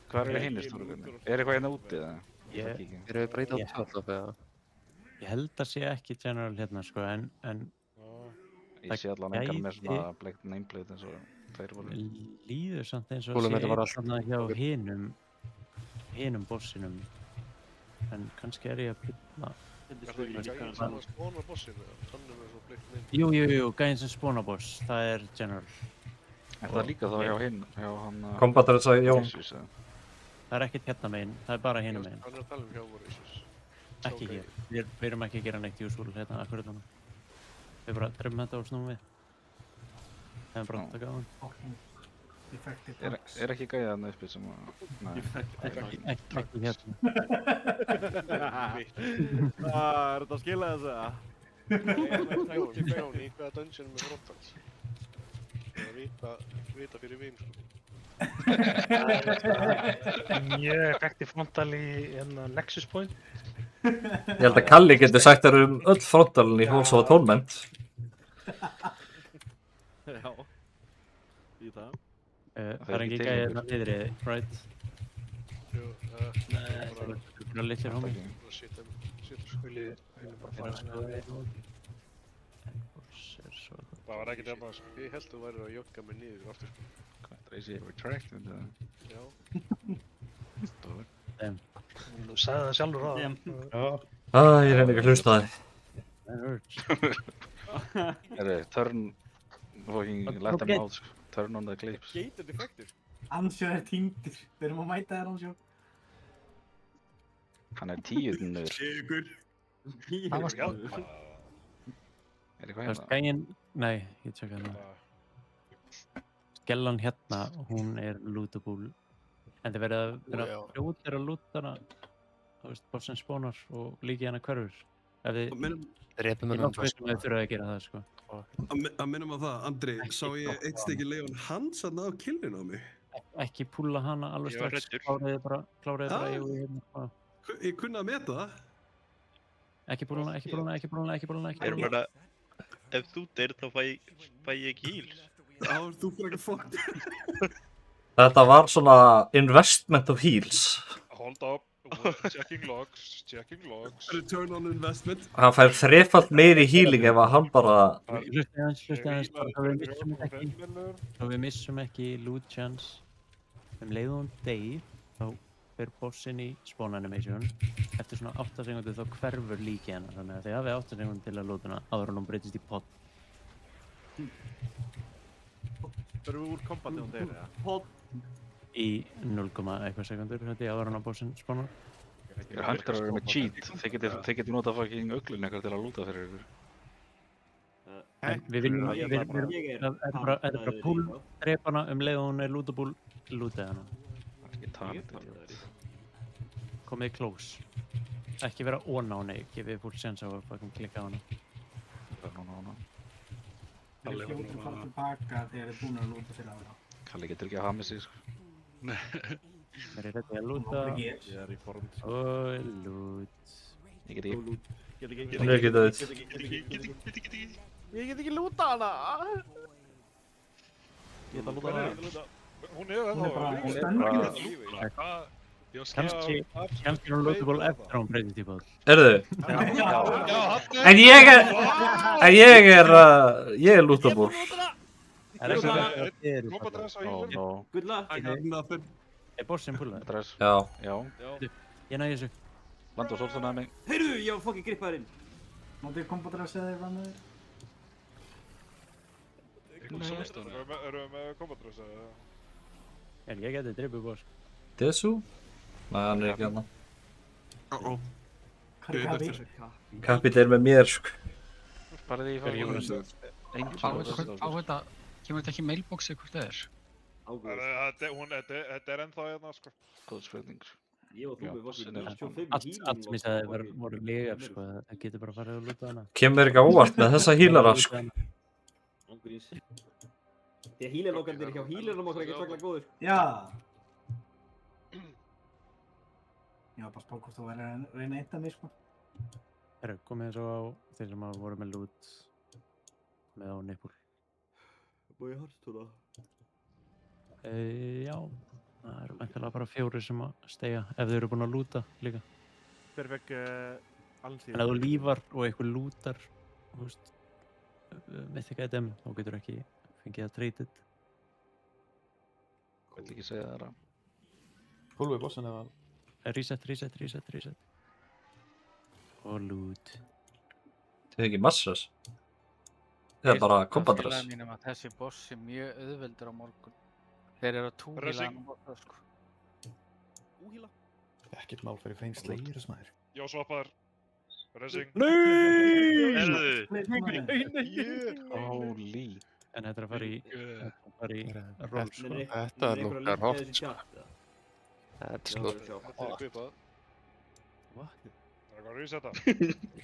Hvað eru hinir stóri gæjar? Er eitthvað hérna úti eða? Erum við bara í alltaf eða? Ég held að sé ekki general hérna sko, en Ég sé allan engan með svona bleikt nameplate eins og þeir voru. Líður samt eins og sé eitthvað hjá hinum bossinum. En kannski er ég að plýna. Er það ekki gæðin sem að spóna bossinu? Hann er með svo bleikt mynd. Jú, gæðin sem spóna boss, það er general. Er það líka þá hjá hinn? Combator sagði Jón. Það er ekkert hérna megin, það er bara hinum megin. Hann er að tala hjá voru Isus. Ekki hér, við erum ekki að gera neitt usual hérna akkurat núna. Við bara drefum þetta og snúum við. Það er bara að taka á hann. Er ekki gæja þarna uppi sem að... Ekki hérna. Er þetta að skila þessu eða? Jón, í hvaða dungeonum er Frontals? Það vita fyrir vim sko. Mjög effektiv frontal í Nexus Point. Ég held að Kalli getur sagt þér öll frontalinn í Halls of Atonement. Já. Í það. Það er ekki gæðið hérna niðri, right? Jú, Nei, það er litlir homi. Það var ekkert að maður, ég held að þú væri að jogga mig niður aftur sko. Hvað, Reisi retract eða? Já. Þú sagði það sjálfur á það. Ég reyni ekki að hlusta það. Turn fucking let them out. Turn on the clips. Gate er defektur. Ansjó er týndur. Við erum að mæta þér Ansjó. Hann er 10 niður. Sigur. Það var skjáð. Er eitthvað hérna? Gæin, nei, ég tjekka hérna. Skellan hérna, hún er lootable. En þið verða fljótir að loota hana. þú veist, bossinn spónar og líki hana hverfur. Ef þið... Drepum Ég hann nokkuð veist að þið þurfa að gera það, sko. Að minnum á það, Andri, sá ég eitt stykki Leon Hans að ná killinu á mig. Ekki púlla hana alveg Ég var strax, hræddur. kláraði bara ég og hérna. Ég kunni að meta það. Ekki púlla hana, ekki púlla hana, ekki púlla hana, ekki púlla hana, ekki Erum púlla hana. bara, ef þú deyr þá fæ ég ekki heals. Já, þú fyrir ekki fucked. Þetta var svona investment of heals. Hold up, checking logs. Return on investment. Hann fær þrefalt meiri healing ef að hann bara... Hlusti aðeins, bara svo við missum ekki loot chance. Leiðum deyr, þá fer bossinn í spawn animation. Eftir svona 8 sekundur þá hverfur líki hennar, þannig að þið hafið 8 sekundur til að lúta hana áður en hún breytist í pott. Erum við úr kombatið hún deyri, eða? Pott. Í 0,eitthvað sekundur, þetta er áður en bossinn spawnar. Hunter eru með cheat, þeir geti nota fucking öglun eitthvað til að lúta fyrir ykkur. En við viljum, þetta er bara púl, drepa hana leið og hún er lootable, lútið hana. Ekki talið. Komið close. Ekki vera óna á henni, gefið fólk sens á að fucking klikka á hana. Þeir eru fljótur að fara tilbaka þegar þeir búin að lúta fyrir aðra. Kalli getur ekki að hafa með sig, sko. Þeir eru ready að lúta. Ég er í form. Og lút. Ég get ekki. Hún er ekki döð. Ég get ekki lúta hana! Ég get að lúta hana. Hún er Kannski er hún lootable eftir að hún breytist í pott. Erðu? En ég er lootable. Good luck. Er bossinn pullað? Já. Ég næði þessu. Landa og sólþarnaði mig. Heyrðu, ég var fucking grippaður inn. Máttu kombadressa þeir fram með þér? Erum við með kombatdressa, eða? Ég geti drifið boss. Desu? Nei, hann er ekki hann. Kappið er með mér, sko. Bara því ég Kemur þetta ekki mailboxi hvort það er? Þetta er ennþá hérna, sko. Góð spurning. Ég og þú við fokkin Allt sem ég sagði voru legar, sko. Það getur bara farið að lúta hana. Kemur ekki óvart með þessa healara, sko. Ángurins. Þegar healerlokandir hjá healerum okkar ekki svaklega góður. Já. Ég var bara að spá hvort þú væri að reyna að einta mig, sko. Herru, komið svo á þeir sem hafa voru með loot með á Nipul. Má ég hardstóla? Já, það eru meintilega bara 4 sem að steigja ef þau eru búin að loota líka. Hver fekk allsíðan? En ef þú lífar og eitthvað lootar, þú veist, mythic item, þá getur ekki fengið að traded. Ég vil ekki segja það. Púlvið bossinn eða? Reset. Og loot. Þið er ekki massas. Það er bara kombadress. Það mínum að þessi boss er mjög auðveldur á morgun. Þeir eru að túhíla hann á morgun, sko. Túhíla? Ekkert mál fyrir fein slegir, smæður. Já, svappaður. Resing. Holy. En þetta er að fara í roll, sko. Þetta lukkar hótt, sko. Þetta er slútt. What? Það er eitthvað að resetta. Er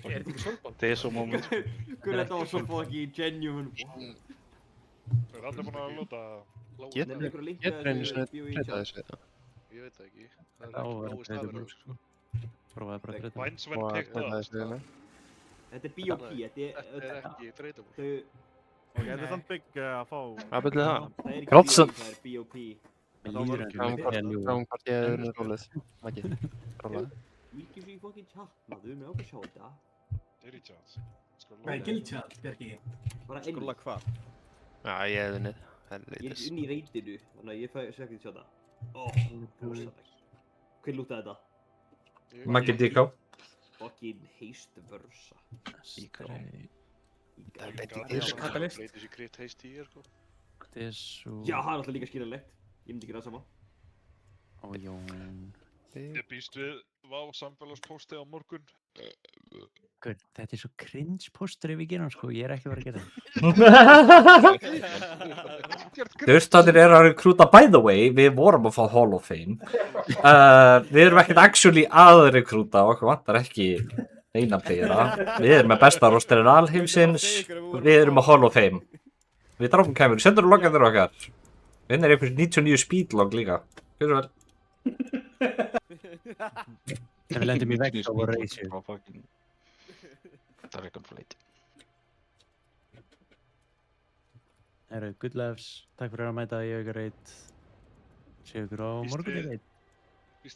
þetta ekki svolítið? Það er svo moment. Hvernig þetta var svo fucking genuine. Er allir búin að lúta? Getur einu sinni breyta þessu þetta? Ég veit það ekki. Það á að vera breytable, sko. Prófaði bara að breyta. Vinesven picked up. Þetta er BOP, þetta er ekki breytable. Ok, þetta er samt bygg að fá... Hvað byrði það? Það er ekki BOP, það er BOP. Ráðum hvort ég hefur rólið. Maggi, rólaði. Víkjum svo í fucking chat, maður, með okkur sjá þetta. Er í chat. Hvað er guild chat, Bjarki? Bara Skrolla hvað? Já, ég hef unnið. Ég er inn í reytinu, þannig að ég fæ ekki að sjá það. Rosaleg. Hver lútaði þetta? Maggi DK. Fucking haste versa. Það er betið í þessu. Breytið sér crit haste 10, sko. Já, það er alltaf líka skiljanlegt. Ég myndi ekki það sama. Jón. Ég býst við VAW samfélagspósti á morgun. Gaur, þetta svo cringe postur ef við gerum sko, ég ekki að gera Þurftanir að rekrúta, by the way, við vorum að fá Hall of Fame. Við erum ekkert actually að rekrúta, okkur vantar ekki eina playera. Við erum með besta rosterinn alheimsins, við erum að Hall of Fame. Við dráfum kæmur, sendur logandur okkar. Við erum einhvers 99 speedlog líka. Hversu vel? Ef við lendum í vegg þá voru reysju. Það er konflikt. Good loves, takk fyrir að mæta í auka reit. Séu ykkur á morgun í reit.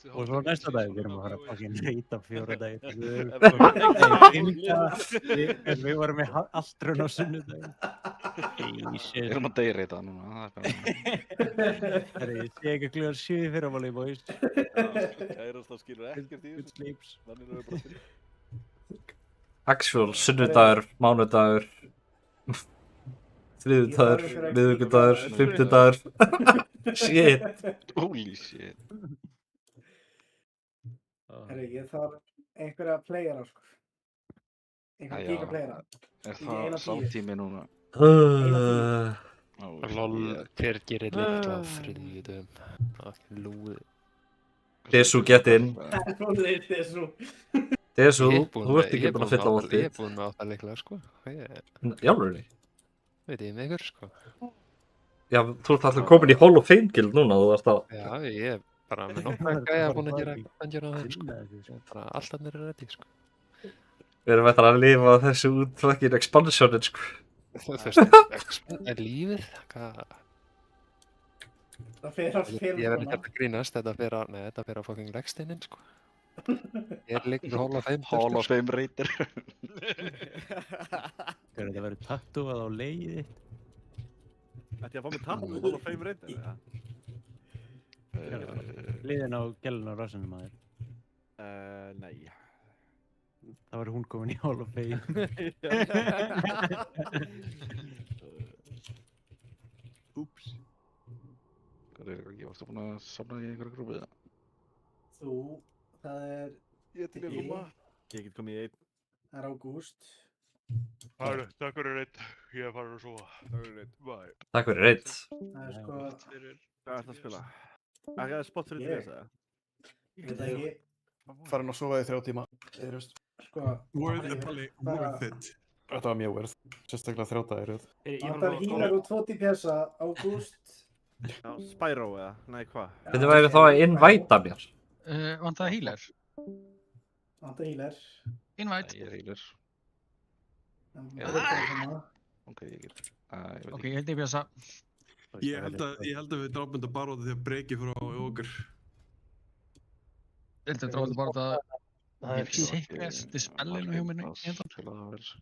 Og svo næsta dag, við erum að fara að fucking reit á 4 dagir. Við vorum með alltrun á sunnudaginn. Við erum að dayreita núna. Ég sé ekki klukkan 7 í fyrramáli, boys. Kærasta skilur ekkert í þessu. Þannig erum við bara fyrir. Actual, sunnudagur, mánudagur, þriðjudagur, miðvikudagur, fimmtudagur. Shit. Holy shit. Herri, ég þarf einhverja playera, sko. Einhverja giga playera. Er það samtími núna? LOL, hver gerir litla á þriðjudögum? Lúði. Desu, get in. Desu. Desu, þú ert ekki búinn að fylla á allt þitt. Ég er búinn með 8 leiklega, sko. Í alvörinni? Veit ég með ykkur, sko. Já, þú ert alltaf komin í Hall of Fame guild núna, þú ert að... Já, ég er bara með nokkra gæja búinn að gera dungeon á þeim, sko. Bara allt annir er ready, sko. Við erum eftir að lifa á þessu út fucking expansionin, sko. Þú veist, er lífið? Hvað? Það fer allt fyrir Ég verði ekki að grínast, þetta fer á fucking legsteinin, sko. Ég er líka Hall of Fame. Hall of Fame reytir. Þetta verður tattúað á leiði. Ætti ég að fá mig tattoo Hall of Fame reytir? Liðin á gælun á rassinum að þér. Nei. Það var hún komin í Hall of Fame. Úps. Hvað er ég varstu búinn að safna í einhverja grúpi það? Þú, það er... Ég til að koma. Ég get komið í einn. Það er Ágúst. Takk fyrir reitt. Ég er farin að sofa. Takk fyrir reitt. Bye. Takk fyrir reitt. Það er sko... Hvað er það að spila? Það er spott fyrir því að Ég veit ekki. Farin að sofa í 3 tíma. Sko... Worth it. Þetta var mjög worth. Sérstaklega 3 dagir. Það er hílar úr 2 DPS-a, Ágúst. Já, Spyro eða? Nei, hvað? Hvernig væri þá að invita mér? Vantaði healer? Vantaði healer. Invite. Ég er healer. Ok, ég get... Ok, ég held ég bjösa. Ég held að við drápum þetta bara út af því að breki frá okkur. Ég held að drápum þetta bara út af... Ég vissi ekki að þetta er spellinu hjá minni.